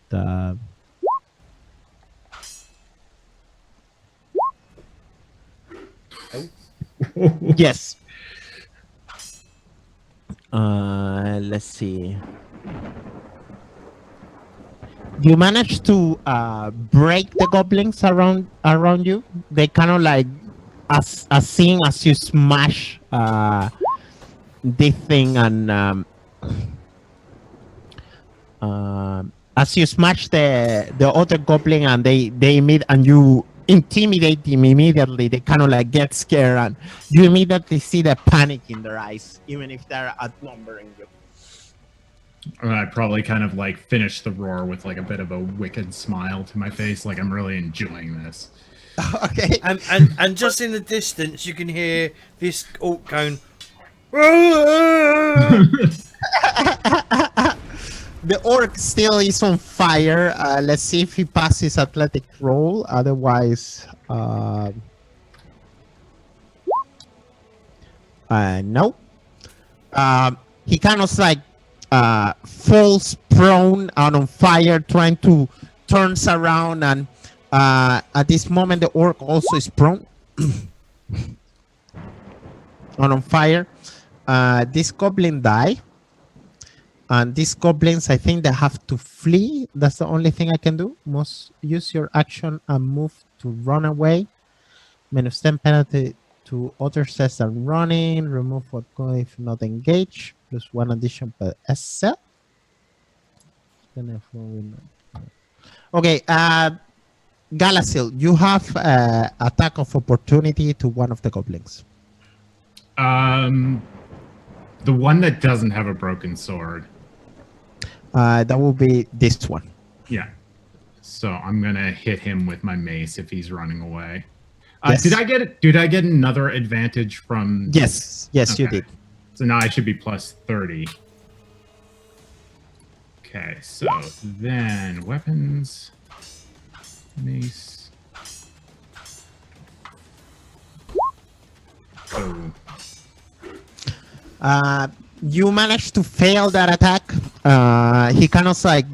Speaker 4: yes. Let's see. You managed to break the goblins around you. They kind of like as seeing as you smash this thing, and As you smash the other goblin and they meet and you intimidate them immediately, they kind of like get scared and you immediately see the panic in their eyes, even if they're outnumbering you.
Speaker 2: I probably kind of like finish the roar with like a bit of a wicked smile to my face, like I'm really enjoying this.
Speaker 4: Okay.
Speaker 1: And just in the distance, you can hear this orc going.
Speaker 4: The orc still is on fire. Let's see if he passes athletic roll. Otherwise, no. He kind of like falls prone and on fire, trying to turns around, and at this moment the orc also is prone and on fire. This goblin die. And these goblins, I think they have to flee. That's the only thing I can do. Must use your action and move to run away. Minus 10 penalty to other sets that running. Remove what go if not engaged. Plus 1 addition per SL. Okay, Galasil, you have attack of opportunity to one of the goblins.
Speaker 2: The one that doesn't have a broken sword.
Speaker 4: That will be this one.
Speaker 2: Yeah. So I'm gonna hit him with my mace if he's running away.
Speaker 4: Yes.
Speaker 2: Did I get another advantage from?
Speaker 4: Yes, you
Speaker 2: Okay.
Speaker 4: did.
Speaker 2: So now I should be plus 30. Okay, so then weapons, mace. Oh.
Speaker 4: You managed to fail that attack. He kind of like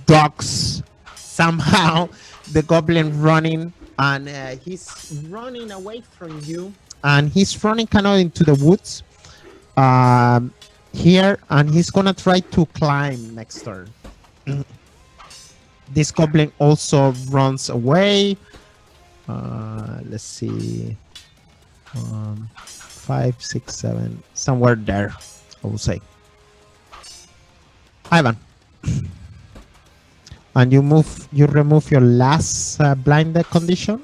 Speaker 4: ducks somehow the goblin running, and he's running away from you, and he's running kind of into the woods here, and he's gonna try to climb next turn. This goblin also runs away. Let's see, 5, 6, 7, somewhere there, I will say. Ivan. And you remove your last blinded condition.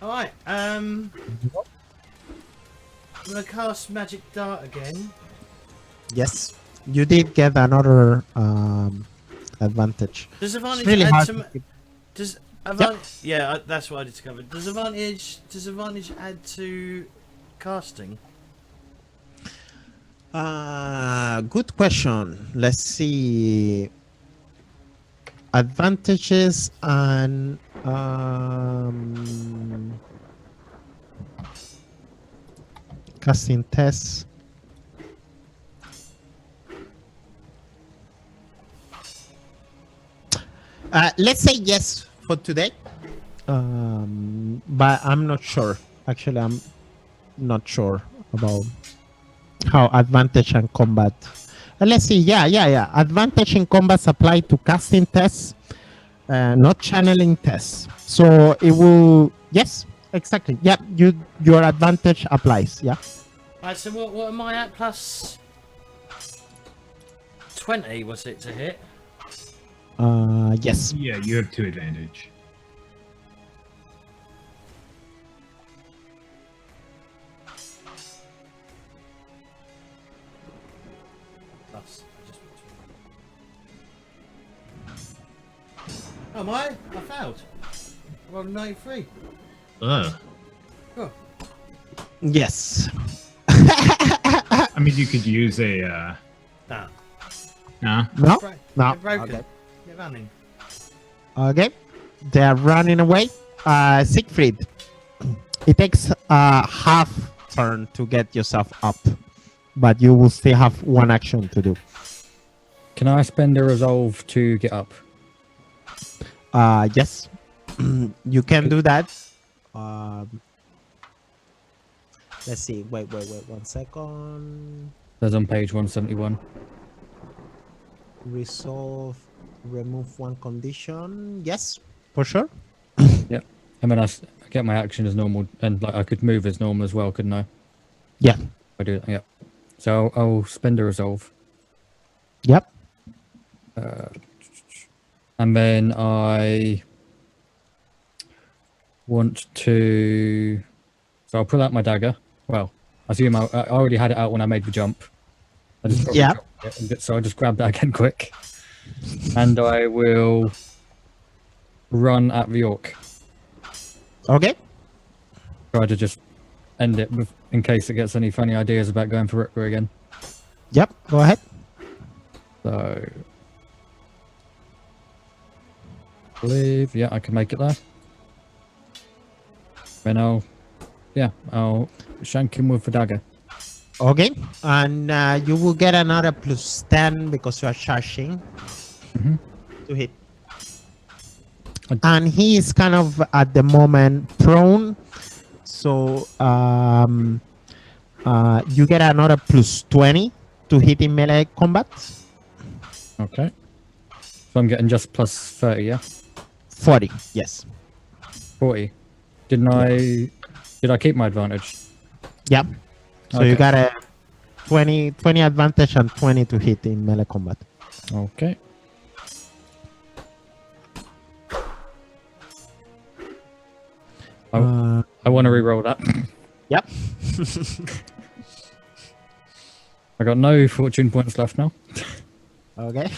Speaker 1: Alright, I'm gonna cast Magic Dart again.
Speaker 4: Yes, you did get another advantage.
Speaker 1: Does advantage
Speaker 4: It's really
Speaker 1: add
Speaker 4: hard.
Speaker 1: to does advantage? Yeah, that's what I discovered. Does advantage add to casting?
Speaker 4: Good question. Let's see. Advantages and casting tests. Let's say yes for today. But I'm not sure. Actually, I'm not sure about how advantage and combat. Let's see. Yeah. Advantage in combat apply to casting tests, not channeling tests. So it will. Yes, exactly. Yeah, your advantage applies. Yeah.
Speaker 1: Alright, so what am I at? Plus 20 was it to hit?
Speaker 4: Yes.
Speaker 2: Yeah, you have 2 advantage.
Speaker 1: Plus. Oh my! I failed. I rolled a 93.
Speaker 2: Ugh.
Speaker 1: Oh.
Speaker 4: Yes.
Speaker 2: I mean, you could use a.
Speaker 1: Nah.
Speaker 2: Nah.
Speaker 4: No. No.
Speaker 1: They're broken.
Speaker 4: Okay.
Speaker 1: They're running.
Speaker 4: Okay. They are running away. Siegfried. It takes half turn to get yourself up, but you will still have one action to do.
Speaker 3: Can I spend a resolve to get up?
Speaker 4: Yes. You can do that. Let's see. Wait 1 second.
Speaker 3: That's on page 171.
Speaker 4: Resolve. Remove one condition. Yes, for sure.
Speaker 3: Yeah. I mean, I get my action as normal, and like I could move as normal as well, couldn't I?
Speaker 4: Yeah.
Speaker 3: I do that. Yeah. So I'll spend a resolve.
Speaker 4: Yep.
Speaker 3: And then I want to... So I'll pull out my dagger. Well, I assume I already had it out when I made the jump. I just probably dropped it, so I'll just grab that again quick. And I will run at the orc.
Speaker 4: Okay.
Speaker 3: Try to just end it in case it gets any funny ideas about going for Rutger again.
Speaker 4: Yep, go ahead.
Speaker 3: So... I believe, yeah, I can make it there. Then I'll shank him with the dagger.
Speaker 4: Okay, and you will get another +10 because you are charging to hit. And he is kind of at the moment prone, so you get another +20 to hit in melee combat.
Speaker 3: Okay. So I'm getting just +30, yeah?
Speaker 4: 40, yes.
Speaker 3: 40. Did I keep my advantage?
Speaker 4: Yep. So
Speaker 3: Okay.
Speaker 4: you got a 20 advantage and 20 to hit in melee combat.
Speaker 3: Okay. I want to re-roll that.
Speaker 4: Yep.
Speaker 3: I got no fortune points left now.
Speaker 4: Okay.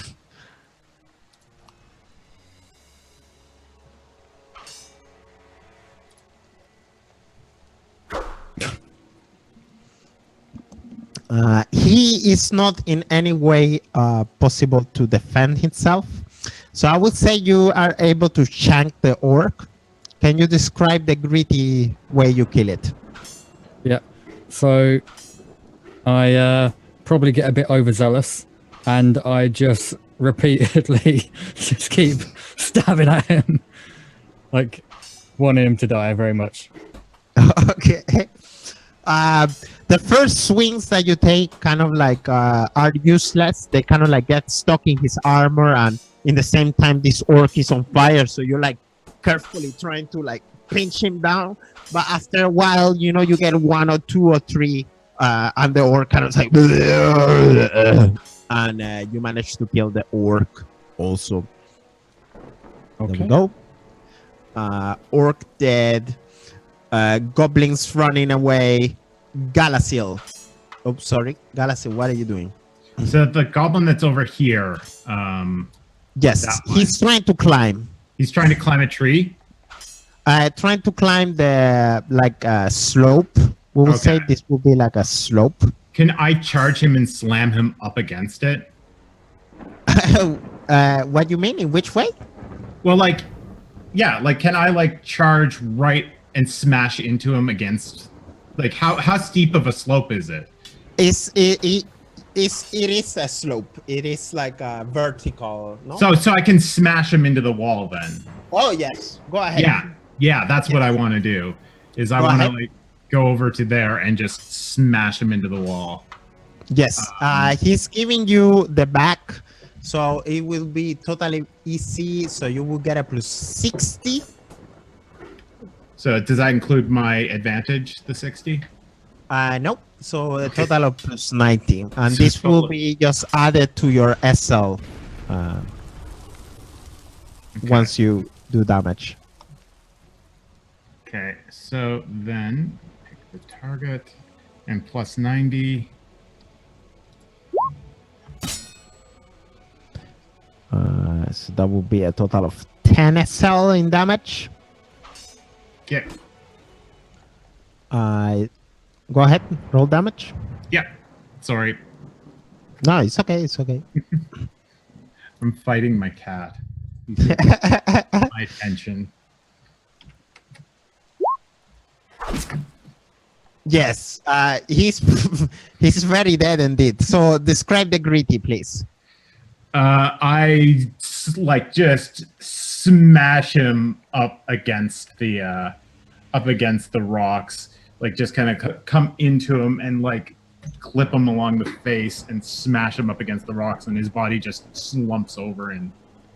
Speaker 4: He is not in any way possible to defend himself. So I would say you are able to shank the orc. Can you describe the gritty way you kill it?
Speaker 3: Yeah. So I probably get a bit overzealous and I just repeatedly just keep stabbing at him. Like wanting him to die very much.
Speaker 4: Okay. The first swings that you take kind of like are useless. They kind of like get stuck in his armor, and in the same time this orc is on fire, so you're like carefully trying to like pinch him down, but after a while, you know, you get 1 or 2 or 3 and the orc kind of like and you manage to kill the orc also.
Speaker 3: Okay.
Speaker 4: There we go. Orc dead. Goblins running away. Galasil. Oh, sorry. Galasil, what are you doing?
Speaker 2: So the goblin that's over here,
Speaker 4: Yes,
Speaker 2: that one.
Speaker 4: he's trying to climb.
Speaker 2: he's trying to climb a tree.
Speaker 4: Trying to climb the slope. We will say
Speaker 2: Okay.
Speaker 4: this will be like a slope.
Speaker 2: Can I charge him and slam him up against it?
Speaker 4: What you mean? In which way?
Speaker 2: Well, like, yeah, like, can I like charge right and smash into him against? Like, how steep of a slope is it?
Speaker 4: It is a slope. It is like a vertical. No?
Speaker 2: So I can smash him into the wall then.
Speaker 4: Oh yes. Go ahead.
Speaker 2: Yeah, that's what I want to do. Is I
Speaker 4: Go
Speaker 2: want to
Speaker 4: ahead.
Speaker 2: like go over to there and just smash him into the wall.
Speaker 4: Yes. He's giving you the back, so it will be totally easy. So you will get a +60.
Speaker 2: So does that include my advantage, the 60?
Speaker 4: Nope. So a total of +90, and
Speaker 2: So
Speaker 4: this will
Speaker 2: total-
Speaker 4: be just added to your SL once you do damage.
Speaker 2: Okay, so then pick the target and +90.
Speaker 4: So that will be a total of 10 SL in damage.
Speaker 2: Okay.
Speaker 4: Go ahead, roll damage.
Speaker 2: Yeah. Sorry,
Speaker 4: No, it's okay. It's okay.
Speaker 2: I'm fighting my cat. He's taking my attention.
Speaker 4: Yes, he's he's very dead indeed. So describe the gritty, please.
Speaker 2: I just smash him up against the rocks, like just kind of come into him and like clip him along the face and smash him up against the rocks, and his body just slumps over in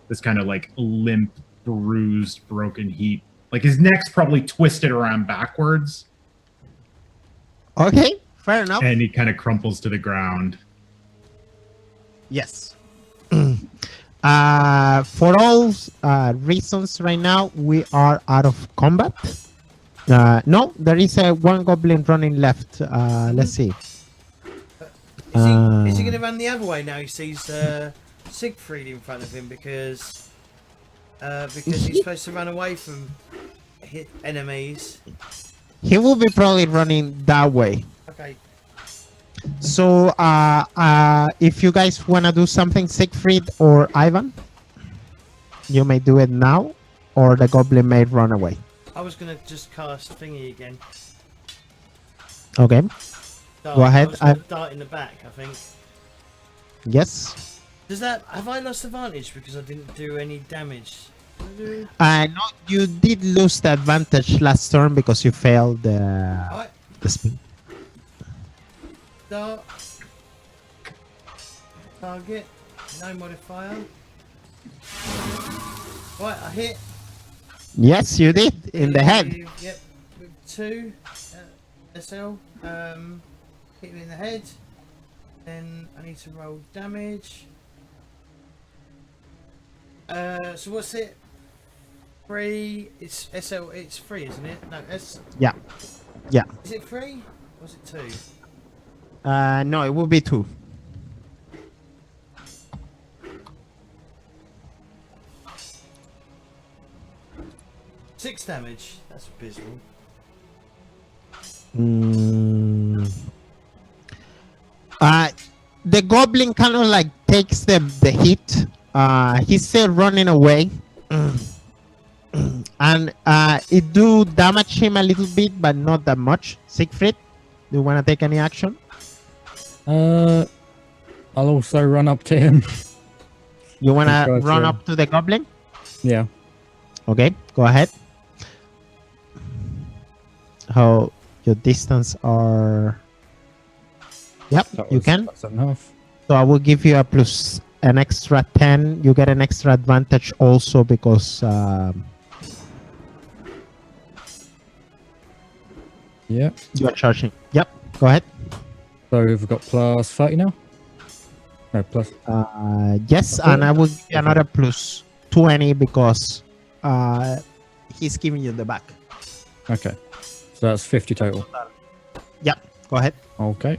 Speaker 2: this kind of like limp, bruised, broken heap. Like his neck's probably twisted around backwards,
Speaker 4: Okay, fair enough.
Speaker 2: and he kind of crumples to the ground.
Speaker 4: Yes. For all reasons right now, we are out of combat. No, there is one goblin running left. Let's see.
Speaker 1: Is he going to run the other way now? He sees Siegfried in front of him because he's supposed to run away from enemies.
Speaker 4: He will be probably running that way.
Speaker 1: Okay.
Speaker 4: So, if you guys want to do something, Siegfried or Ivan, you may do it now, or the goblin may run away.
Speaker 1: I was going to just cast thingy again.
Speaker 4: Okay.
Speaker 1: Dart.
Speaker 4: Go ahead.
Speaker 1: I was gonna dart in the back, I think.
Speaker 4: Yes.
Speaker 1: Have I lost advantage because I didn't do any damage?
Speaker 4: No, you did lose the advantage last turn because you failed the spin.
Speaker 1: Dart. Target. No modifier. Right, I hit.
Speaker 4: Yes, you did in the head.
Speaker 1: Yep. With 2 SL. Hit me in the head. Then I need to roll damage. So what's it? 3. It's SL. It's 3, isn't it? No, S.
Speaker 4: Yeah. Yeah.
Speaker 1: Is it 3? Or is it 2?
Speaker 4: No, it will be 2.
Speaker 1: Six damage. That's abysmal.
Speaker 4: The goblin kind of like takes the hit. He's still running away. And it do damage him a little bit, but not that much. Siegfried, do you want to take any action?
Speaker 3: I'll also run up to him.
Speaker 4: You want to run up to the goblin?
Speaker 3: Yeah.
Speaker 4: Okay, go ahead. How your distance are... Yep, you can.
Speaker 3: That's enough.
Speaker 4: So I will give you an extra 10. You get an extra advantage also because...
Speaker 3: Yeah.
Speaker 4: You are charging. Yep, go ahead.
Speaker 3: So we've got plus 30 now? No, plus.
Speaker 4: Yes, and I will give you another plus 20 because he's giving you the back.
Speaker 3: Okay. So that's 50 total.
Speaker 4: Yep, go ahead.
Speaker 3: Okay.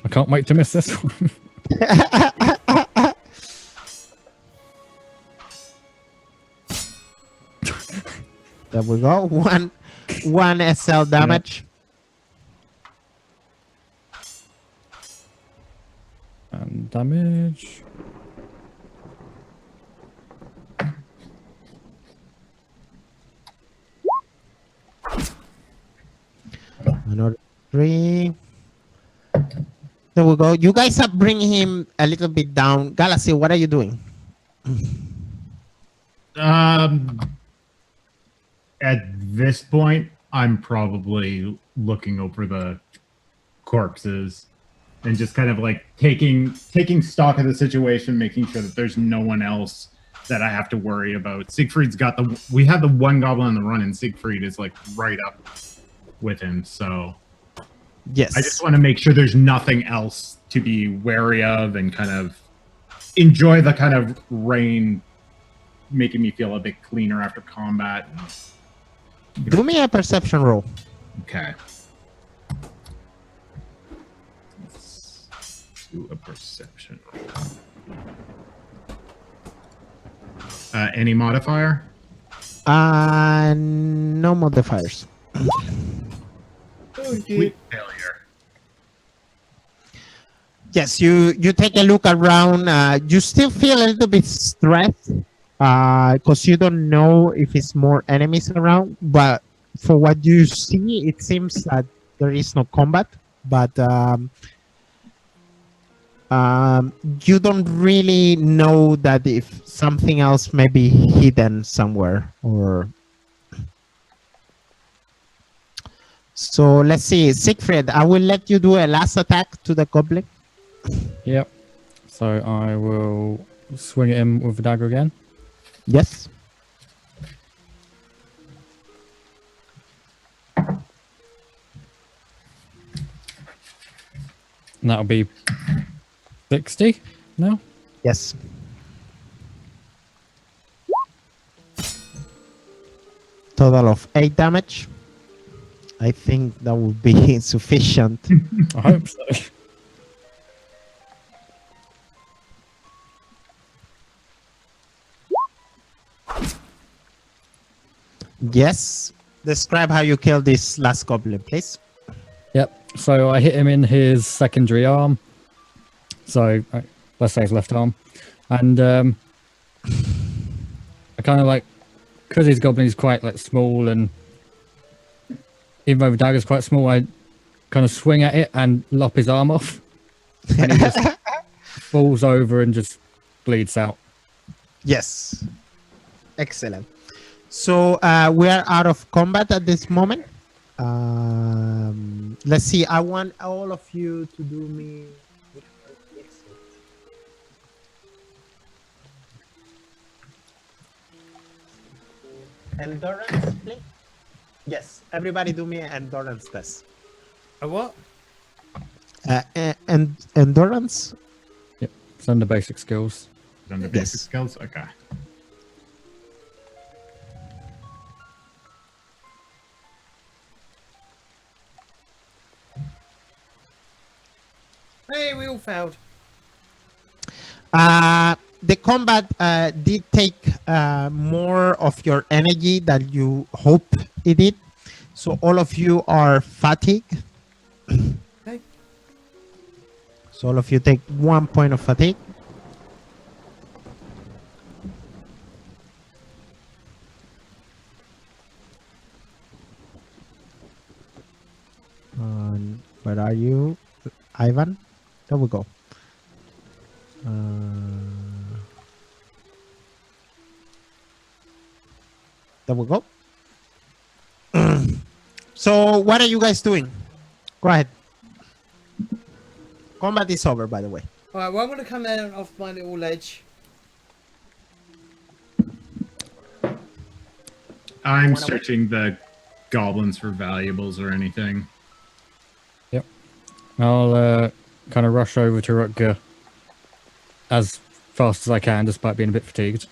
Speaker 3: I can't wait to miss this one.
Speaker 4: There we go. One SL damage.
Speaker 3: And damage.
Speaker 4: Another 3. There we go. You guys are bringing him a little bit down. Galaxy, what are you doing?
Speaker 2: At this point, I'm probably looking over the corpses and just kind of like taking stock of the situation, making sure that there's no one else that I have to worry about. Siegfried's got we have the one goblin on the run, and Siegfried is like right up with him. So
Speaker 4: yes,
Speaker 2: I just want to make sure there's nothing else to be wary of, and kind of enjoy the kind of rain making me feel a bit cleaner after combat.
Speaker 4: Do me a perception roll.
Speaker 2: Okay. Let's do a perception roll. Any modifier?
Speaker 4: No modifiers.
Speaker 2: Complete failure.
Speaker 4: Yes, you take a look around. You still feel a little bit stressed because you don't know if it's more enemies around. But for what you see, it seems that there is no combat. But you don't really know that if something else may be hidden somewhere or... So let's see, Siegfried, I will let you do a last attack to the goblin.
Speaker 3: Yep. So I will swing at him with the dagger again.
Speaker 4: Yes.
Speaker 3: And that'll be 60 now.
Speaker 4: Yes. total of 8 damage. I think that would be sufficient.
Speaker 3: I hope so.
Speaker 4: Yes. Describe how you kill this last goblin, please.
Speaker 3: Yep. So I hit him in his secondary arm. So let's say his left arm. And I kind of like, because his goblin is quite like small, and even though the dagger's quite small, I kind of swing at it and lop his arm off. And he just falls over and just bleeds out.
Speaker 4: Yes. Excellent. So we are out of combat at this moment. Let's see. I want all of you to do me. Endurance, please. Yes, everybody do me an endurance test.
Speaker 1: A what?
Speaker 4: And endurance.
Speaker 3: Yep. It's under basic skills.
Speaker 2: Under
Speaker 4: Yes.
Speaker 2: basic skills? Okay.
Speaker 1: Hey, we all failed.
Speaker 4: The combat did take more of your energy than you hope it did. So all of you are fatigued.
Speaker 1: Okay.
Speaker 4: So all of you take 1 point of fatigue. Where are you, Ivan? There we go. There we go. So what are you guys doing? Go ahead. Combat is over, by the way.
Speaker 1: All right, well, I'm going to come down off my little ledge.
Speaker 2: I'm searching the goblins for valuables or anything.
Speaker 3: Yep. I'll kind of rush over to Rutger as fast as I can, despite being a bit fatigued,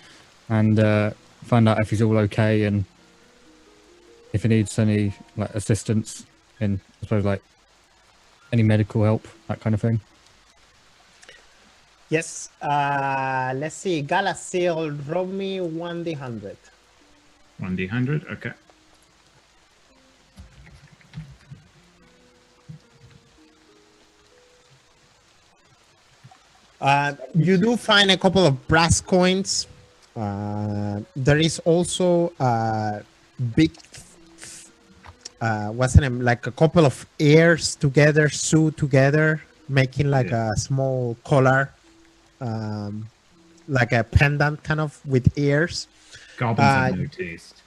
Speaker 3: and find out if he's all okay and if he needs any like assistance in, I suppose, like any medical help, that kind of thing.
Speaker 4: Yes. Let's see. Galasil, roll me 1d100.
Speaker 2: 1d100, okay.
Speaker 4: You do find a couple of brass coins. There is also big, what's the name? Like a couple of ears together, sewed together, making like a small collar, like a pendant kind of with ears.
Speaker 2: Goblins have no taste.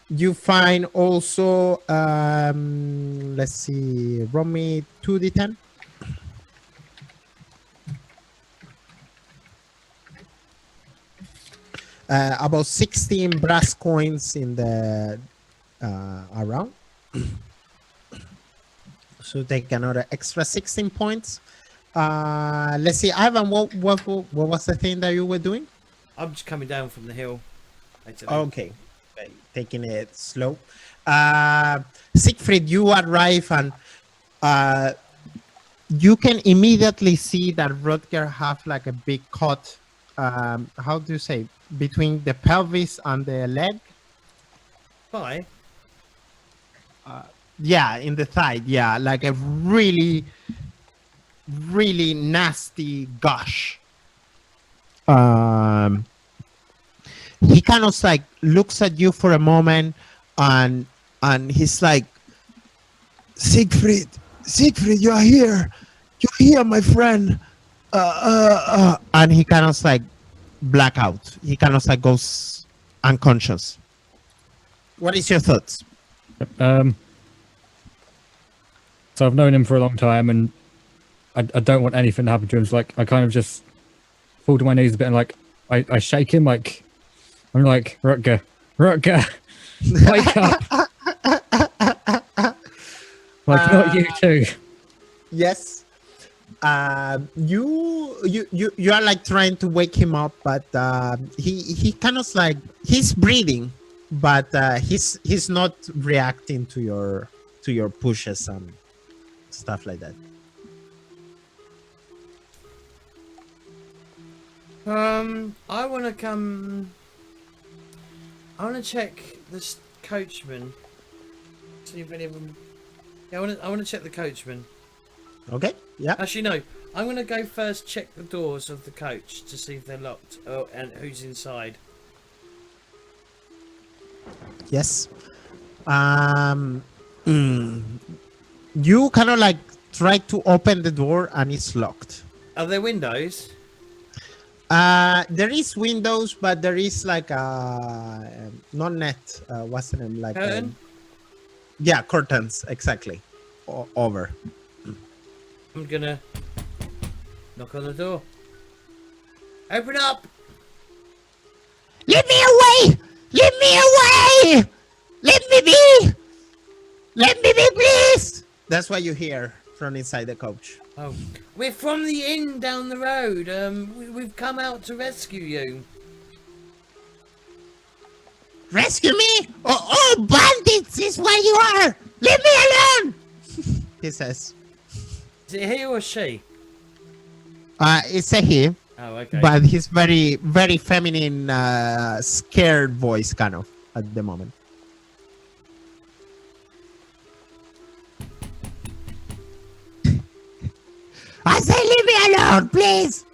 Speaker 4: You find also, let's see, roll me 2d10. About 16 brass coins in the around. So take another extra 16 points. Let's see, Ivan, what was the thing that you were doing?
Speaker 1: I'm just coming down from the hill. Basically.
Speaker 4: Okay, taking it slow. Siegfried, you arrive and you can immediately see that Rutger have like a big cut. How do you say, between the pelvis and the leg?
Speaker 1: Bye.
Speaker 4: Yeah, in the thigh. Yeah, like a really, really nasty gush. He kind of like looks at you for a moment, and he's like, Siegfried, you are here. You're here, my friend. And he kind of like black out. He kind of like goes unconscious. What is your thoughts?
Speaker 3: So I've known him for a long time, and I don't want anything to happen to him. So like I kind of just fall to my knees a bit, and like I shake him, like I'm like, Rutger, wake up! Like not you too.
Speaker 4: Yes. You are like trying to wake him up, but he kind of like, he's breathing, but he's not reacting to your pushes and stuff like that.
Speaker 1: I want to come. I want to check this coachman. See if any of them. Yeah, I want to check the coachman.
Speaker 4: Okay. Yeah.
Speaker 1: Actually, no. I'm going to go first. Check the doors of the coach to see if they're locked and who's inside.
Speaker 4: Yes. You kind of like try to open the door and it's locked.
Speaker 1: Are there windows?
Speaker 4: There is windows, but there is like not net. What's the name? Like
Speaker 1: Curtain?
Speaker 4: yeah, curtains exactly. Over.
Speaker 1: I'm gonna knock on the door. Open up!
Speaker 4: Let me away! Let me away! Let me be! Let me be, please! That's what you hear from inside the coach.
Speaker 1: Oh, we're from the inn down the road. We've come out to rescue you.
Speaker 4: Rescue me? Oh, bandits is what you are! Leave me alone! He says.
Speaker 1: Is it he or she?
Speaker 4: It's a he,
Speaker 1: Oh, okay.
Speaker 4: but he's very, very feminine, scared voice kind of at the moment. I say leave me alone, please!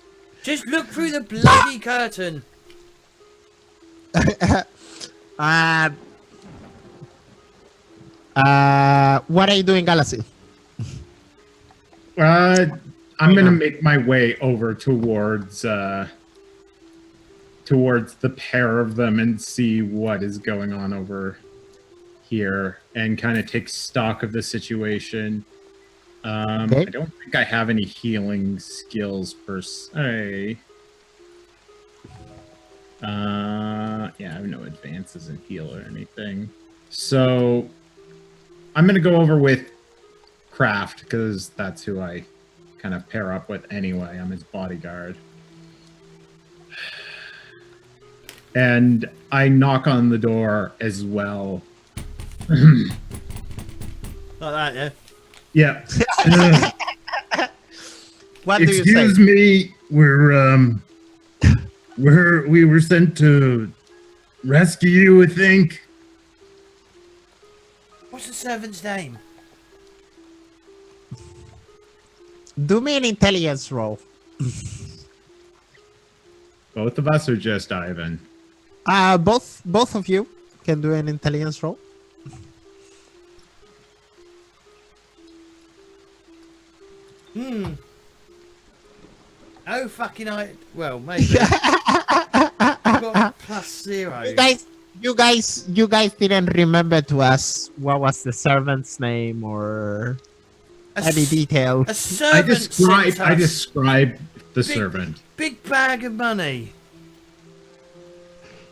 Speaker 1: Just look through the bloody curtain.
Speaker 4: What are you doing, Galaxy?
Speaker 2: I'm gonna make my way over towards the pair of them and see what is going on over here and kind of take stock of the situation.
Speaker 4: Okay.
Speaker 2: I don't think I have any healing skills per se. Yeah, I have no advances in heal or anything. So I'm gonna go over with Craft because that's who I kind of pair up with anyway. I'm his bodyguard. And I knock on the door as well.
Speaker 1: Like that, yeah?
Speaker 2: Yeah.
Speaker 4: What do you say?
Speaker 2: Excuse me, we were sent to rescue you, I think.
Speaker 1: What's the servant's name?
Speaker 4: Do me an intelligence roll.
Speaker 2: Both of us or just Ivan?
Speaker 4: Both of you can do an intelligence roll.
Speaker 1: Oh, fucking well, maybe. I've got +0.
Speaker 4: You guys didn't remember to ask what was the servant's name or any details.
Speaker 1: A servant.
Speaker 2: I described the servant.
Speaker 1: Big bag of money.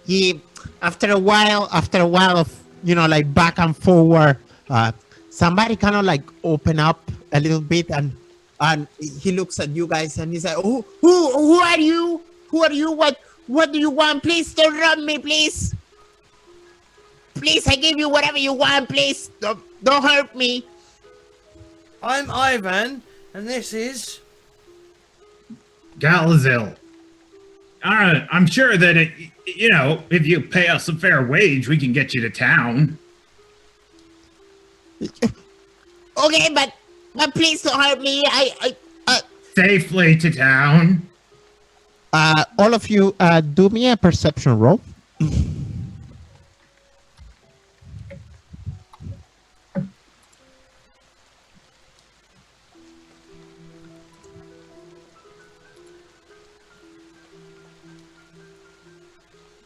Speaker 4: He, after a while of like back and forward, somebody kind of like open up a little bit and he looks at you guys and he's like, who are you? Who are you? What do you want? Please don't rob me, please. Please, I give you whatever you want, please. Don't hurt me.
Speaker 1: I'm Ivan, and this is
Speaker 2: Galazil. I'm sure that if you pay us a fair wage, we can get you to town.
Speaker 4: Okay, but please don't hurt me.
Speaker 2: Safely to town.
Speaker 4: All of you, do me a perception roll.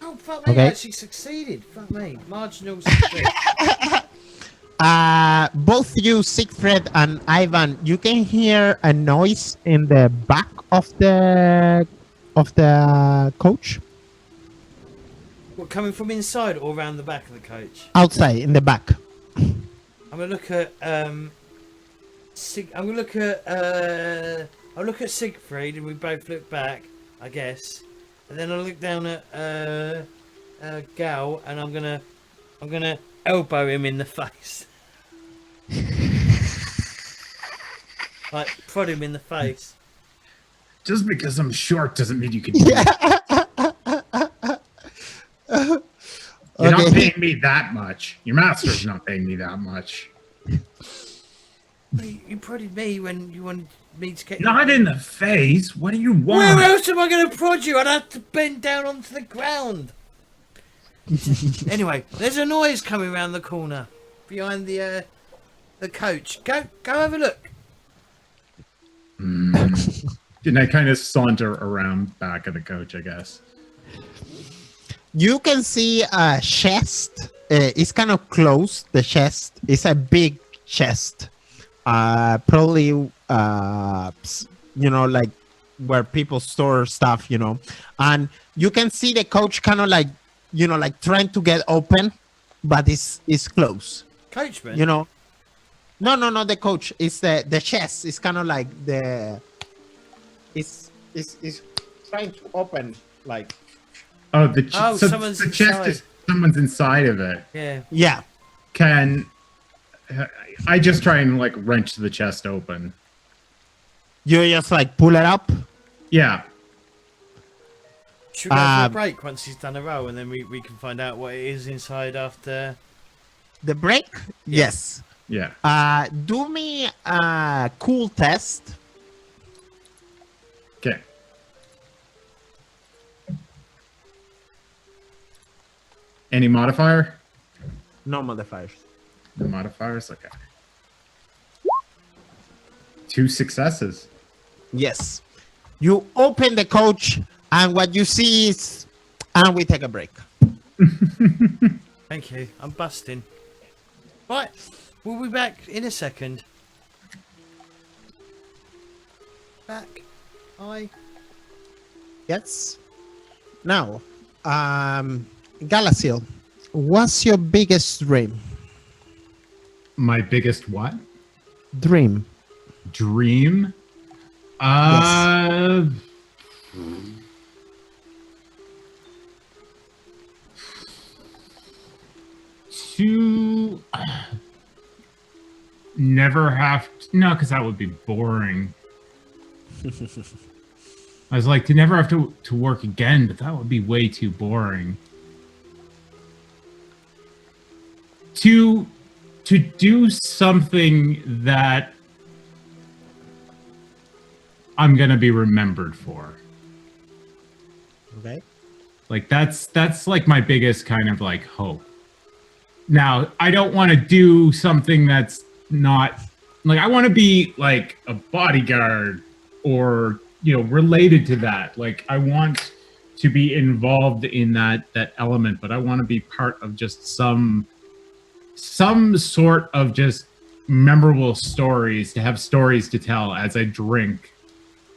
Speaker 1: oh fuck me,
Speaker 4: Okay.
Speaker 1: I actually succeeded. Fuck me, marginal success.
Speaker 4: Both you, Siegfried and Ivan, you can hear a noise in the back of the coach.
Speaker 1: What, coming from inside or around the back of the coach?
Speaker 4: Outside, in the back.
Speaker 1: I'm gonna look at I'll look at Siegfried and we both look back, I guess. And then I'll look down at Gal and I'm gonna I'm gonna elbow him in the face. Like, prod him in the face.
Speaker 2: Just because I'm short doesn't mean you can. You're not paying me that much. Your master's not paying me that much.
Speaker 1: You prodded me when you wanted me to get...
Speaker 2: Not in the face. What do you want?
Speaker 1: Where else am I going to prod you? I'd have to bend down onto the ground. Anyway, there's a noise coming around the corner behind the coach. Go have a look.
Speaker 2: And I kind of saunter around back of the coach, I guess.
Speaker 4: You can see a chest. It's kind of close. The chest is a big chest. Probably, you know, like where people store stuff, you know. And you can see the coach kind of like, you know, like trying to get open, but it's close.
Speaker 1: Coachman?
Speaker 4: You know. No, not the coach. It's the chest. It's kind of like it's trying to open, like.
Speaker 2: Oh, so
Speaker 1: someone's
Speaker 2: the chest
Speaker 1: inside.
Speaker 2: is someone's inside of it.
Speaker 1: Yeah.
Speaker 4: Yeah.
Speaker 2: Can I just try and like wrench the chest open?
Speaker 4: You just like pull it up.
Speaker 2: Yeah.
Speaker 1: Should we go for a break once he's done a roll, and then we can find out what it is inside after
Speaker 4: The break? Yes.
Speaker 2: Yeah.
Speaker 4: Do me a cool test.
Speaker 2: Okay. Any modifier?
Speaker 4: No modifiers.
Speaker 2: No modifiers? Okay. 2 successes.
Speaker 4: Yes. You open the coach, and what you see is, and we take a break.
Speaker 1: Thank you. I'm busting. Right. We'll be back in a second. Back. Hi.
Speaker 4: Yes. Now, Galasil, what's your biggest dream?
Speaker 2: My biggest what?
Speaker 4: Dream.
Speaker 2: Dream? To never have to, no, because that would be boring. I was like, to never have to work again, but that would be way too boring. To do something that I'm gonna be remembered for.
Speaker 4: Okay.
Speaker 2: Like that's like my biggest kind of like hope. Now, I don't want to do something that's not like, I want to be like a bodyguard or, you know, related to that. Like I want to be involved in that element, but I want to be part of just some sort of just memorable stories, to have stories to tell as I drink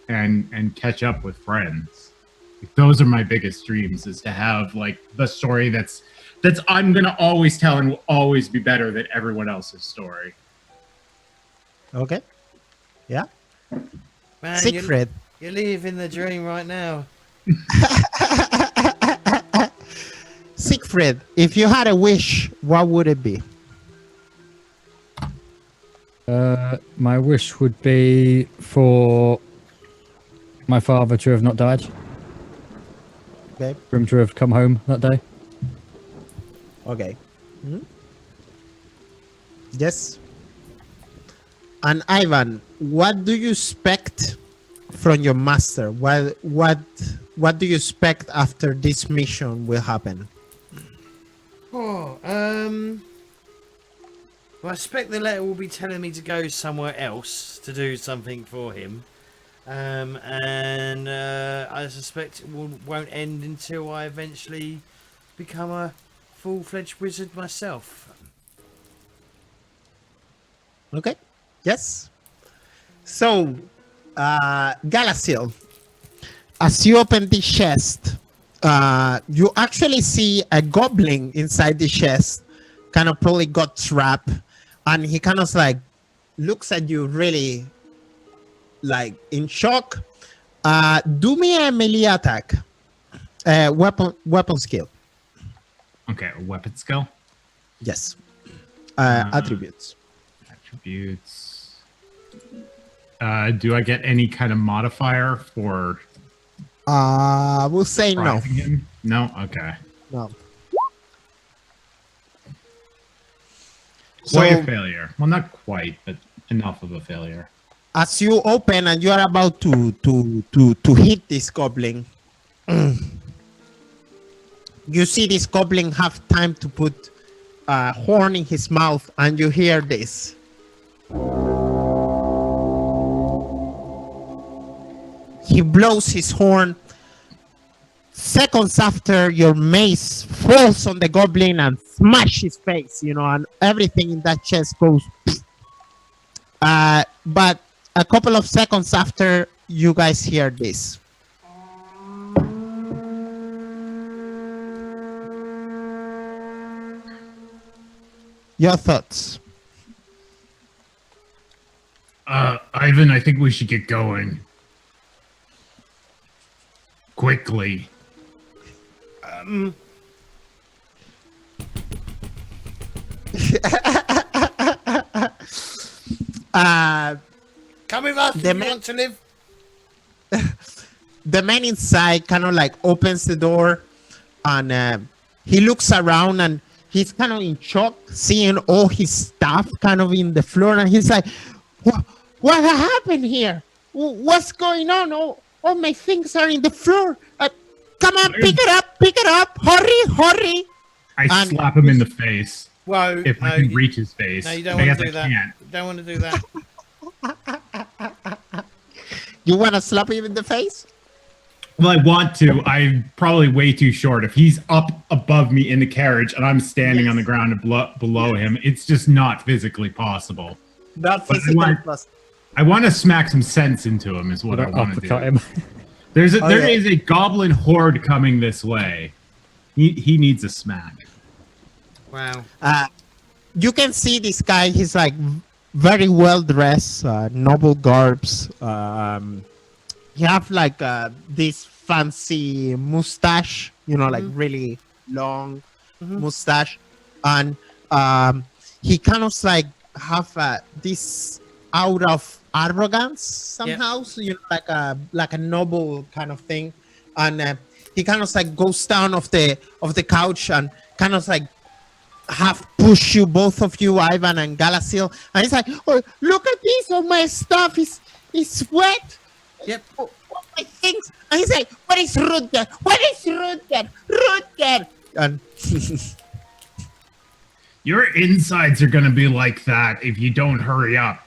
Speaker 2: and catch up with friends. Like, those are my biggest dreams, is to have like the story that's I'm gonna always tell and will always be better than everyone else's story.
Speaker 4: Okay. Yeah.
Speaker 1: Man,
Speaker 4: Siegfried.
Speaker 1: You're living the dream right now.
Speaker 4: Siegfried, if you had a wish, what would it be?
Speaker 3: My wish would be for my father to have not died.
Speaker 4: Okay.
Speaker 3: For him to have come home that day.
Speaker 4: Okay. Yes. And Ivan, what do you expect from your master? What do you expect after this mission will happen?
Speaker 1: Oh, well, I expect the letter will be telling me to go somewhere else to do something for him. And I suspect it won't end until I eventually become a full-fledged wizard myself.
Speaker 4: Okay. Yes. So, Galasil, as you open the chest, you actually see a goblin inside the chest, kind of probably got trapped, and he kind of like looks at you really like in shock. Do me a melee attack, weapon skill.
Speaker 2: Okay, a weapon skill.
Speaker 4: Yes. Attributes.
Speaker 2: Attributes. Do I get any kind of modifier for
Speaker 4: We'll say no.
Speaker 2: driving him? No? Okay.
Speaker 4: No.
Speaker 2: Quite
Speaker 4: So
Speaker 2: a failure. Well, not quite, but enough of a failure.
Speaker 4: as you open and you are about to hit this goblin, you see this goblin have time to put a horn in his mouth, and you hear this. He blows his horn. Seconds after, your mace falls on the goblin and smash his face, and everything in that chest goes. But a couple of seconds after, you guys hear this. Your thoughts?
Speaker 2: Ivan, I think we should get going. Quickly.
Speaker 1: Come with us if you want to live.
Speaker 4: The man inside kind of like opens the door, and he looks around, and he's kind of in shock seeing all his stuff kind of in the floor, and he's like, what happened here? What's going on? All my things are in the floor. Come on, pick it up, hurry.
Speaker 2: I slap him in the face.
Speaker 1: Whoa.
Speaker 2: If I can reach his face.
Speaker 1: No, you don't
Speaker 2: I
Speaker 1: want
Speaker 2: guess
Speaker 1: to do
Speaker 2: I
Speaker 1: that.
Speaker 2: can't.
Speaker 1: Don't want to do that.
Speaker 4: You want to slap him in the face?
Speaker 2: Well, I want to. I'm probably way too short. If he's up above me in the carriage and I'm standing on the ground below him, it's just not physically possible.
Speaker 4: Not
Speaker 2: But
Speaker 4: physical plus.
Speaker 2: I want to smack some sense into him is what I want to do.
Speaker 3: Uppercut him.
Speaker 2: There
Speaker 4: yeah.
Speaker 2: is a goblin horde coming this way. He needs a smack.
Speaker 1: Wow.
Speaker 4: You can see this guy. He's like very well dressed, noble garbs. He have like this fancy mustache, like really long mustache, and he kind of like have this out of arrogance somehow, so, like a noble kind of thing, and he kind of like goes down of the couch and kind of like have push you, both of you, Ivan and Galasil, and he's like, oh, look at this, all my stuff is wet.
Speaker 1: Yep.
Speaker 4: Oh, my things. And he's like, what is Rutger? Rutger? And
Speaker 2: Your insides are going to be like that if you don't hurry up.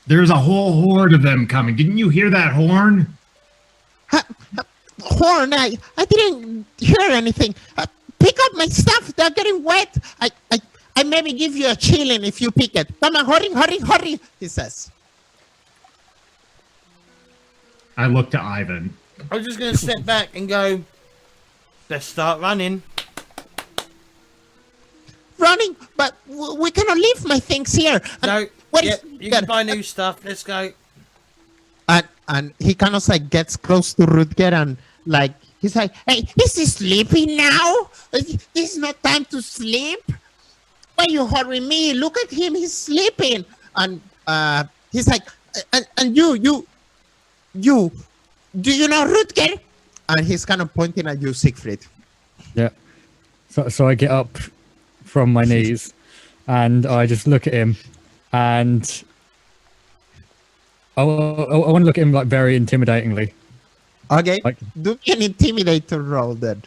Speaker 2: There's a whole horde of them coming. Didn't you hear that horn?
Speaker 4: horn, I didn't hear anything. Pick up my stuff. They're getting wet. I maybe give you a chilling if you pick it. Come on, hurry, he says.
Speaker 2: I look to Ivan.
Speaker 1: I was just going to step back and go, let's start running.
Speaker 4: Running? But we cannot leave my things here.
Speaker 1: No, you can buy new stuff. Let's go.
Speaker 4: And he kind of like gets close to Rutger and like, he's like, hey, is he sleeping now? This is not time to sleep. Why you hurry me? Look at him, he's sleeping. And he's like, and you, do you know Rutger? And he's kind of pointing at you, Siegfried.
Speaker 3: Yeah. So I get up from my knees and I just look at him and I want to look at him like very intimidatingly.
Speaker 4: Okay,
Speaker 3: Like,
Speaker 4: do me an intimidator roll then.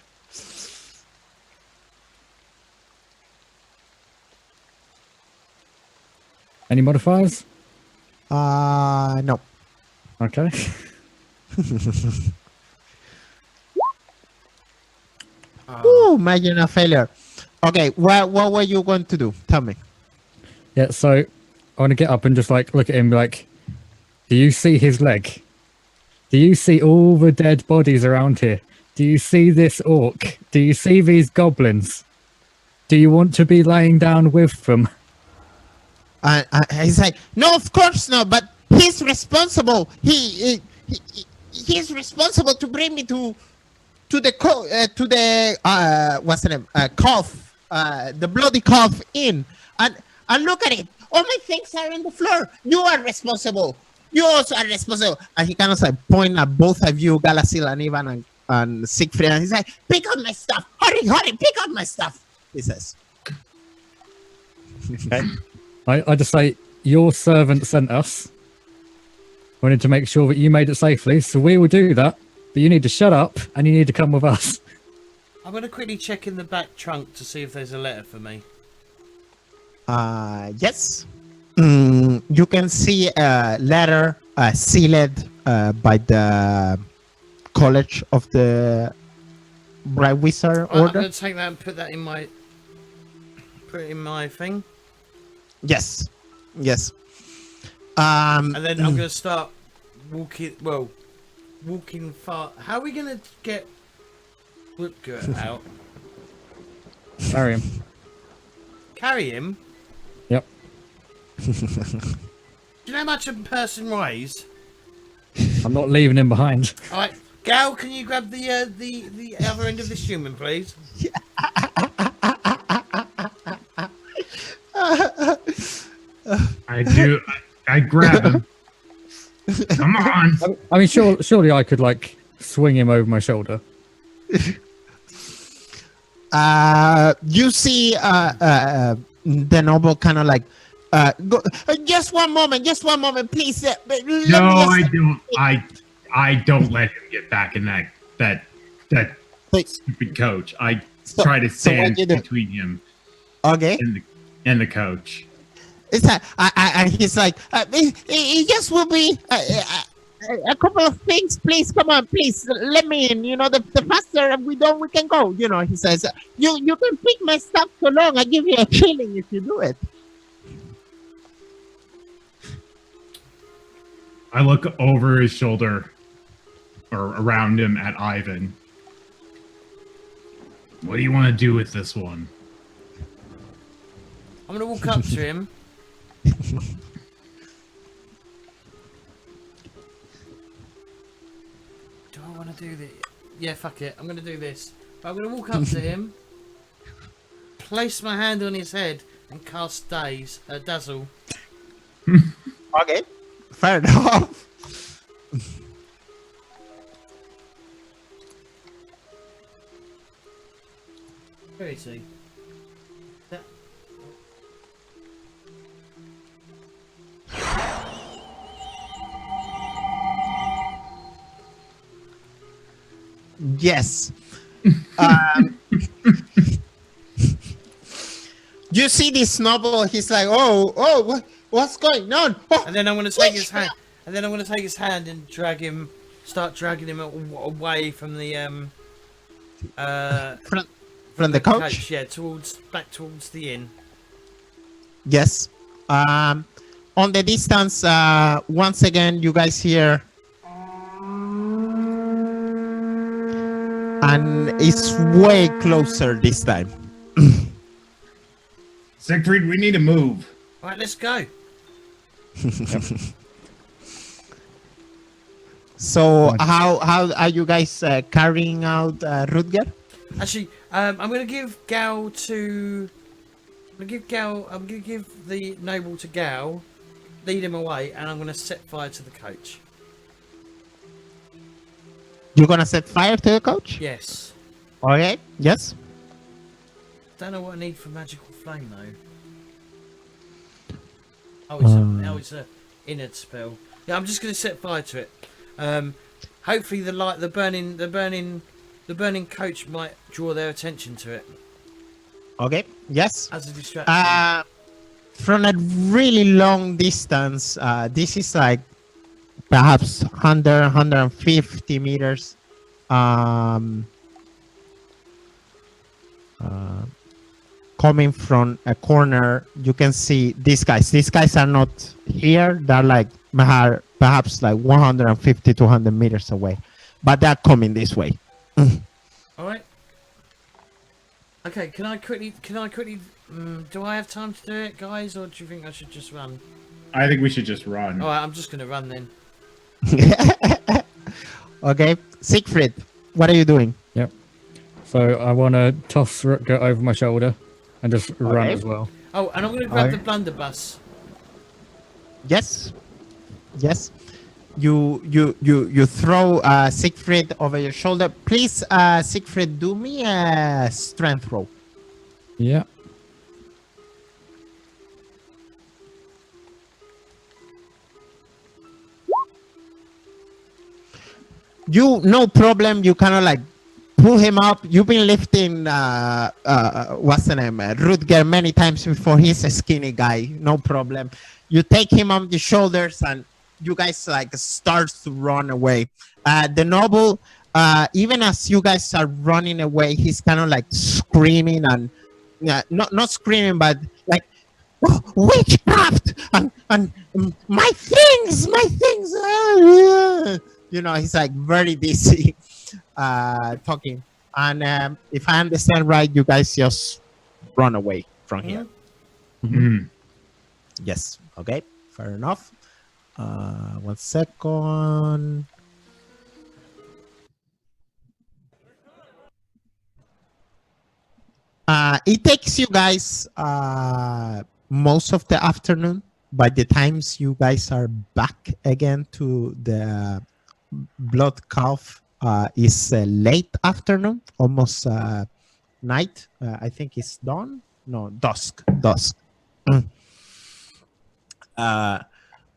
Speaker 3: any modifiers?
Speaker 4: No.
Speaker 3: Okay.
Speaker 4: Ooh, imagine a failure. Okay, what were you going to do? Tell me.
Speaker 3: Yeah, so I want to get up and just like look at him like, do you see his leg? Do you see all the dead bodies around here? Do you see this orc? Do you see these goblins? Do you want to be laying down with them?
Speaker 4: He's like, no, of course not, but he's responsible. He's responsible to bring me to the what's the name? CORP the bloody cough in, and look at it. All my things are on the floor. You are responsible. You also are responsible. And he kind of like point at both of you, Galasil and Ivan and Siegfried, and he's like, pick up my stuff. Hurry, pick up my stuff. He says.
Speaker 3: Okay. I just say, your servant sent us. Wanted to make sure that you made it safely, so we will do that. But you need to shut up, and you need to come with us.
Speaker 1: I'm going to quickly check in the back trunk to see if there's a letter for me.
Speaker 4: Yes. You can see a letter sealed by the College of the Bright Wizard
Speaker 1: I'm
Speaker 4: Order.
Speaker 1: going to take that and put it in my thing.
Speaker 4: Yes.
Speaker 1: And then I'm going to start walking far. How are we going to get Woodgut out?
Speaker 3: Carry him.
Speaker 1: Carry him?
Speaker 3: Yep.
Speaker 1: Do you know how much a person weighs?
Speaker 3: I'm not leaving him behind.
Speaker 1: All right, Gal, can you grab the other end of this human, please?
Speaker 2: I do. I grab him. Come on.
Speaker 3: I mean, surely I could like swing him over my shoulder.
Speaker 4: You see the noble kind of like go, just one moment, please.
Speaker 2: No, I don't. I don't let him get back in that stupid coach. I try to stand between him and the coach.
Speaker 4: It's like, and he's like, it just will be a couple of things, please. Come on, please, let me in. You know, the faster we can go. You know, he says, you can pick my stuff so long. I give you a shilling if you do it.
Speaker 2: I look over his shoulder or around him at Ivan. What do you want to do with this one?
Speaker 1: I'm going to walk up to him. Do I want to do this? Yeah, fuck it. I'm going to do this. But I'm going to walk up to him, place my hand on his head, and cast Dazzle.
Speaker 4: Okay, fair enough.
Speaker 1: Where is he?
Speaker 4: Yes. You see this noble? He's like, oh, what's going on? Oh,
Speaker 1: and then I'm going to take his hand. And then I'm going to take his hand and start dragging him away from the
Speaker 4: from the coach.
Speaker 1: Yeah, back towards the inn.
Speaker 4: Yes. On the distance, once again, you guys hear. And it's way closer this time.
Speaker 2: Siegfried, we need to move.
Speaker 1: All right, let's go.
Speaker 4: So how are you guys carrying out Rutger?
Speaker 1: Actually, I'm going to give Gal to. I'm going to give the noble to Gal, lead him away, and I'm going to set fire to the coach.
Speaker 4: You're gonna set fire to the coach?
Speaker 1: Yes.
Speaker 4: Okay. Yes.
Speaker 1: Don't know what I need for magical flame though. It's a inner spell. Yeah, I'm just gonna set fire to it. Hopefully the burning coach might draw their attention to it.
Speaker 4: Okay. Yes.
Speaker 1: As a distraction.
Speaker 4: From a really long distance, this is like perhaps 150 meters. Coming from a corner, you can see these guys. These guys are not here. They're like perhaps like 150, 200 meters away, but they're coming this way.
Speaker 1: All right. Okay. Can I quickly? Do I have time to do it, guys, or do you think I should just run?
Speaker 2: I think we should just run.
Speaker 1: All right. I'm just gonna run then.
Speaker 4: Okay, Siegfried, what are you doing?
Speaker 3: Yep. So I want to toss Rutger over my shoulder and just run
Speaker 4: Okay.
Speaker 3: as well.
Speaker 1: Oh, and I'm going to grab
Speaker 4: Okay.
Speaker 1: the blunderbuss.
Speaker 4: Yes. Yes. You throw Siegfried over your shoulder. Please, Siegfried, do me a strength roll.
Speaker 3: Yeah.
Speaker 4: You no problem. You kind of like pull him up. You've been lifting what's the name, Rutger many times before. He's a skinny guy, no problem. You take him on the shoulders and you guys like starts to run away. The noble, even as you guys are running away, he's kind of like screaming and not screaming, but like, "Oh, witchcraft and my things, you know, he's like very busy talking. And if I understand right, you guys just run away from here.
Speaker 2: Mm.
Speaker 4: Yes. Okay. Fair enough. 1 second. It takes you guys most of the afternoon. By the times you guys are back again to the blood calf, is late afternoon, almost night. I think it's dawn. No, dusk.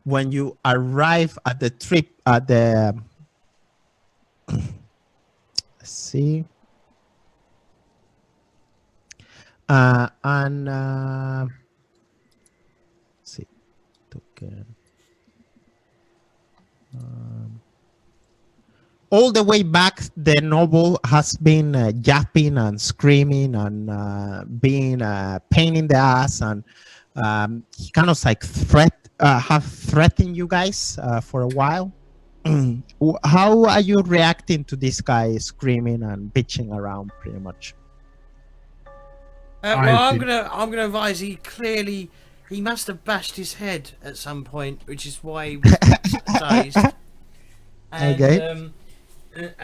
Speaker 4: When you arrive at the trip at the let's see. See, token. All the way back, the noble has been yapping and screaming and being pain in the ass, and he kind of like have threatened you guys for a while. How are you reacting to this guy screaming and bitching around, pretty much?
Speaker 1: Well, I'm gonna advise. He must have bashed his head at some point, which is why he was dazed. And,
Speaker 4: Okay.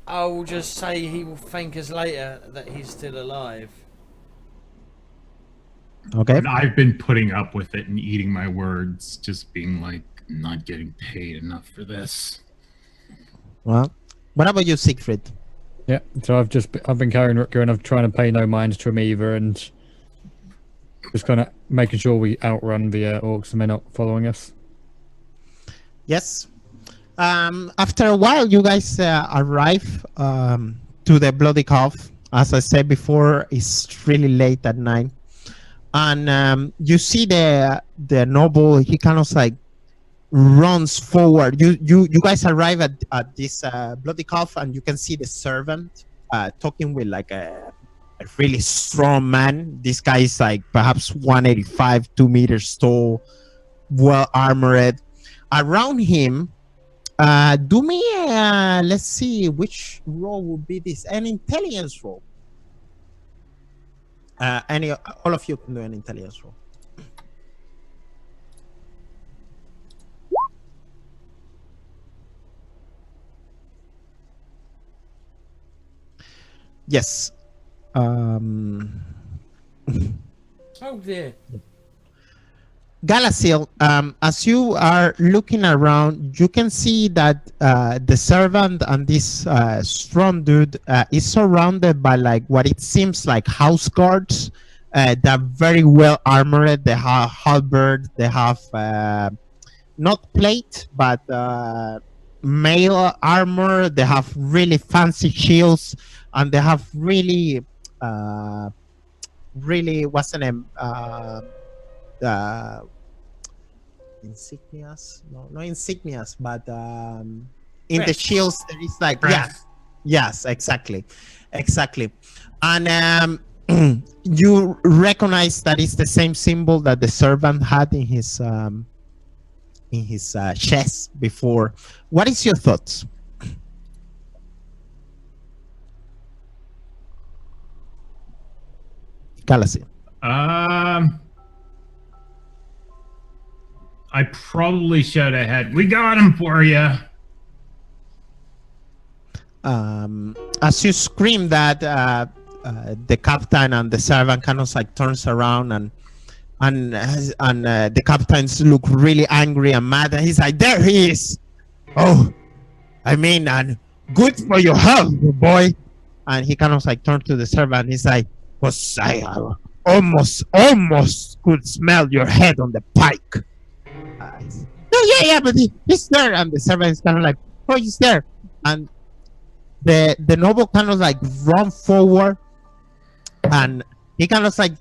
Speaker 1: I will just say he will thank us later that he's still alive.
Speaker 4: Okay.
Speaker 2: And I've been putting up with it and eating my words, just being like, not getting paid enough for this.
Speaker 4: Well, what about you, Siegfried?
Speaker 3: Yeah. So I've been carrying Rutger, and I'm trying to pay no mind to him either, and just kind of making sure we outrun the orcs and they're not following us.
Speaker 4: Yes. After a while, you guys arrive to the bloody calf. As I said before, it's really late at night, and you see the noble. He kind of like runs forward. You guys arrive at this bloody calf, and you can see the servant talking with like a really strong man. This guy is like perhaps 185, 2 meters tall, well armored. Around him, do me let's see which role would be this, an intelligence role. All of you can do an intelligence roll. Yes.
Speaker 1: Oh dear.
Speaker 4: Galasil, as you are looking around, you can see that the servant and this strong dude is surrounded by like what it seems like house guards. They're very well armored. They have halberd. They have not plate, but mail armor. They have really fancy shields, and they have really what's the name? Insignias, no insignias, but in the shields there is like yes, exactly, and you recognize that it's the same symbol that the servant had in his chest before. What is your thoughts? Galaxy.
Speaker 2: I probably should have had. We got him for you.
Speaker 4: as you scream that, the captain and the servant kind of like turns around and the captains look really angry and mad, and he's like, there he is. Oh, I mean, and good for your health, boy. And he kind of like turned to the servant. He's like, was I almost could smell your head on the pike. Yeah, but he's there. And the servant is kind of like, oh, he's there. And the noble kind of like run forward, and he kind of like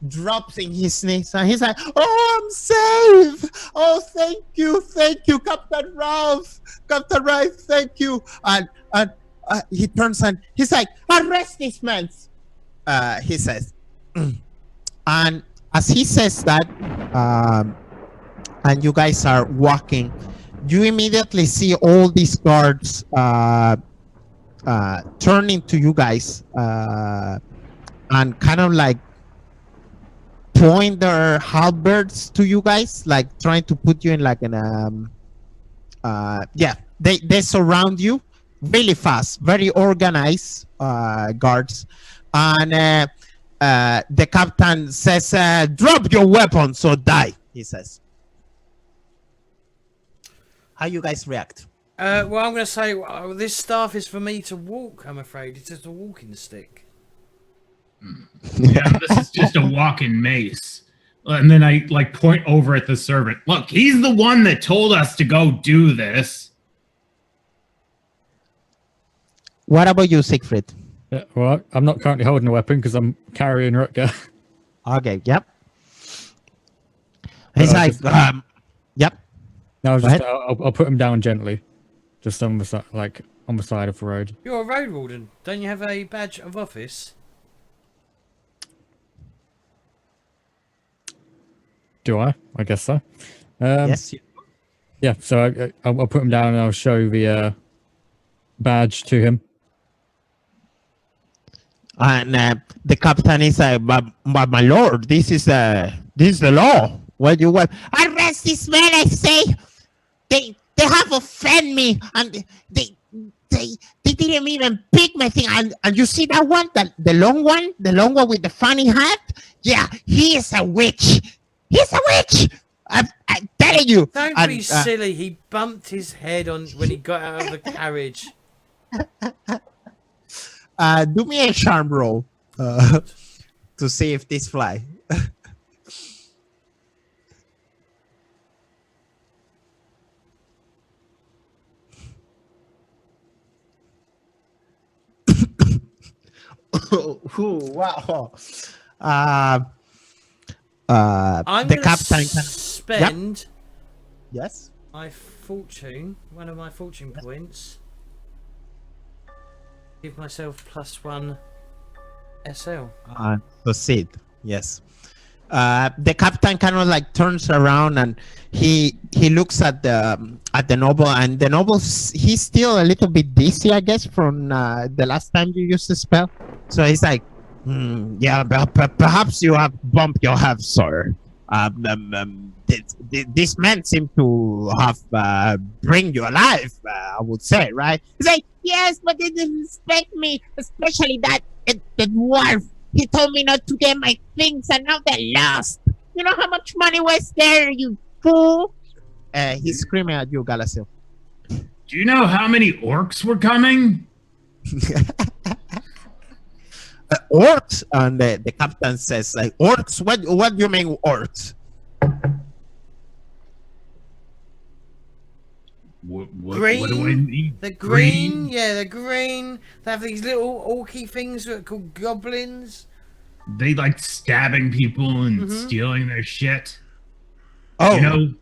Speaker 4: drops in his knees, and he's like, oh, I'm safe. Oh, thank you, Captain Ralph, thank you. And he turns and he's like, arrest this man. He says, and as he says that, and you guys are walking, you immediately see all these guards turning to you guys and kind of like point their halberds to you guys, like trying to put you in like an they surround you really fast, very organized guards, and the captain says, drop your weapons or die, he says. How you guys react?
Speaker 1: Well, I'm going to say this staff is for me to walk, I'm afraid. It's just a walking stick.
Speaker 2: Yeah, this is just a walking mace. And then I like point over at the servant. Look, he's the one that told us to go do this.
Speaker 4: What about you, Siegfried?
Speaker 3: Yeah, well, I'm not currently holding a weapon because I'm carrying Rutger.
Speaker 4: Okay, yep. He's like, yep.
Speaker 3: No,
Speaker 4: Go
Speaker 3: just,
Speaker 4: ahead.
Speaker 3: I'll put him down gently, just on the side, like on the side of the road.
Speaker 1: You're a road warden. Don't you have a badge of office?
Speaker 3: Do I? I guess so.
Speaker 4: Yes.
Speaker 3: Yeah. So I'll put him down and I'll show the badge to him.
Speaker 4: And the captain is like, but my lord, this is the law. What you want? Arrest this man, I say. They have offended me, and they didn't even pick my thing. And you see that one, the long one with the funny hat? Yeah, he is a witch. He's a witch. I'm telling you.
Speaker 1: Don't be silly. He bumped his head on when he got out of the carriage.
Speaker 4: Do me a charm roll to see if this fly. Wow.
Speaker 1: I'm
Speaker 4: the
Speaker 1: gonna
Speaker 4: captain
Speaker 1: spend
Speaker 4: yes.
Speaker 1: my fortune, one of my fortune points. Give myself +1 SL.
Speaker 4: Proceed. Yes. The captain kind of like turns around and he looks at the noble, and the noble, he's still a little bit dizzy, I guess, from the last time you used the spell. So he's like, yeah, perhaps you have bumped your head, sir. This man seemed to have bring you alive, I would say, right? He's like, yes, but they didn't expect me, especially that the dwarf. He told me not to get my things, and now they're lost. You know how much money was there, you fool? He's screaming at you, Galassil.
Speaker 2: Do you know how many orcs were coming?
Speaker 4: Orcs? And the captain says, like, orcs? What do you mean orcs?
Speaker 2: What
Speaker 1: Green?
Speaker 2: do I mean?
Speaker 1: The green, yeah, the green. They have these little orky things that are called goblins.
Speaker 2: They like stabbing people and stealing their shit.
Speaker 4: Oh,
Speaker 2: You know,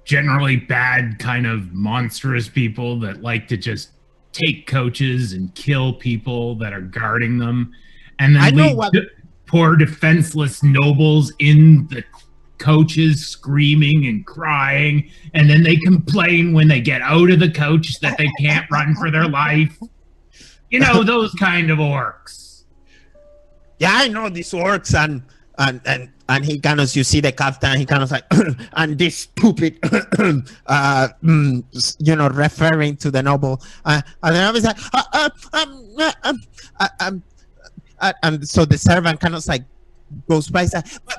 Speaker 2: generally bad, kind of monstrous people that like to just take coaches and kill people that are guarding them, and then
Speaker 4: I know
Speaker 2: leave
Speaker 4: what-
Speaker 2: poor defenseless nobles in the coaches screaming and crying, and then they complain when they get out of the coach that they can't run for their life. You know, those kind of orcs.
Speaker 4: yeah, I know these orcs, and and he kind of, you see the captain, he kind of like, and this stupid, referring to the noble, and the noble is like, and so the servant kind of like goes by,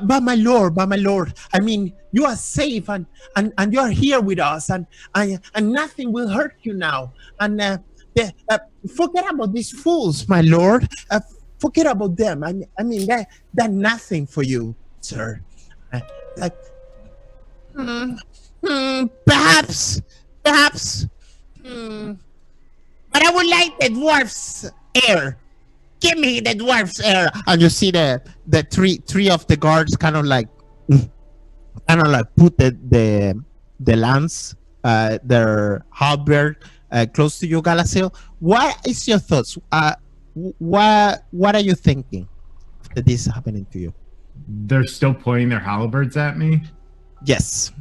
Speaker 4: but my lord, I mean, you are safe, and you are here with us, and nothing will hurt you now, and forget about these fools, my lord. Forget about them. I mean, they're nothing for you, sir. Perhaps. But I would like the dwarf's heir. Give me the dwarf's heir. And you see the three of the guards kind of like put the lance, their halberd close to you, Galasil. What is your thoughts? What are you thinking that this is happening to you?
Speaker 2: They're still pointing their halberds at me?
Speaker 4: Yes.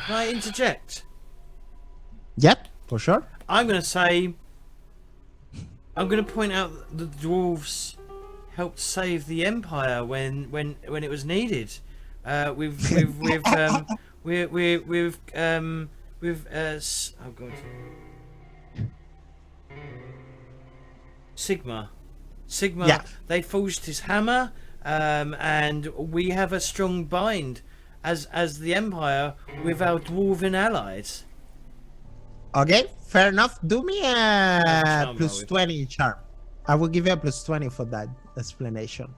Speaker 1: Can I interject?
Speaker 4: Yep, for sure.
Speaker 1: I'm going to point out that the dwarves helped save the empire when it was needed. With oh god. Sigmar, yeah. They forged his hammer, and we have a strong bind as the Empire with our dwarven allies.
Speaker 4: Okay, fair enough. Do me a plus 20 charm. I will give you a plus 20 for that explanation.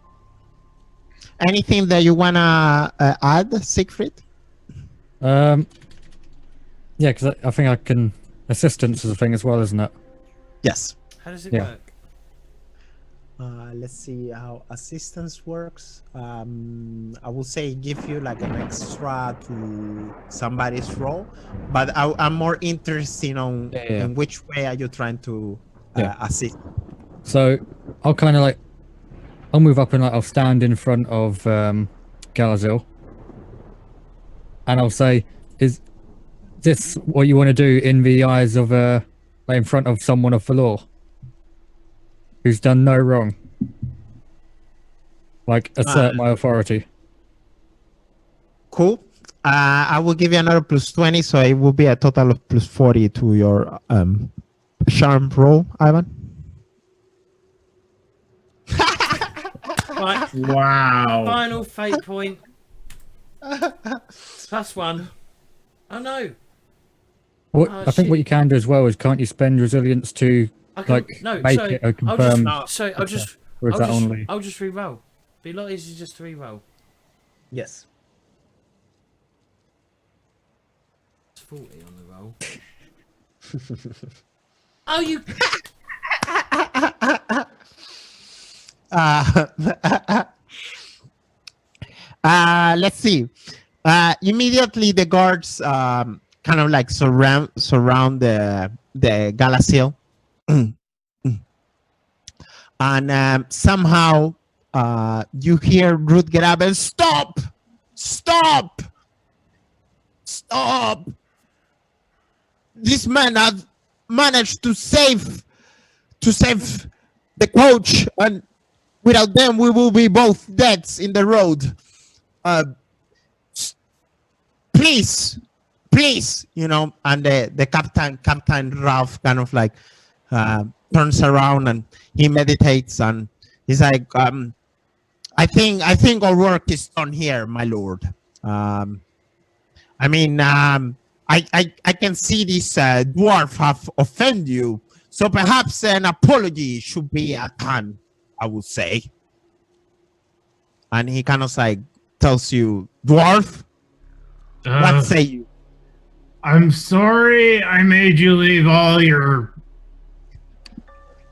Speaker 4: Anything that you wanna add, Siegfried?
Speaker 3: Yeah, because I think I can. Assistance is a thing as well, isn't it?
Speaker 4: Yes.
Speaker 1: How does it work?
Speaker 4: Let's see how assistance works. I will say give you like an extra to somebody's role, but I'm more interested on in which way are you trying to assist.
Speaker 3: So I'll kind of I'll move up and I'll stand in front of Galazil, and I'll say, "Is this what you want to do in the eyes of in front of someone of the law who's done no wrong? Assert my authority."
Speaker 4: Cool. I will give you another plus 20, so it will be a total of plus 40 to your charm roll, Ivan.
Speaker 1: Right.
Speaker 2: Wow.
Speaker 1: Final fate point. +1. Oh no.
Speaker 3: I think what you can do as well is, can't you spend resilience to make it a confirmed?
Speaker 1: I'll just re-roll. Be a lot easier just to re-roll.
Speaker 4: Yes.
Speaker 1: It's 40 on the roll. Oh, you.
Speaker 4: Let's see. Immediately the guards kind of like surround the Galacil, and somehow you hear Ruth get up and stop. This man has managed to save the coach, and without them we will be both dead in the road. Please, and the Captain Ralph kind of like turns around and he meditates and he's like, I think our work is done here, my lord. I can see this dwarf have offended you, so perhaps an apology should be at time, I would say. And he kind of like tells you, dwarf, what say you?
Speaker 2: I'm sorry I made you leave all your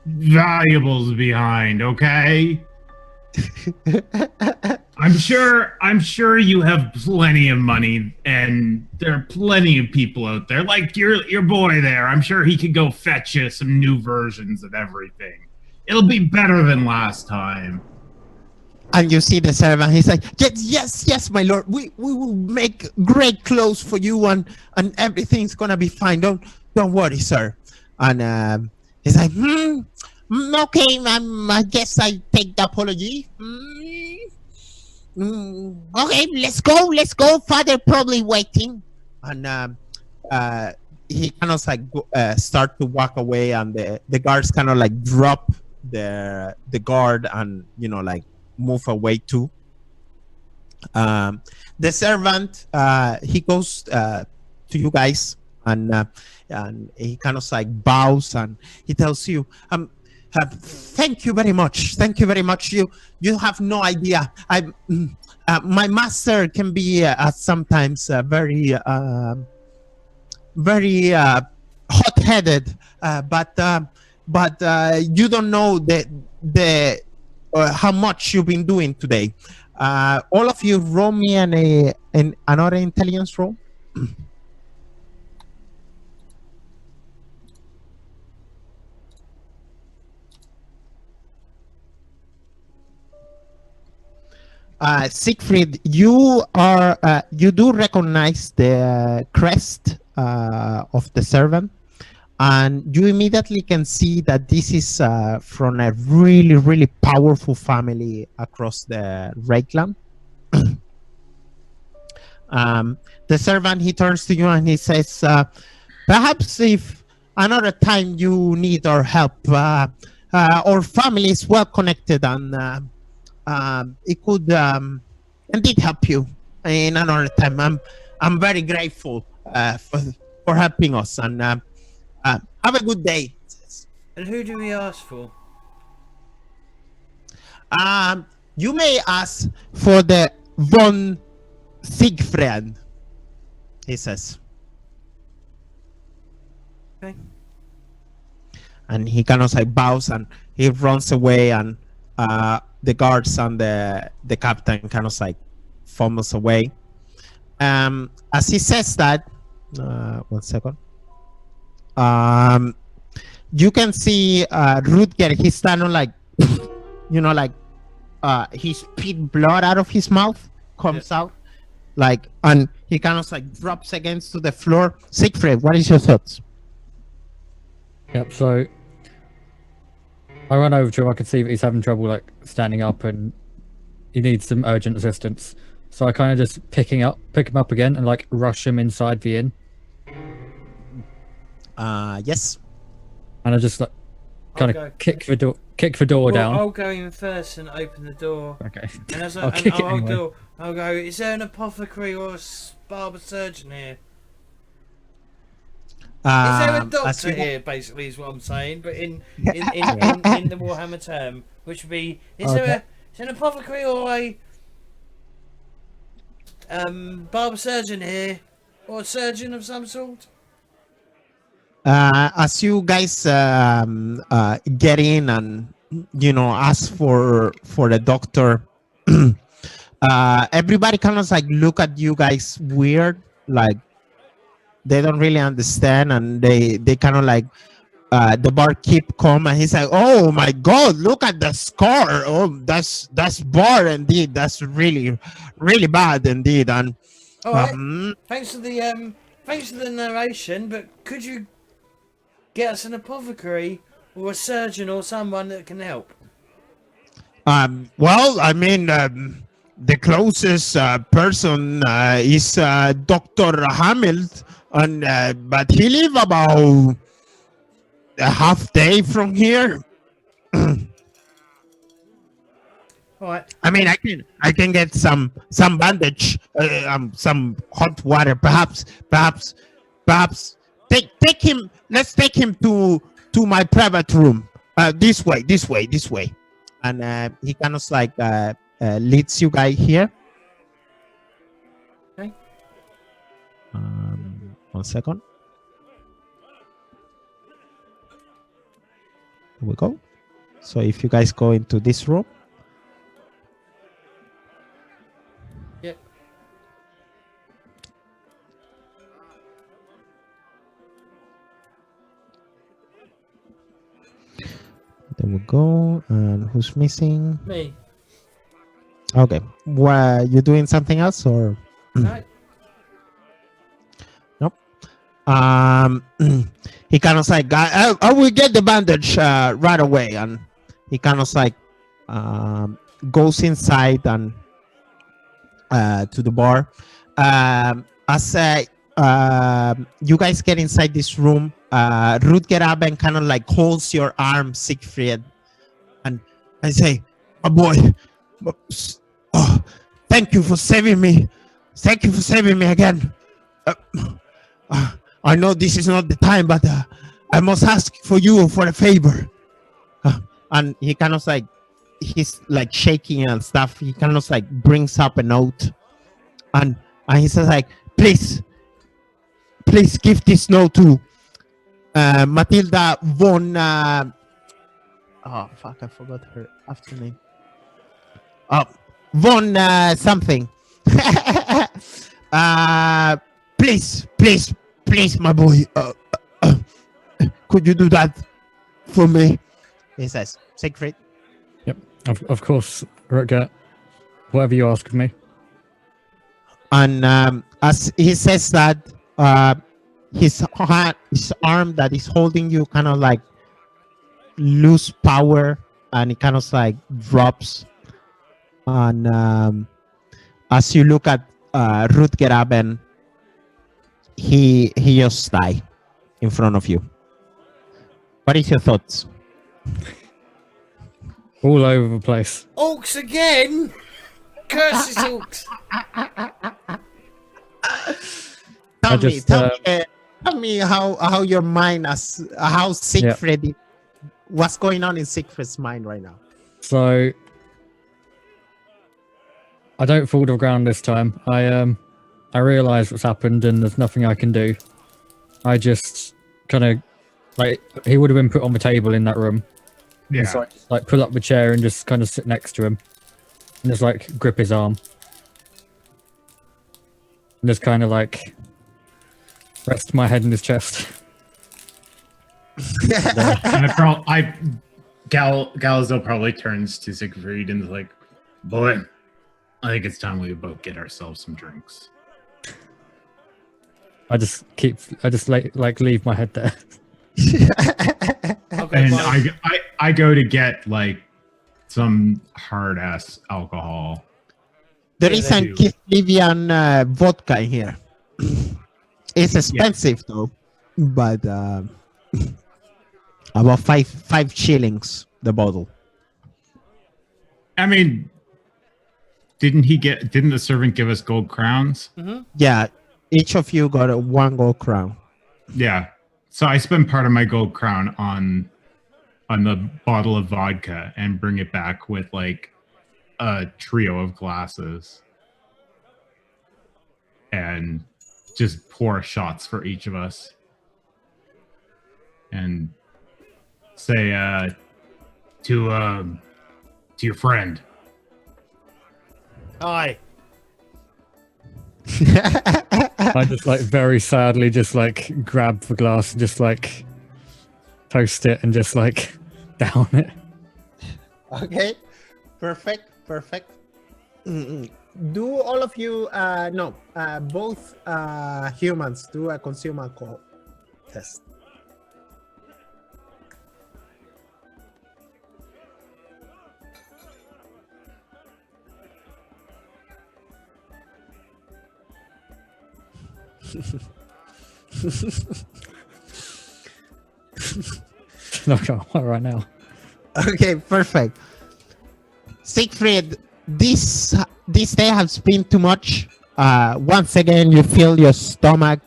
Speaker 2: valuables behind, okay? I'm sure you have plenty of money, and there are plenty of people out there, like your boy there. I'm sure he could go fetch you some new versions of everything. It'll be better than last time.
Speaker 4: And you see the servant, he's like, yes, my lord. We will make great clothes for you, and everything's gonna be fine. Don't worry, sir. And he's like, okay, I guess I take the apology. Okay, let's go. Father probably waiting. And he kind of like start to walk away, and the guards kind of like drop the guard and like move away too. The servant he goes to you guys, and he kind of like bows, and he tells you, thank you very much. You have no idea. My master can be sometimes very hot-headed, but you don't know the how much you've been doing today. All of you roll me another intelligence roll. Siegfried, you do recognize the crest of the servant, and you immediately can see that this is from a really, really powerful family across the Reichland. The servant, he turns to you and he says, perhaps if another time you need our help, our family is well connected, and it could indeed help you in another time. I'm very grateful for helping us, and have a good day.
Speaker 1: And who do we ask for?
Speaker 4: You may ask for the von Siegfried, he says.
Speaker 1: Okay.
Speaker 4: And he kind of like bows and he runs away, and the guards and the captain kind of like fumbles away. As he says that, 1 second. You can see Rutger. He's standing like, like he spit blood out of his mouth, comes out, like, and he kind of like drops against to the floor. Siegfried, what is your thoughts?
Speaker 3: Yep. So I run over to him. I can see that he's having trouble like standing up, and he needs some urgent assistance. So I kind of just pick him up again, and like rush him inside the inn.
Speaker 4: Yes.
Speaker 3: And I just like kind of kick the door down.
Speaker 1: I'll go in first and open the door.
Speaker 3: Okay.
Speaker 1: And as
Speaker 3: I'll kick it anyway.
Speaker 1: I'll go, is there an apothecary or a barber surgeon here? Is there a doctor here, basically, is what I'm saying, but in the Warhammer term, which would be, is there an apothecary or a barber surgeon here, or a surgeon of some sort?
Speaker 4: As you guys get in and ask for the doctor, everybody kind of like look at you guys weird, like they don't really understand, and they kind of like the barkeep come and he's like, oh my god, look at the scar. Oh, that's bar indeed. That's really, really bad indeed. And
Speaker 1: all right. Thanks for the narration, but could you get us an apothecary or a surgeon or someone that can help?
Speaker 4: Well, I mean, the closest person is Dr. Hamilton, and but he live about a half day from here.
Speaker 1: All right.
Speaker 4: I mean, I can get some bandage, some hot water, perhaps. Take him. Let's take him to my private room. This way. And he kind of like leads you guys here.
Speaker 1: Okay.
Speaker 4: 1 second. Here we go. So if you guys go into this room.
Speaker 1: Yep.
Speaker 4: There we go. And who's missing?
Speaker 1: Me.
Speaker 4: Okay. Well, you doing something else or?
Speaker 1: No.
Speaker 4: Nope. He kind of like, I will get the bandage right away, and he kind of like goes inside and to the bar. As you guys get inside this room, Rutger Aben kind of like holds your arm, Siegfried, and say, "Oh boy, oh, thank you for saving me. Thank you for saving me again. I know this is not the time, but I must ask for you for a favor." And he kind of like, he's like shaking and stuff. He kind of like brings up a note, and he says like, please give this note to Matilda von oh fuck, I forgot her after name. Von something. Please, my boy, could you do that for me? He says, Siegfried.
Speaker 3: Yep, of course, Rutger. Whatever you ask of me.
Speaker 4: And as he says that, his arm that is holding you kind of like lose power, and it kind of like drops. And as you look at Rutger Aben, he just died in front of you. What is your thoughts?
Speaker 3: All over the place.
Speaker 1: Orcs again! Curses orcs!
Speaker 4: Tell me how your mind, how Siegfried, what's going on in Siegfried's mind right now?
Speaker 3: So I don't fall to the ground this time. I realize what's happened and there's nothing I can do. I just kind of like, he would have been put on the table in that room.
Speaker 2: Yeah.
Speaker 3: So I just like pull up the chair and just kind of sit next to him and just like grip his arm. And just kind of like rest my head in his chest.
Speaker 2: And Galazil probably turns to Siegfried and is like, boy, I think it's time we both get ourselves some drinks.
Speaker 3: I just leave my head there.
Speaker 1: Okay,
Speaker 2: And
Speaker 1: fine.
Speaker 2: I go to get like some hard ass alcohol.
Speaker 4: There
Speaker 1: Yeah,
Speaker 4: is
Speaker 1: they
Speaker 4: some
Speaker 2: do.
Speaker 4: Kislevian vodka in here. It's expensive though, but about five shillings the bottle.
Speaker 2: I mean, didn't the servant give us gold crowns?
Speaker 4: Yeah, each of you got one gold crown.
Speaker 2: Yeah. So I spend part of my gold crown on the bottle of vodka and bring it back with like a trio of glasses and just pour shots for each of us and say to your friend,
Speaker 1: Hi.
Speaker 3: I just like very sadly just like grab the glass and just like toast it and just like down it.
Speaker 4: Okay, perfect. Do all of you both humans do a consume alcohol test.
Speaker 3: Not right now.
Speaker 4: Okay, perfect. Siegfried, this day has been too much. Once again, you feel your stomach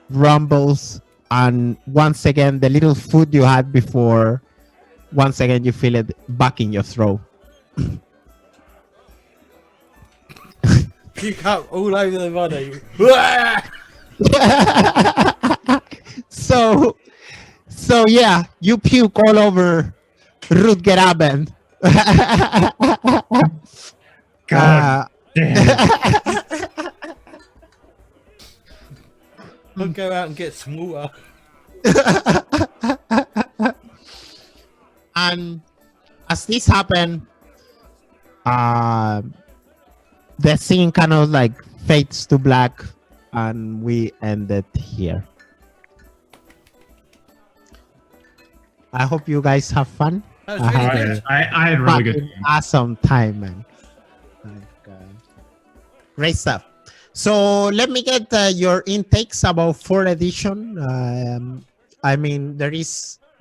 Speaker 4: rumbles, and once again, the little food you had before, once again, you feel it back in your throat.
Speaker 1: Puke up all over the body.
Speaker 4: So yeah, you puke all over Rutger Aben.
Speaker 2: God damn.
Speaker 1: I'll go out and get some water.
Speaker 4: And as this happened, the scene kind of like fades to black, and we ended here. I hope you guys have fun.
Speaker 1: That was really good.
Speaker 2: I had a really good
Speaker 4: Fucking awesome time, man. Like, Great stuff. So let me get your intakes about 4th edition. I mean,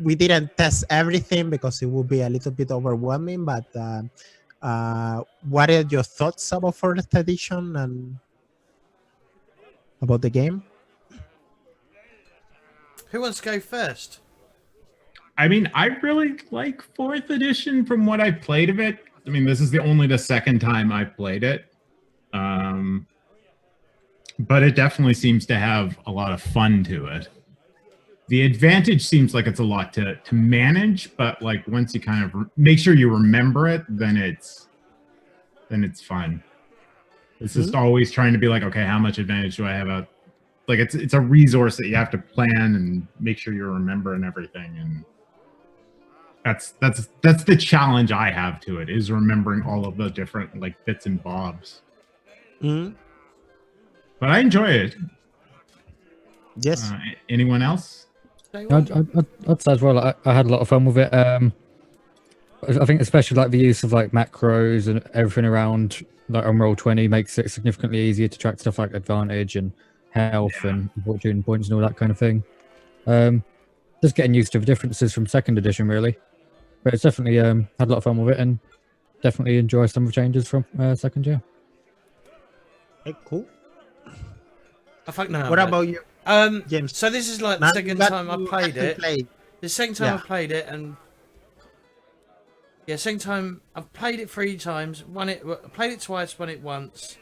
Speaker 4: we didn't test everything because it would be a little bit overwhelming, but what are your thoughts about 4th edition and about the game?
Speaker 1: Who wants to go first?
Speaker 2: I mean, I really like 4th edition from what I've played of it. I mean, this is only the second time I've played it. But it definitely seems to have a lot of fun to it. The advantage seems like it's a lot to manage, but like once you kind of make sure you remember it, then it's fun. It's just always trying to be like, okay, how much advantage do I have? Like it's a resource that you have to plan and make sure you remember and everything. And that's the challenge I have to it, is remembering all of the different like bits and bobs.
Speaker 4: Mm-hmm.
Speaker 2: But I enjoy it.
Speaker 4: Yes.
Speaker 2: Anyone else?
Speaker 3: I'd say as well. I had a lot of fun with it. I think especially like the use of like macros and everything around like on Roll20 makes it significantly easier to track stuff like advantage and health and fortune points and all that kind of thing. Just getting used to the differences from 2nd edition really, but it's definitely had a lot of fun with it and definitely enjoy some of the changes from 2nd year.
Speaker 4: Okay, cool.
Speaker 1: I fuck no.
Speaker 4: What about you, James?
Speaker 1: So this is like the second time I played it.
Speaker 4: Played.
Speaker 1: The second time I played it, and second time I've played it 3 times. Played it twice, won it once.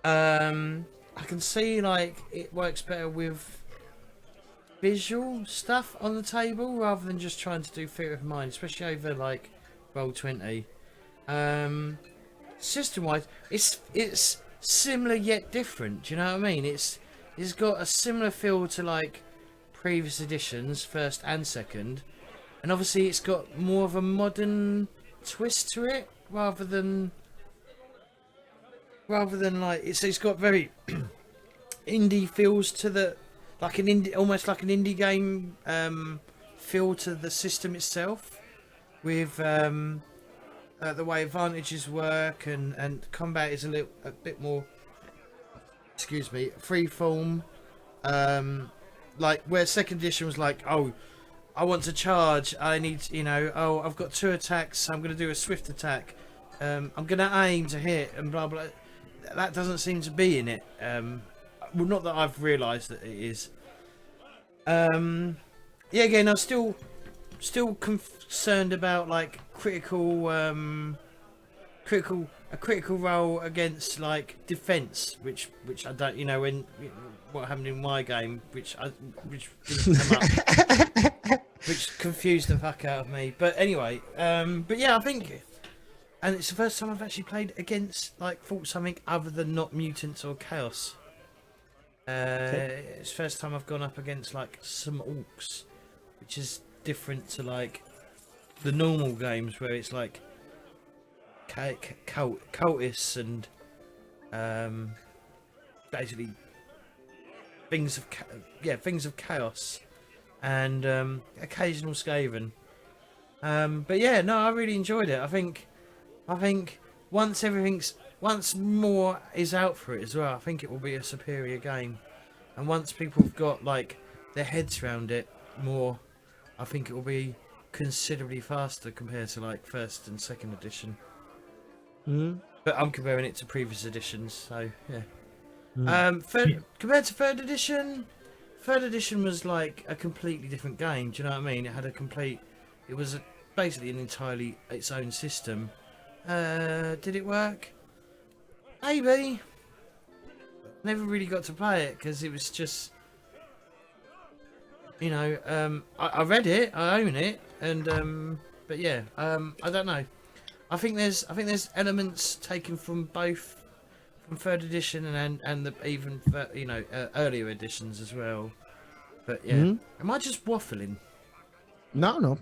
Speaker 1: I can see like it works better with visual stuff on the table rather than just trying to do theatre of mind, especially over like Roll20. System-wise, it's similar yet different. Do you know what I mean? It's got a similar feel to like previous editions, 1st and 2nd, and obviously it's got more of a modern twist to it rather than like it's got very indie feels to the like an indie, almost like an indie game feel to the system itself, with the way advantages work and combat is a bit more, excuse me, freeform. Like where 2nd edition was like, oh, I want to charge, I need, oh, I've got 2 attacks, so I'm going to do a swift attack, I'm going to aim to hit and blah blah. That doesn't seem to be in it. Well, not that I've realised that it is. Again, I'm still concerned about like critical role against like defense, which I don't, when what happened in my game, which didn't come up, which confused the fuck out of me. But anyway, but yeah, I think, and it's the first time I've actually played against fought something other than not mutants or chaos. It's the first time I've gone up against like some orcs, which is different to like the normal games where it's like cultists and basically things of chaos and occasional Skaven. But yeah, no, I really enjoyed it. I think once more is out for it as well, I think it will be a superior game. And once people have got like their heads around it more, I think it will be considerably faster compared to like 1st and 2nd edition. But I'm comparing it to previous editions, so yeah. Compared to 3rd edition, 3rd edition was like a completely different game. Do you know what I mean? It was basically an entirely its own system. Did it work? Maybe. Never really got to play it because it was just, I read it, I own it, and but yeah, I don't know. I think there's elements taken from both, from 3rd edition and the even earlier editions as well. But yeah, am I just waffling?
Speaker 4: No.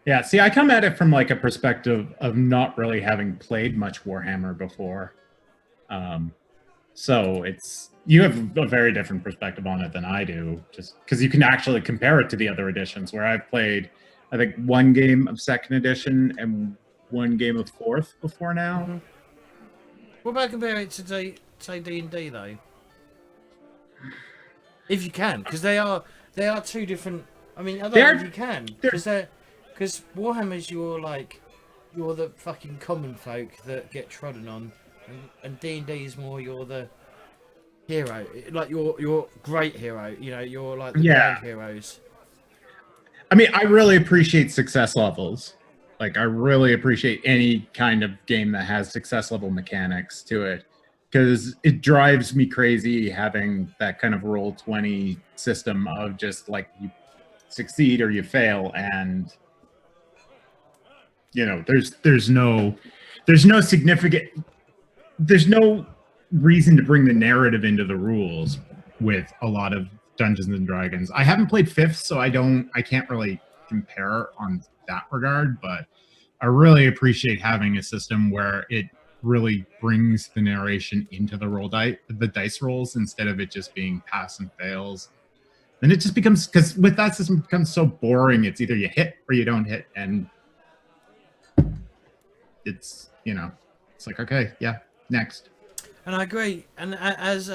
Speaker 2: Yeah, see, I come at it from like a perspective of not really having played much Warhammer before. So you have a very different perspective on it than I do, just because you can actually compare it to the other editions, where I've played, I think, 1 game of 2nd edition and 1 game of 4th before now.
Speaker 1: What about comparing it to say D&D though? If you can, because they are two different. I mean, I don't know if you can, because Warhammer's you're the fucking common folk that get trodden on, and D&D is more you're the hero, like you're great hero. You know, you're like the grand heroes.
Speaker 2: I mean, I really appreciate success levels. Like, I really appreciate any kind of game that has success level mechanics to it, because it drives me crazy having that kind of Roll20 system of just like you succeed or you fail, and you know, there's no reason to bring the narrative into the rules with a lot of Dungeons and Dragons. I haven't played 5th, so I can't really compare on that regard, but I really appreciate having a system where it really brings the narration into the dice rolls, instead of it just being pass and fails. And it just becomes, because with that system, it becomes so boring. It's either you hit or you don't hit, and it's, you know, it's like, okay, yeah, next.
Speaker 1: And I agree. And as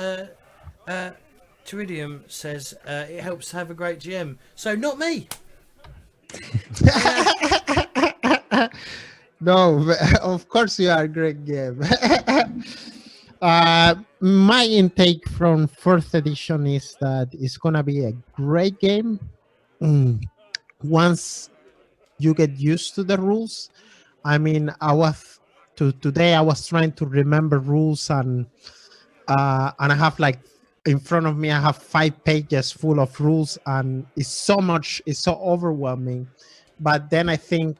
Speaker 1: Teridium says, it helps to have a great GM. So not me.
Speaker 4: No, of course you are a great game. My intake from 4th edition is that it's gonna be a great game once you get used to the rules. I mean, today I was trying to remember rules, and I have like in front of me I have 5 pages full of rules, and it's so overwhelming. But then I think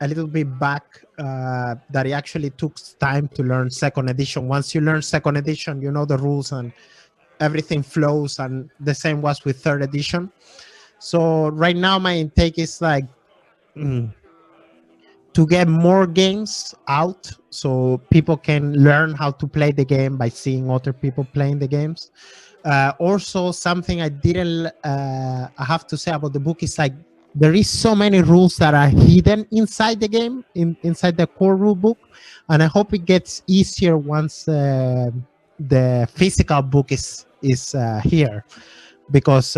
Speaker 4: a little bit back that it actually took time to learn 2nd edition. Once you learn 2nd edition, you know the rules and everything flows, and the same was with 3rd edition. So right now my intake is like to get more games out so people can learn how to play the game by seeing other people playing the games. Also, something I have to say about the book is like there is so many rules that are hidden inside the game, inside the core rule book, and I hope it gets easier once the physical book is here, because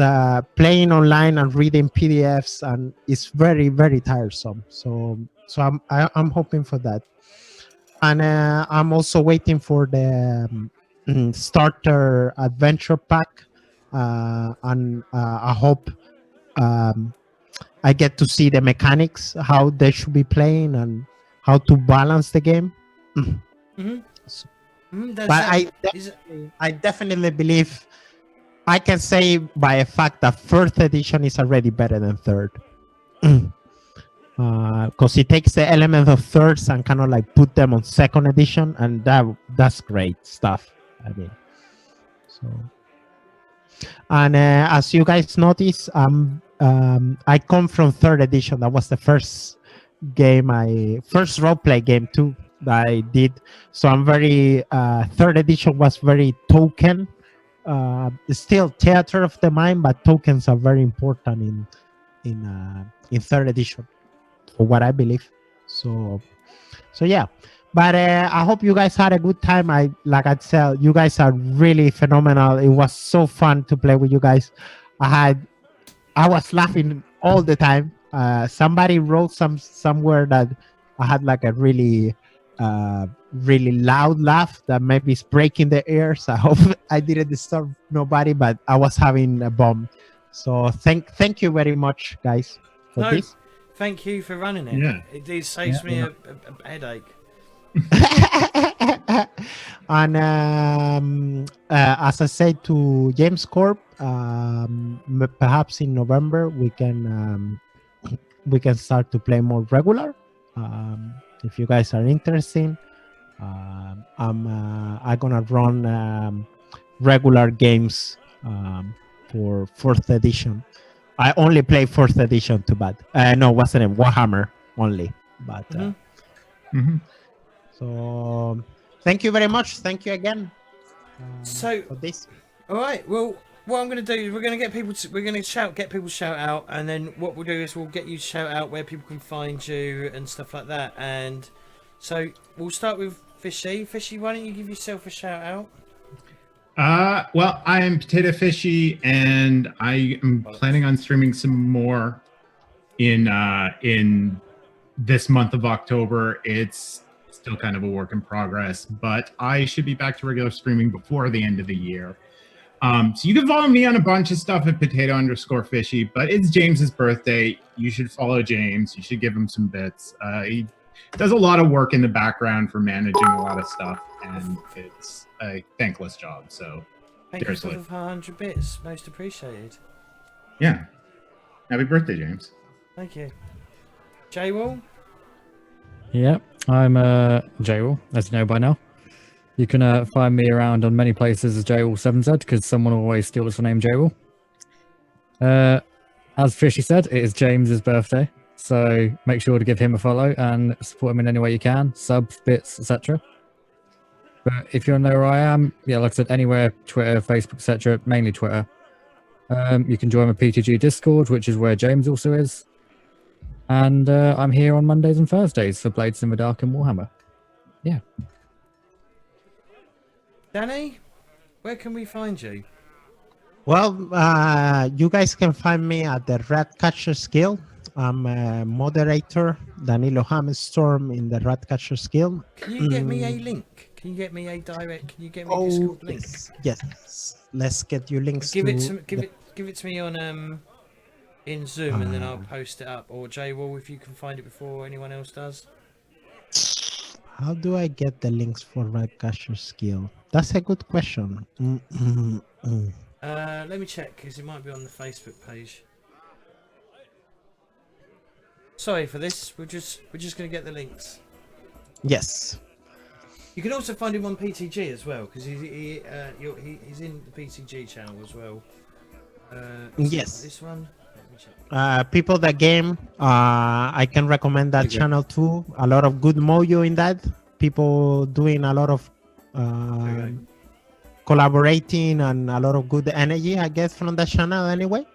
Speaker 4: playing online and reading PDFs and is very, very tiresome. So I'm hoping for that, and I'm also waiting for the starter adventure pack, and I hope I get to see the mechanics, how they should be playing, and how to balance the game.
Speaker 1: Mm-hmm.
Speaker 4: But I definitely believe I can say by a fact that 4th edition is already better than 3rd. Because it takes the element of 3rds and kind of like put them on 2nd edition, and that's great stuff. I mean, so, and as you guys notice, I come from 3rd edition. That was the first roleplay game too that I did. So I'm very 3rd edition was very token. Still theater of the mind, but tokens are very important in 3rd edition, for what I believe. So yeah. But I hope you guys had a good time. Like I said, you guys are really phenomenal. It was so fun to play with you guys. I was laughing all the time. Somebody wrote somewhere that I had like a really really loud laugh that maybe is breaking the ears. I hope I didn't disturb nobody, but I was having a bomb. So thank you very much, guys, for this.
Speaker 1: Thank you for running it.
Speaker 2: Yeah.
Speaker 1: It saves me a headache.
Speaker 4: And as I said to James Corp, perhaps in November we can start to play more regular. If you guys are interested, I'm gonna run regular games for 4th edition. I only play 4th edition, too bad. No, what's the name? Warhammer only. But so thank you very much. Thank you again. For this.
Speaker 1: All right. Well, what I'm going to do is we're going to get people to shout out, and then what we'll do is we'll get you to shout out where people can find you and stuff like that. And so we'll start with Fishy. Fishy, why don't you give yourself a shout out?
Speaker 2: Well, I am Potato Fishy, and I am planning on streaming some more in this month of October. It's still kind of a work in progress, but I should be back to regular streaming before the end of the year. So you can follow me on a bunch of stuff at potato_fishy, but it's James's birthday. You should follow James. You should give him some bits. He does a lot of work in the background for managing a lot of stuff, and it's a thankless job. So
Speaker 1: Thank you for the 100 bits. Most appreciated.
Speaker 2: Yeah. Happy birthday, James.
Speaker 1: Thank you. J-Wall?
Speaker 3: Yeah, I'm J-Wall, as you know by now. You can find me around on many places as J-Wall7Z because someone always steals the name J-Wall. As Fishy said, it is James's birthday, so make sure to give him a follow and support him in any way you can, subs, bits, etc. But if you want to know where I am, yeah, like I said, anywhere, Twitter, Facebook, etc., mainly Twitter. You can join my PTG Discord, which is where James also is. And I'm here on Mondays and Thursdays for Blades in the Dark and Warhammer. Yeah.
Speaker 1: Danny, where can we find you?
Speaker 4: Well, you guys can find me at the Ratcatchers Guild. I'm a moderator, Danilo Hammerstorm in the Ratcatchers Guild.
Speaker 1: Can you get me a link? Can you get me a direct? Can you get me a Discord link?
Speaker 4: Yes. Let's get you links.
Speaker 1: Give it to me on in Zoom, and then I'll post it up. Or J-Wall, if you can find it before anyone else does.
Speaker 4: How do I get the links for Ratcatchers Guild? That's a good question.
Speaker 1: Let me check, because it might be on the Facebook page. Sorry for this. We're just gonna get the links.
Speaker 4: Yes.
Speaker 1: You can also find him on PTG as well, because he's in the PTG channel as well.
Speaker 4: Yes.
Speaker 1: This one. Let me check.
Speaker 4: People that game, I can recommend that channel too. A lot of good mojo in that. People doing a lot of collaborating and a lot of good energy, I guess, from the channel anyway.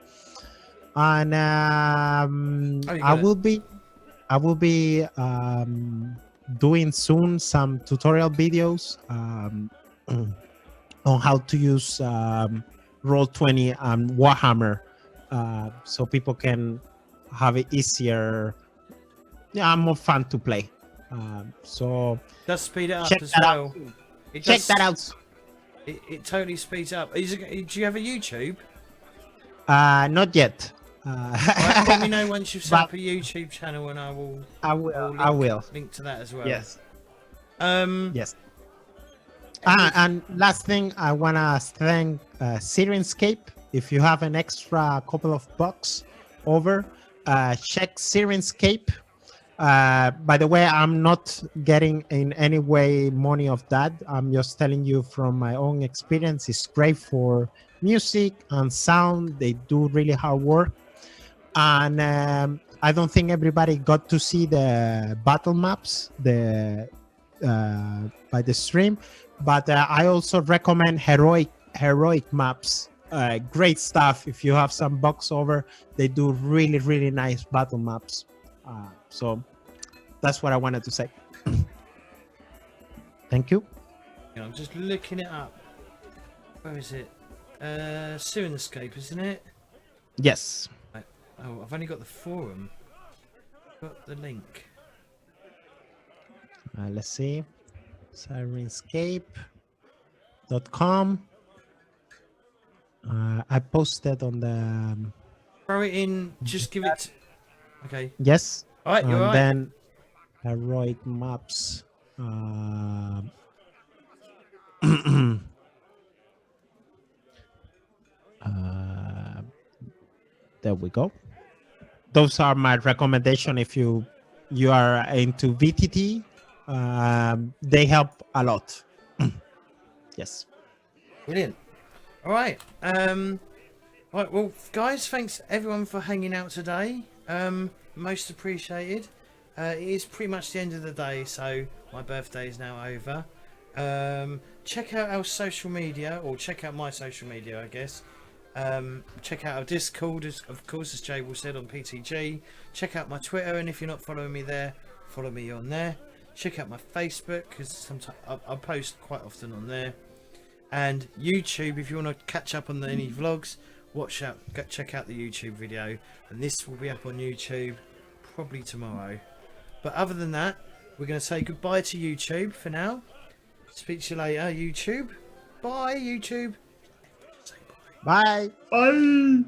Speaker 4: And I will be doing soon some tutorial videos on how to use Roll20 and Warhammer, so people can have it easier, more fun to play. So
Speaker 1: does speed it up
Speaker 4: check
Speaker 1: as
Speaker 4: that
Speaker 1: well.
Speaker 4: out.
Speaker 1: It
Speaker 4: Check
Speaker 1: does,
Speaker 4: that out.
Speaker 1: It totally speeds up. Do you have a YouTube?
Speaker 4: Not yet.
Speaker 1: Right, let me know once you've set up a YouTube channel, and I will.
Speaker 4: I will
Speaker 1: link to that as well.
Speaker 4: Yes.
Speaker 1: Yes.
Speaker 4: And last thing, I wanna thank Sirenscape. If you have an extra couple of bucks over, check Sirenscape. By the way, I'm not getting in any way money of that. I'm just telling you from my own experience. It's great for music and sound. They do really hard work. And I don't think everybody got to see the battle maps by the stream, but I also recommend heroic maps. Great stuff. If you have some bucks over, they do really nice battle maps. So that's what I wanted to say. Thank you.
Speaker 1: I'm just looking it up. Where is it? Sirenscape, isn't it?
Speaker 4: Yes.
Speaker 1: Oh, I've only got the forum. Got the link.
Speaker 4: Let's see. Sirenscape.com. I posted on the.
Speaker 1: Throw it in. Just give it. Okay.
Speaker 4: Yes.
Speaker 1: All right. You're
Speaker 4: and
Speaker 1: right.
Speaker 4: Then heroic maps. There we go. Those are my recommendation if you are into VTT. They help a lot. Yes.
Speaker 1: Brilliant. All right. Right. Well, guys, thanks everyone for hanging out today. Most appreciated. It is pretty much the end of the day, so my birthday is now over. Check out our social media, or check out my social media, I guess. Check out our Discord, of course, as Jay will said, on PTG. Check out my Twitter, and if you're not following me there, follow me on there. Check out my Facebook because sometimes I post quite often on there, and YouTube if you want to catch up on any vlogs. Check out the YouTube video, and this will be up on YouTube probably tomorrow. But other than that, we're going to say goodbye to YouTube for now. Speak to you later, YouTube. Bye, YouTube.
Speaker 4: Bye.
Speaker 2: Bye.